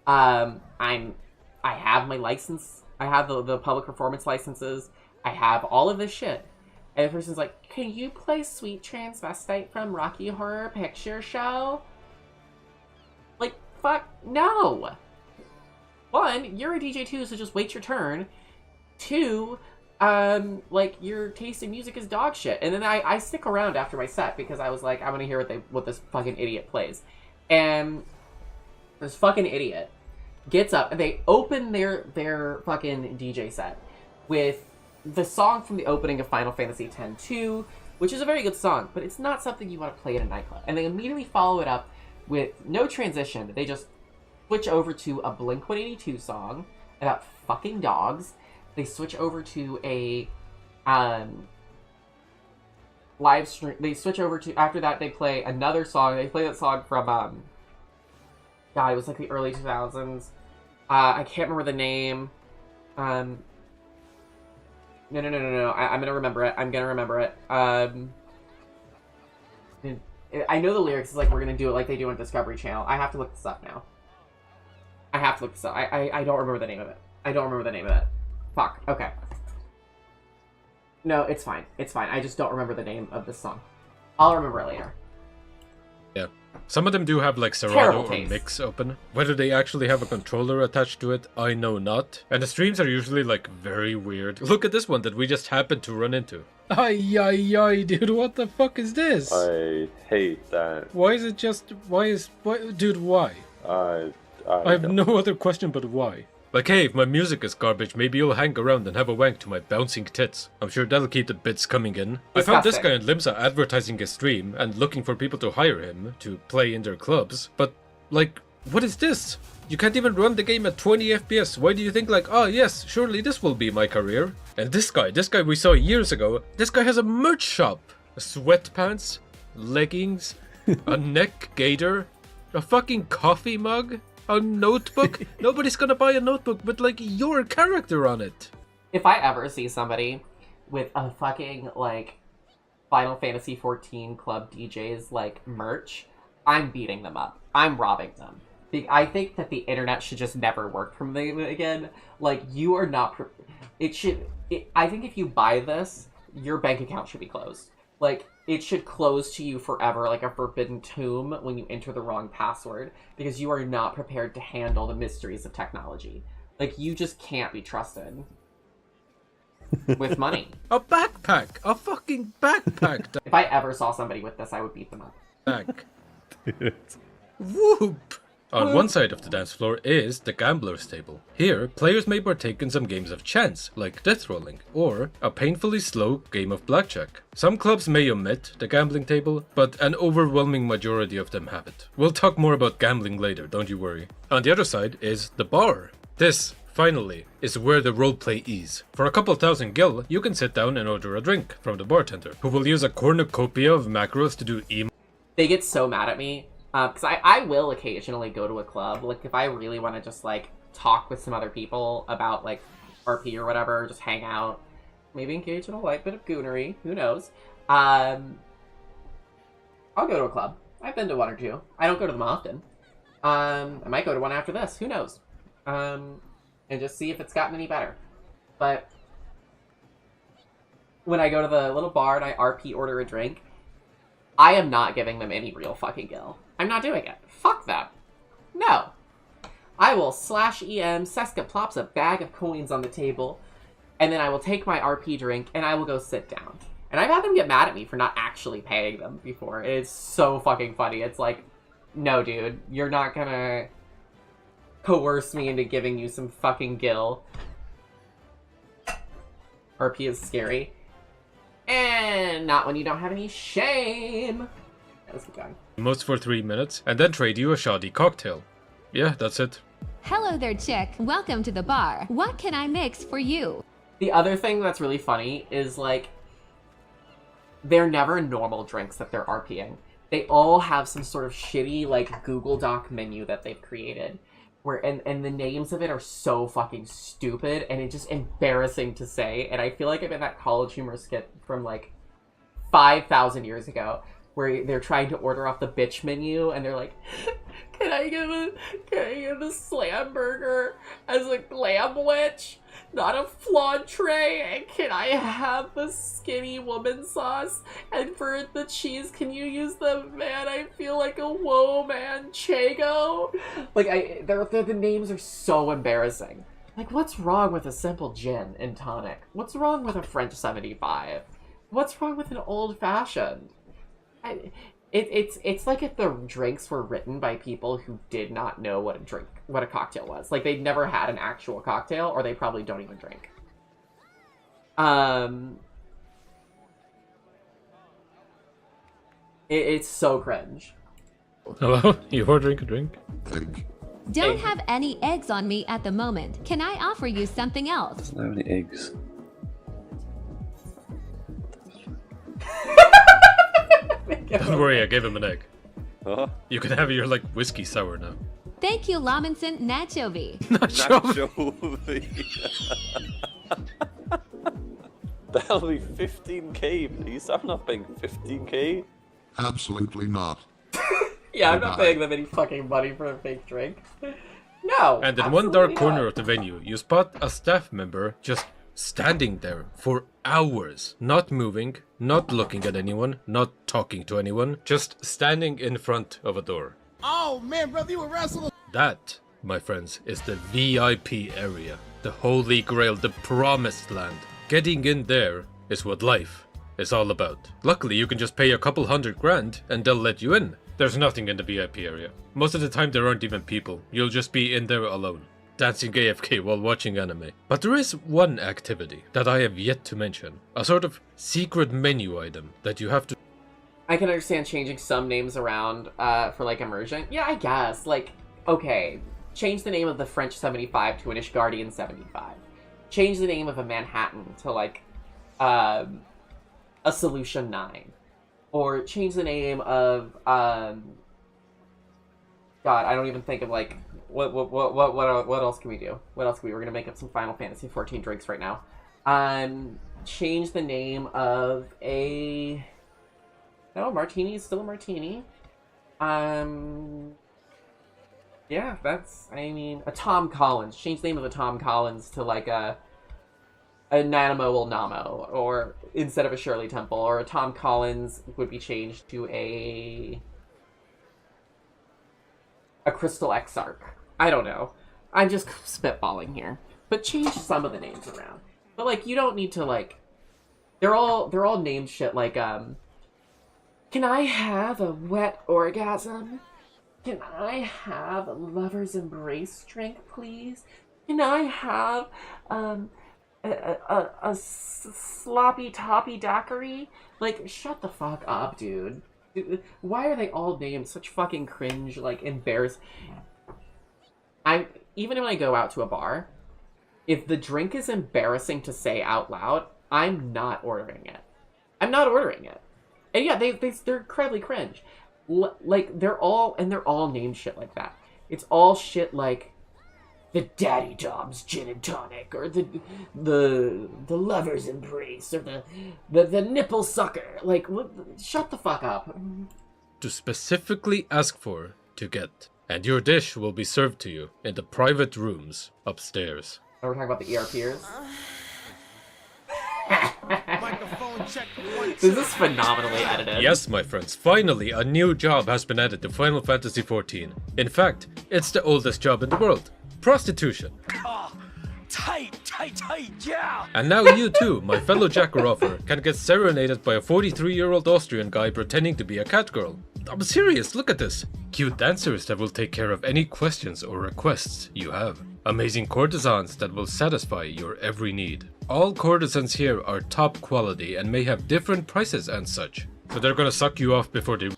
I have my license. I have the public performance licenses. I have all of this shit. And the person's like, can you play Sweet Transvestite from Rocky Horror Picture Show? Like, fuck, no. One, you're a DJ too, so just wait your turn. Two, like, your taste in music is dog shit. And then I stick around after my set because I was like, I want to hear what this fucking idiot plays. And this fucking idiot gets up and they open their fucking DJ set with the song from the opening of Final Fantasy X-2, which is a very good song, but it's not something you want to play at a nightclub. And they immediately follow it up with no transition. They just switch over to a Blink-182 song about fucking dogs. They switch over to a live stream. They switch over to, after that they play another song. They play that song from God, it was like the early 2000s. I can't remember the name. No. I'm gonna remember it. I know the lyrics. It's like, we're gonna do it like they do on Discovery Channel. I have to look this up now. I don't remember the name of it. Fuck. Okay. No, it's fine. I just don't remember the name of this song. I'll remember it later. Yeah. Some of them do have like Serato Terrible or taste. Mix open. Whether they actually have a controller attached to it, I know not. And the streams are usually like very weird. Look at this one that we just happened to run into. Ay, dude, what the fuck is this? I hate that. Why? Dude, why? I have no other question but why. Like, hey, if my music is garbage, maybe you'll hang around and have a wank to my bouncing tits. I'm sure that'll keep the bits coming in. I found this guy on Limsa advertising his stream and looking for people to hire him to play in their clubs. But, like, what is this? You can't even run the game at 20 FPS. Why do you think like, oh yes, surely this will be my career? And this guy we saw years ago, this guy has a merch shop. Sweatpants, leggings, a neck gaiter, a fucking coffee mug. A notebook? Nobody's gonna buy a notebook with, like, your character on it. If I ever see somebody with a fucking, like, Final Fantasy XIV Club DJ's, like, merch, I'm beating them up. I'm robbing them. I think that the internet should just never work for them again. Like, you are not... I think if you buy this, your bank account should be closed. Like, it should close to you forever, like a forbidden tomb, when you enter the wrong password, because you are not prepared to handle the mysteries of technology. Like, you just can't be trusted with money. A backpack! A fucking backpack! If I ever saw somebody with this, I would beat them up. Back. Whoop! On one side of the dance floor is the gambler's table. Here, players may partake in some games of chance, like death rolling, or a painfully slow game of blackjack. Some clubs may omit the gambling table, but an overwhelming majority of them have it. We'll talk more about gambling later, don't you worry. On the other side is the bar. This, finally, is where the roleplay is. For a couple thousand gil, you can sit down and order a drink from the bartender, who will use a cornucopia of macros to do They get so mad at me. Because I will occasionally go to a club. Like, if I really want to just, like, talk with some other people about, like, RP or whatever, just hang out, maybe engage in a light bit of goonery, who knows. I'll go to a club. I've been to one or two. I don't go to them often. I might go to one after this, who knows. And just see if it's gotten any better. But when I go to the little bar and I RP order a drink, I am not giving them any real fucking gil. I'm not doing it. Fuck them. No. I will /EM, Seska plops a bag of coins on the table, and then I will take my RP drink, and I will go sit down. And I've had them get mad at me for not actually paying them before. It's so fucking funny. It's like, no, dude, you're not gonna coerce me into giving you some fucking gil. RP is scary. And not when you don't have any shame. Let's keep going. emotes for 3 minutes, and then trade you a shoddy cocktail. Yeah, that's it. Hello there, chick. Welcome to the bar. What can I mix for you? The other thing that's really funny is, like, they're never normal drinks that they're RPing. They all have some sort of shitty, like, Google Doc menu that they've created. Where and the names of it are so fucking stupid, and it's just embarrassing to say. And I feel like I'm in that College Humor skit from, like, 5,000 years ago, where they're trying to order off the bitch menu, and they're like, can I get a slam burger as a glamwich, not a flan tray, and can I have the skinny woman sauce, and for the cheese, can you use the man I feel like a whoa man Chago? Like, the names are so embarrassing. Like, what's wrong with a simple gin and tonic? What's wrong with a French 75? What's wrong with an old-fashioned? It's like if the drinks were written by people who did not know what a cocktail was. Like, they'd never had an actual cocktail, or they probably don't even drink. It's so cringe. Hello? You ordering a drink? Don't have any eggs on me at the moment. Can I offer you something else? Doesn't have any eggs. Don't worry, I gave him an egg. Huh? You can have your, like, whiskey sour now. Thank you, Lawmanson Nachovy. That'll be 15k, please. I'm not paying 15k. Absolutely not. Yeah, I'm not paying them any fucking money for a fake drink. No. And in one dark corner of the venue, you spot a staff member just standing there for hours, not moving, not looking at anyone, not talking to anyone, just standing in front of a door. Oh man, brother, you a wrestler. That, my friends, is the VIP area, the holy grail, the promised land. Getting in there is what life is all about. Luckily, you can just pay a couple $100,000 and they'll let you in. There's nothing in the VIP area. Most of the time there aren't even people. You'll just be in there alone, dancing AFK while watching anime. But there is one activity that I have yet to mention. A sort of secret menu item that you have to... I can understand changing some names around for, like, immersion. Yeah, I guess. Like, okay, change the name of the French 75 to an Ishgardian 75. Change the name of a Manhattan to, like, a Solution 9. Or change the name of, God, I don't even think of, like, what else can we do? What else can we? We're gonna make up some Final Fantasy 14 drinks right now. Change the name of a... No, martini is still a martini. Yeah, that's, I mean, a Tom Collins. Change the name of a Tom Collins to, like, a Nanamo will Namo, or instead of a Shirley Temple, or a Tom Collins would be changed to a Crystal Exarch. I don't know. I'm just spitballing here. But change some of the names around. But, like, you don't need to, like, they're all named shit like, can I have a wet orgasm? Can I have a lover's embrace drink, please? Can I have, a sloppy toppy daiquiri? Like, shut the fuck up, dude. Why are they all named such fucking cringe, like, embarrassed? Even when I go out to a bar, if the drink is embarrassing to say out loud, I'm not ordering it. I'm not ordering it. And yeah, they're incredibly cringe. Like, they're all named shit like that. It's all shit like the Daddy Dom's Gin and Tonic, or the Lover's Embrace, or the Nipple Sucker. Like, shut the fuck up. To specifically ask for to get. And your dish will be served to you in the private rooms upstairs. Are we talking about the ERPers? Microphone check. This is phenomenally edited. Yes, my friends, finally a new job has been added to Final Fantasy XIV. In fact, it's the oldest job in the world. Prostitution. Tight, yeah. And now you too, my fellow Jackaroffer, can get serenaded by a 43-year-old Austrian guy pretending to be a cat girl. I'm serious, look at this. Cute dancers that will take care of any questions or requests you have. Amazing courtesans that will satisfy your every need. All courtesans here are top quality and may have different prices and such. So they're gonna suck you off before they...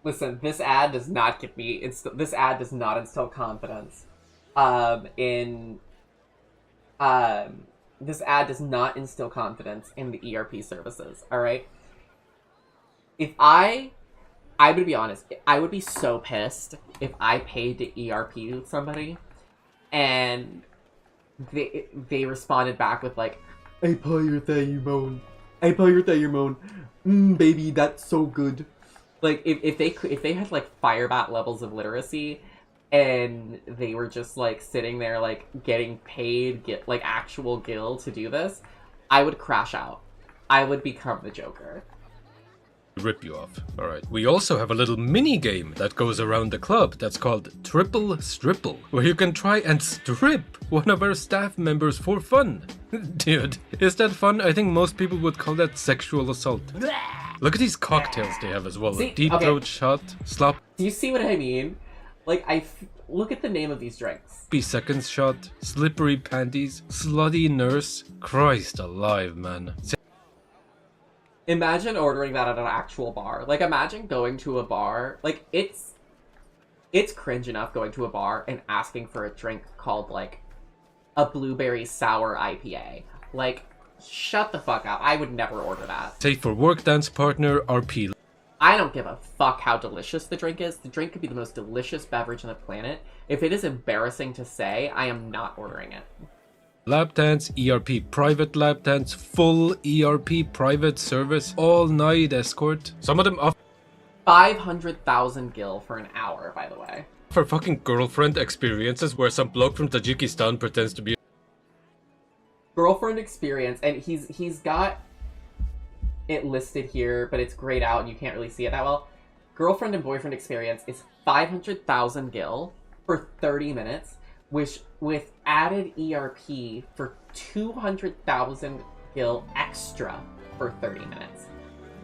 Listen, this ad does not get me... This ad does not instill confidence. This ad does not instill confidence in the ERP services, alright? If I would be honest, I would be so pissed if I paid to ERP somebody and they responded back with like, I pay your Thaumon. Baby, that's so good. Like, if they had, like, Firebat levels of literacy, and they were just, like, sitting there, like, getting paid, like, actual gil to do this, I would crash out. I would become the Joker. Rip you off. Alright. We also have a little mini game that goes around the club that's called Triple Stripple, where you can try and strip one of our staff members for fun. Dude, is that fun? I think most people would call that sexual assault. Look at these cocktails they have as well. See, Deep okay. throat shot, slop. Do you see what I mean? Like, look at the name of these drinks. Seconds shot, slippery panties, slutty nurse. Christ alive, man. Imagine ordering that at an actual bar. Like, imagine going to a bar. Like, it's cringe enough going to a bar and asking for a drink called, like, a blueberry sour IPA. Like, shut the fuck up. I would never order that. Say for work dance partner, RP. I don't give a fuck how delicious the drink is. The drink could be the most delicious beverage on the planet. If it is embarrassing to say, I am not ordering it. Lap dance, ERP private lap dance, full ERP private service, all night escort. Some of them offer 500,000 gil for an hour, by the way. fucking girlfriend experiences where some bloke from Tajikistan pretends to be Girlfriend experience, and he's got it listed here, but it's grayed out and you can't really see it that well. Girlfriend and boyfriend experience is 500,000 gil for 30 minutes, which with added ERP for 200,000 gil extra for 30 minutes.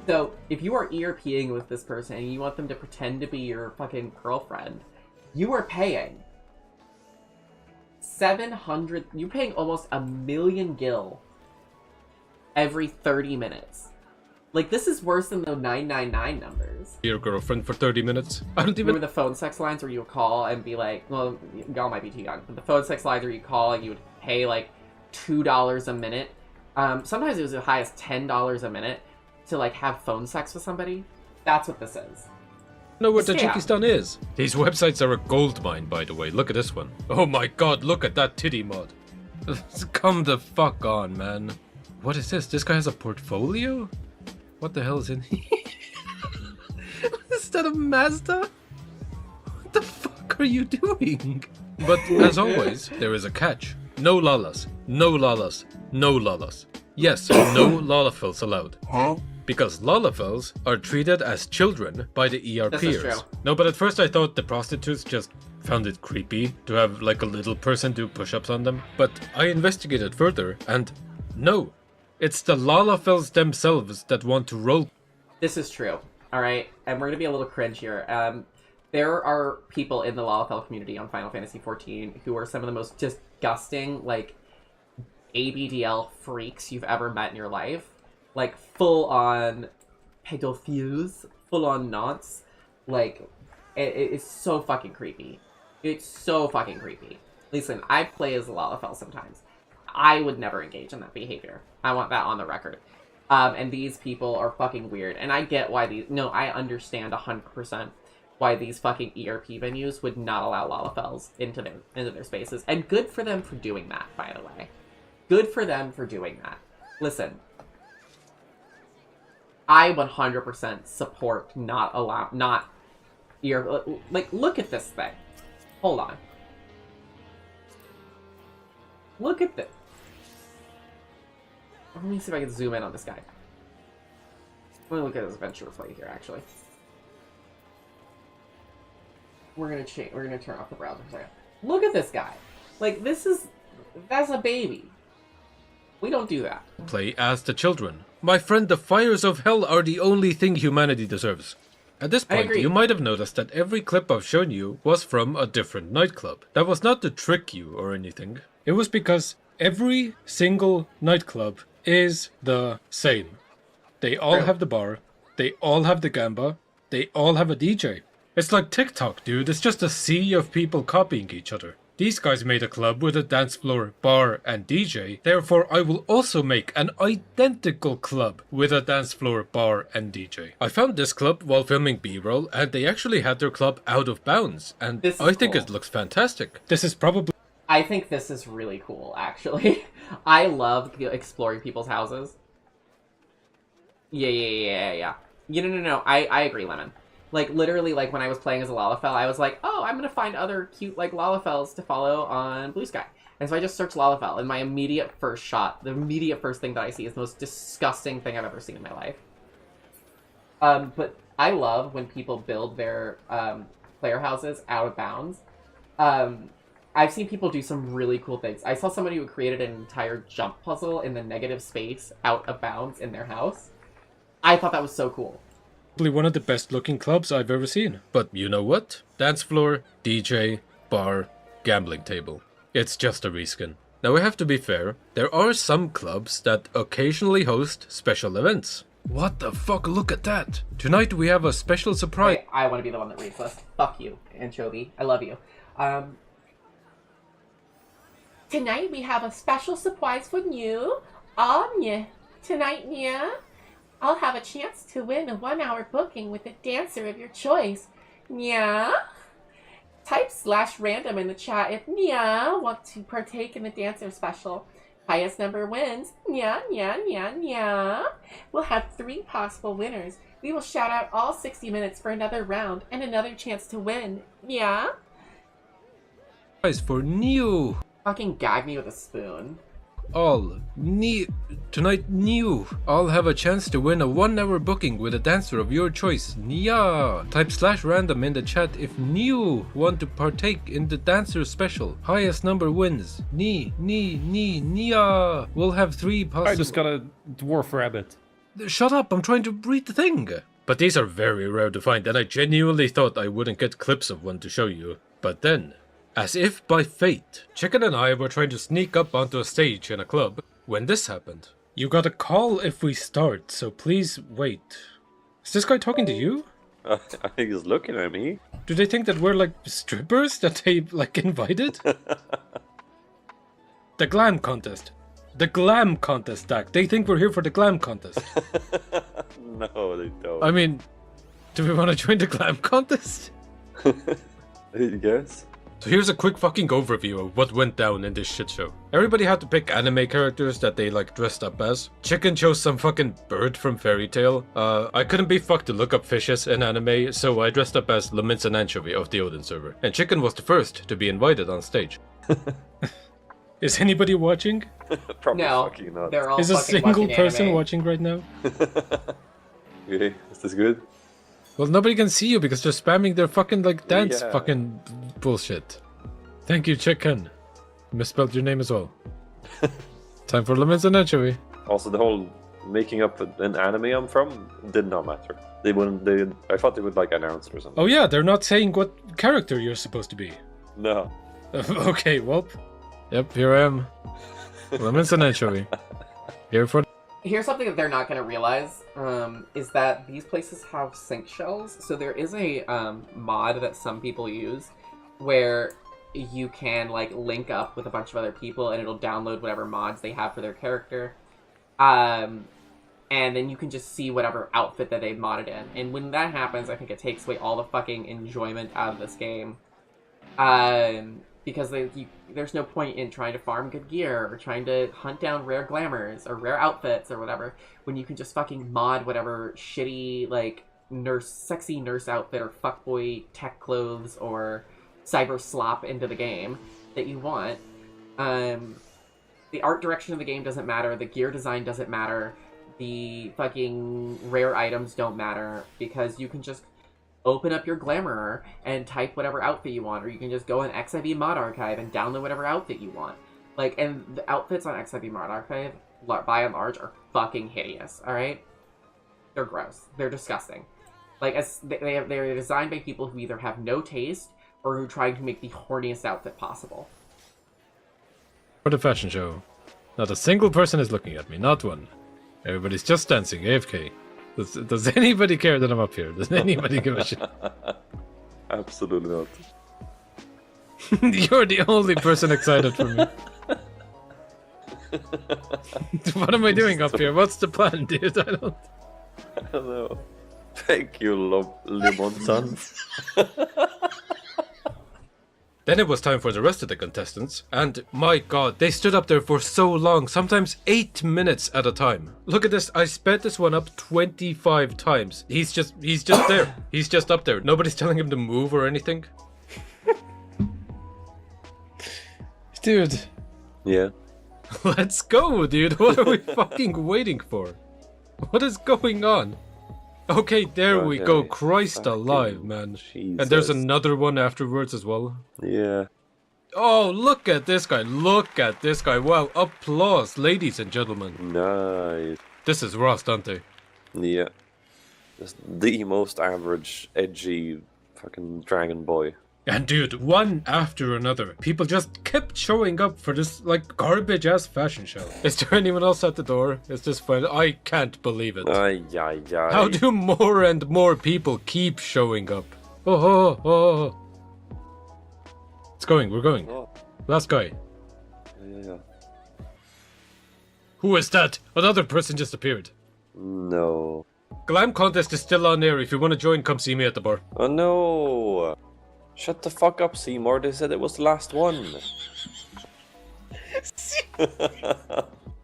So if you are ERPing with this person and you want them to pretend to be your fucking girlfriend, you are paying 700, you're paying almost 1 million gil every 30 minutes. Like, this is worse than the 999 numbers. your girlfriend for 30 minutes. I don't Remember even... the phone sex lines where you would call and be like, well, y'all might be too young, but the phone sex lines where you call and you would pay like $2 a minute. Sometimes it was as high as $10 a minute to like have phone sex with somebody. That's what this is. know what Scam. Tajikistan is. These websites are a gold mine, by the way. Look at this one. Oh my god, look at that titty mod. Come the fuck on, man. What is this? This guy has a portfolio? What the hell is in here? Is that a Mazda? What the fuck are you doing? But as always, there is a catch. No lalas. No lalas. No lalas. Yes, no lalafels allowed. Huh? Because lalafels are treated as children by the This is true. ERPers. No, but at first I thought the prostitutes just found it creepy to have like a little person do push-ups on them. But I investigated further and no, it's the lalafels themselves that want to roll. This is true. All right, and we're gonna be a little cringe here. There are people in the Lalafell community on Final Fantasy XIV who are some of the most disgusting, like, ABDL freaks you've ever met in your life. Like, full-on pedophiles, full-on nonce. Like, it's so fucking creepy. It's so fucking creepy. Listen, I play as a Lalafell sometimes. I would never engage in that behavior. I want that on the record. And these people are fucking weird. And I get why I understand 100% why these fucking ERP venues would not allow Lalafells into their spaces. And good for them for doing that, by the way. Good for them for doing that. Listen, I 100% support not like, look at this thing. Hold on. Look at this. Let me see if I can zoom in on this guy. Let me look at his adventure play here, actually. We're gonna turn off the browser for a second. Look at this guy. Like, that's a baby. We don't do that. Play as the children. My friend, the fires of hell are the only thing humanity deserves. At this I point, agree. you might have noticed that every clip I've shown you was from a different nightclub. That was not to trick you or anything. It was because every single nightclub is the same. They all True. have the bar, they all have the gamba, they all have a DJ. It's like TikTok, dude. It's just a sea of people copying each other. These guys made a club with a dance floor, bar, and DJ. Therefore, I will also make an identical club with a dance floor, bar, and DJ. I found this club while filming B-roll, and they actually had their club out of bounds. And This is I think cool. it looks fantastic. This is probably I think this is really cool, actually. I love exploring people's houses. Yeah. No. I agree, Lemon. Like, literally, like, when I was playing as a Lalafell, I was like, oh, I'm gonna find other cute, like, Lalafells to follow on Blue Sky. And so I just searched Lalafell, and my immediate first shot, the immediate first thing that I see is the most disgusting thing I've ever seen in my life. But I love when people build their player houses out of bounds. I've seen people do some really cool things. I saw somebody who created an entire jump puzzle in the negative space out of bounds in their house. I thought that was so cool. One of the best looking clubs I've ever seen. But you know what? Dance floor, DJ, bar, gambling table. It's just a reskin. Now we have to be fair, there are some clubs that occasionally host special events. What the fuck, look at that! Tonight we have a special surprise. Okay, I want to be the one that reads this. Fuck you, Anchovy. I love you. Tonight we have a special surprise for you. Tonight, Nia, I'll have a chance to win a 1-hour booking with a dancer of your choice. Nia? Type /random in the chat if Nia wants to partake in the dancer special. Highest number wins. Nia, Nia, Nia, Nia. We'll have 3 possible winners. We will shout out all 60 minutes for another round and another chance to win. Nia? For new. Fucking gag me with a spoon. Tonight new. I'll have a chance to win a 1-hour booking with a dancer of your choice. Nia. Type /random in the chat if new want to partake in the dancer special. Highest number wins. Nia. We'll have 3 possible. I just got a dwarf rabbit. Shut up, I'm trying to read the thing. But these are very rare to find, and I genuinely thought I wouldn't get clips of one to show you. But then, as if by fate, Chicken and I were trying to sneak up onto a stage in a club when this happened. You got a call if we start, so please wait. Is this guy talking to you? I think he's looking at me. Do they think that we're like strippers that they like invited? The glam contest. The glam contest, Dak. They think we're here for the glam contest. No, they don't. I mean, do we want to join the glam contest? I guess. So here's a quick fucking overview of what went down in this shit show. Everybody had to pick anime characters that they like dressed up as. Chicken chose some fucking bird from Fairy Tail. I couldn't be fucked to look up fishes in anime, so I dressed up as Lamint's and Anchovy of the Odin server. And Chicken was the first to be invited on stage. Is anybody watching? Probably No, fucking not. they're all Is a fucking single watching person anime. watching right now? Okay, is this good? Well, nobody can see you because they're spamming their fucking like dance Yeah. fucking bullshit. Thank you, Chicken. Misspelled your name as well. Time for Laments and Anchovy. Also, the whole making up an anime I'm from did not matter. They wouldn't. I thought they would like announce or something. Oh yeah, they're not saying what character you're supposed to be. No. Okay, well. Yep, here I am. Laments and Anchovy. Here for. Here's something that they're not going to realize, is that these places have sync shells. So there is a mod that some people use where you can like link up with a bunch of other people and it'll download whatever mods they have for their character. And then you can just see whatever outfit that they've modded in. And when that happens, I think it takes away all the fucking enjoyment out of this game. Because there's no point in trying to farm good gear or trying to hunt down rare glamours or rare outfits or whatever when you can just fucking mod whatever shitty like sexy nurse outfit or fuckboy tech clothes or cyber slop into the game that you want. The art direction of the game doesn't matter, the gear design doesn't matter, the fucking rare items don't matter, because you can just open up your Glamour and type whatever outfit you want, or you can just go in XIV Mod Archive and download whatever outfit you want. Like, and the outfits on XIV Mod Archive, by and large, are fucking hideous, alright? They're gross. They're disgusting. Like, they're designed by people who either have no taste or who are trying to make the horniest outfit possible. For the fashion show. Not a single person is looking at me, not one. Everybody's just dancing, AFK. Does anybody care that I'm up here? Does anybody give a shit? Absolutely not. You're the only person excited for me. What am I doing up here? What's the plan, dude? I don't know. Thank you, Lemon Sun. Then it was time for the rest of the contestants, and my god, they stood up there for so long, sometimes 8 minutes at a time. Look at this, I sped this one up 25 times. He's just there. He's just up there. Nobody's telling him to move or anything. Dude. Yeah. Let's go, dude. What are we fucking waiting for? What is going on? Okay, there we go. Christ alive, man. Jesus. And there's another one afterwards as well. Yeah. Oh, look at this guy. Look at this guy. Wow, applause, ladies and gentlemen. Nice. This is Ross Dante. Yeah. Just the most average, edgy fucking dragon boy. And dude, one after another, people just kept showing up for this, like, garbage-ass fashion show. Is there anyone else at the door? Is this fun? I can't believe it. Ay, ay, ay. How do more and more people keep showing up? Oh. It's going, we're going. Oh. Last guy. Yeah. Who is that? Another person just appeared. No. Glam contest is still on air. If you want to join, come see me at the bar. Oh no. Shut the fuck up, Seymour. They said it was the last one.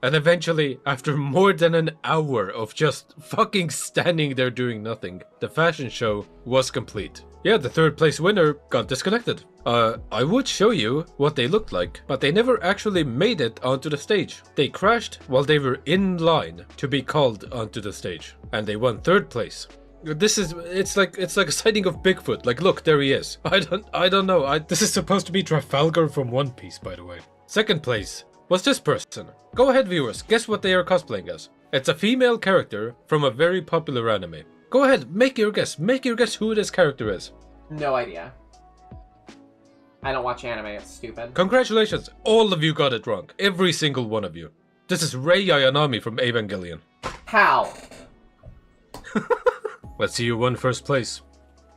And eventually, after more than an hour of just fucking standing there doing nothing, the fashion show was complete. Yeah, the third place winner got disconnected. I would show you what they looked like, but they never actually made it onto the stage. They crashed while they were in line to be called onto the stage, and they won third place. It's like a sighting of Bigfoot. Like, look, there he is. I don't know. This is supposed to be Trafalgar from One Piece, by the way. Second place was this person. Go ahead, viewers. Guess what they are cosplaying as. It's a female character from a very popular anime. Go ahead, make your guess. Make your guess who this character is. No idea. I don't watch anime, it's stupid. Congratulations, all of you got it wrong. Every single one of you. This is Rei Ayanami from Evangelion. How? Let's see who won first place.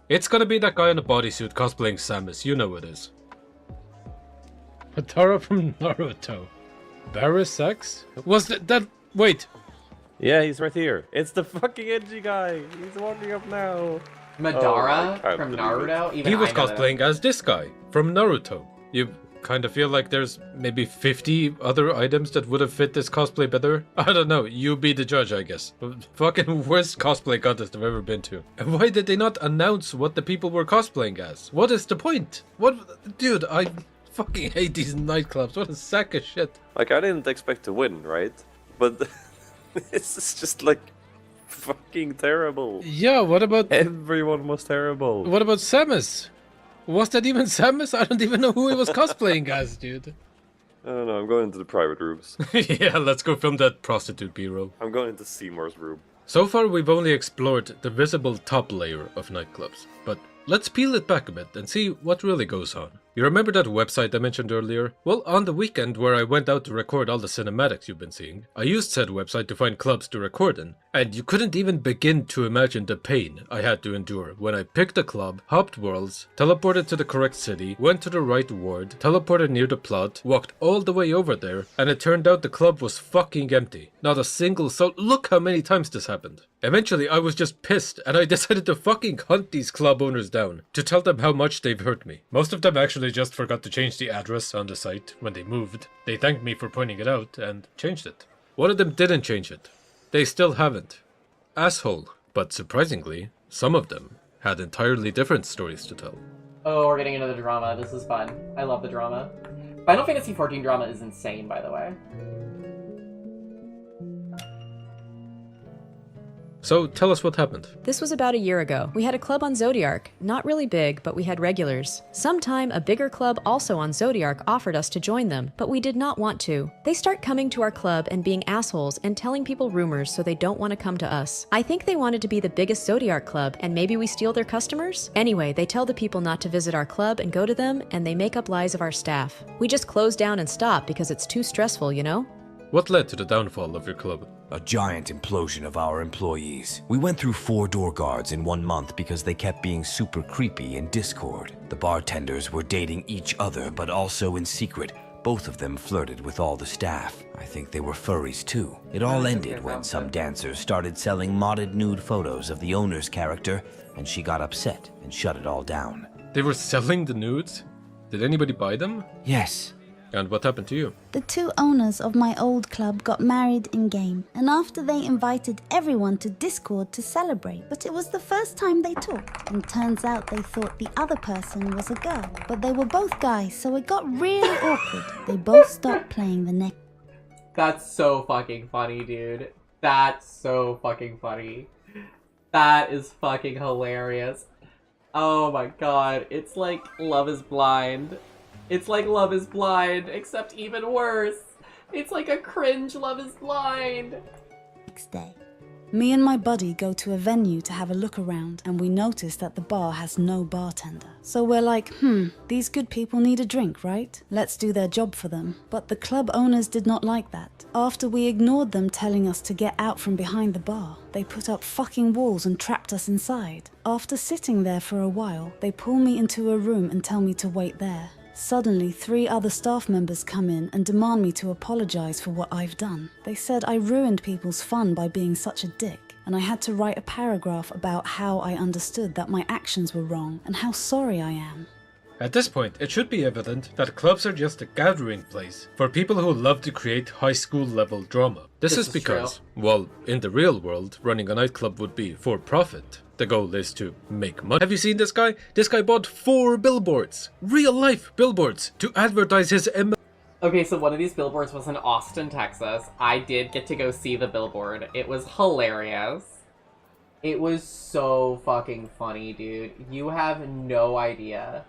It's gonna be that guy in a bodysuit cosplaying Samus, you know it is. Hatara from Naruto. Barris X? Was that wait. Yeah, he's right here. It's the fucking edgy guy. He's walking up now. Madara from Naruto? Even He was I know cosplaying as this guy from Naruto. You kind of feel like there's maybe 50 other items that would have fit this cosplay better? I don't know, you be the judge, I guess. Fucking worst cosplay contest I've ever been to. And why did they not announce what the people were cosplaying as? What is the point? What? Dude, I fucking hate these nightclubs. What a sack of shit. Like, I didn't expect to win, right? But this is just like fucking terrible. Yeah, what about... Everyone was terrible. What about Samus? Was that even Samus? I don't even know who he was cosplaying as, dude. I don't know, I'm going into the private rooms. Yeah, let's go film that prostitute B-roll. I'm going into Seymour's room. So far we've only explored the visible top layer of nightclubs, but let's peel it back a bit and see what really goes on. You remember that website I mentioned earlier? Well, on the weekend where I went out to record all the cinematics you've been seeing, I used said website to find clubs to record in, and you couldn't even begin to imagine the pain I had to endure when I picked a club, hopped worlds, teleported to the correct city, went to the right ward, teleported near the plot, walked all the way over there, and it turned out the club was fucking empty. Not a single soul. Look how many times this happened. Eventually I was just pissed and I decided to fucking hunt these club owners down to tell them how much they've hurt me. Most of them actually just forgot to change the address on the site when they moved. They thanked me for pointing it out and changed it. One of them didn't change it. They still haven't. Asshole. But surprisingly, some of them had entirely different stories to tell. Oh, we're getting into the drama. This is fun. I love the drama. Final Fantasy XIV drama is insane, by the way. So, tell us what happened. This was about a year ago. We had a club on Zodiark. Not really big, but we had regulars. Sometime, a bigger club also on Zodiark offered us to join them, but we did not want to. They start coming to our club and being assholes and telling people rumors so they don't want to come to us. I think they wanted to be the biggest Zodiark club, and maybe we steal their customers? Anyway, they tell the people not to visit our club and go to them, and they make up lies of our staff. We just close down and stop because it's too stressful, you know? What led to the downfall of your club? A giant implosion of our employees. We went through 4 door guards in 1 month because they kept being super creepy in Discord. The bartenders were dating each other, but also in secret. Both of them flirted with all the staff. I think they were furries too. It all ended when some dancers started selling modded nude photos of the owner's character, and she got upset and shut it all down. They were selling the nudes? Did anybody buy them? Yes. And what happened to you? The two owners of my old club got married in-game, and after they invited everyone to Discord to celebrate, but it was the first time they talked, and turns out they thought the other person was a girl, but they were both guys, so it got really awkward. They both stopped playing the next. That's so fucking funny, dude. That's so fucking funny. That is fucking hilarious. Oh my god, it's like Love is Blind. It's like Love is Blind, except even worse. It's like a cringe Love is Blind. Next day. Me and my buddy go to a venue to have a look around, and we notice that the bar has no bartender. So we're like, these good people need a drink, right? Let's do their job for them. But the club owners did not like that. After we ignored them telling us to get out from behind the bar, they put up fucking walls and trapped us inside. After sitting there for a while, they pull me into a room and tell me to wait there. Suddenly, 3 other staff members come in and demand me to apologize for what I've done. They said I ruined people's fun by being such a dick, and I had to write a paragraph about how I understood that my actions were wrong and how sorry I am. At this point, it should be evident that clubs are just a gathering place for people who love to create high school level drama. This is because, well, in the real world, running a nightclub would be for profit. The goal is to make money. Have you seen this guy? This guy bought 4 billboards, real life billboards, to advertise his Okay, so one of these billboards was in Austin, Texas. I did get to go see the billboard. It was hilarious. It was so fucking funny, dude. You have no idea.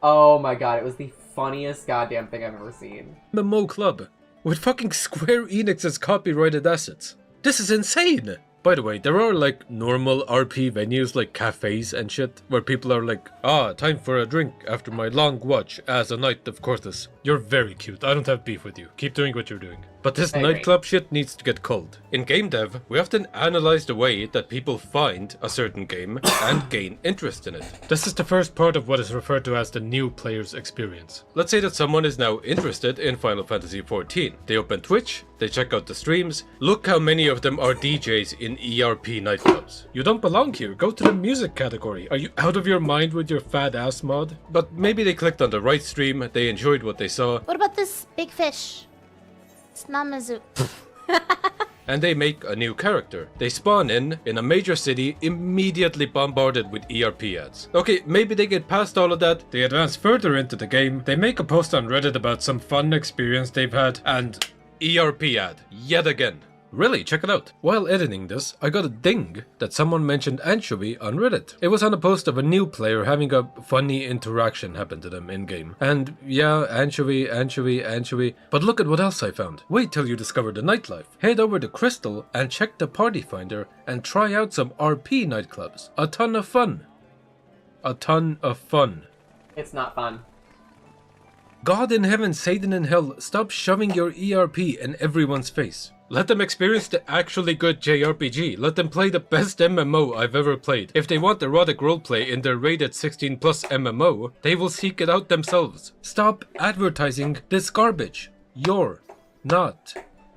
Oh my god, it was the funniest goddamn thing I've ever seen. MMO club with fucking Square Enix's copyrighted assets. This is insane! By the way, there are like normal RP venues like cafes and shit where people are like, time for a drink after my long watch as a Knight of Corthus. You're very cute. I don't have beef with you. Keep doing what you're doing. But this nightclub shit needs to get culled. In game dev, we often analyze the way that people find a certain game and gain interest in it. This is the first part of what is referred to as the new player's experience. Let's say that someone is now interested in Final Fantasy XIV. They open Twitch, they check out the streams. Look how many of them are DJs in ERP nightclubs. You don't belong here. Go to the music category. Are you out of your mind with your fat ass mod? But maybe they clicked on the right stream, they enjoyed what they saw. What about this big fish? It's Namazu. And they make a new character. They spawn in a major city, immediately bombarded with ERP ads. Okay, maybe they get past all of that. They advance further into the game. They make a post on Reddit about some fun experience they've had, and ERP ad, yet again. Really, check it out. While editing this, I got a ding that someone mentioned Anchovy on Reddit. It was on a post of a new player having a funny interaction happen to them in-game. And yeah, Anchovy. But look at what else I found. Wait till you discover the nightlife. Head over to Crystal and check the party finder and try out some RP nightclubs. A ton of fun. A ton of fun. It's not fun. God in heaven, Satan in hell, stop shoving your ERP in everyone's face. Let them experience the actually good JRPG. Let them play the best MMO I've ever played. If they want erotic roleplay in their rated 16+ MMO, they will seek it out themselves. Stop advertising this garbage. You're not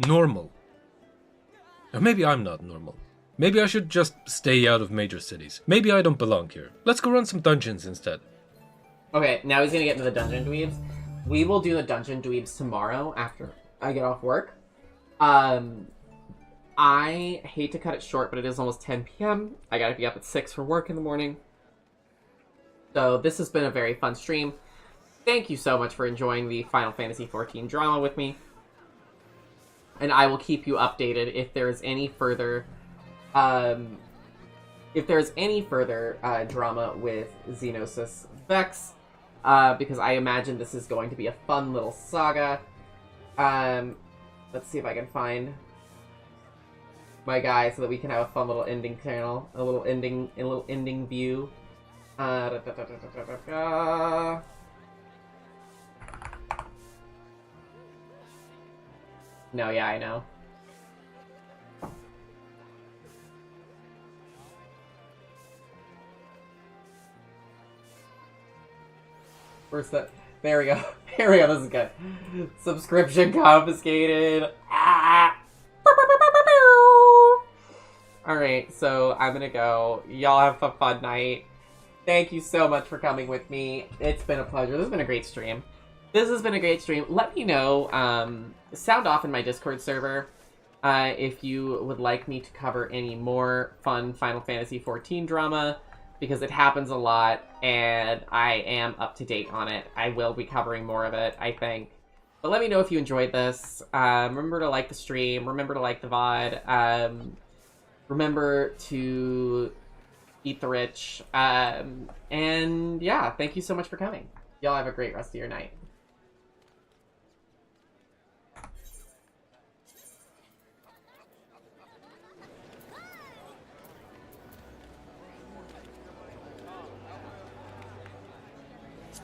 normal. Or maybe I'm not normal. Maybe I should just stay out of major cities. Maybe I don't belong here. Let's go run some dungeons instead. Okay, now he's gonna get into the dungeon dweebs. We will do the dungeon dweebs tomorrow after I get off work. I hate to cut it short, but it is almost 10 p.m. I gotta be up at 6 for work in the morning. So this has been a very fun stream. Thank you so much for enjoying the Final Fantasy XIV drama with me. And I will keep you updated if there is any further, drama with Xenosys Vex, because I imagine this is going to be a fun little saga. Let's see if I can find my guy so that we can have a fun little ending channel, a little ending view. No, yeah, I know. Where's that? There we go. Here we go. This is good. Subscription confiscated. Ah! Alright, so I'm gonna go. Y'all have a fun night. Thank you so much for coming with me. It's been a pleasure. This has been a great stream. This has been a great stream. Let me know, sound off in my Discord server if you would like me to cover any more fun Final Fantasy XIV drama, because it happens a lot, and I am up to date on it. I will be covering more of it, I think. But let me know if you enjoyed this. Remember to like the stream. Remember to like the VOD. Remember to eat the rich. And yeah, thank you so much for coming. Y'all have a great rest of your night.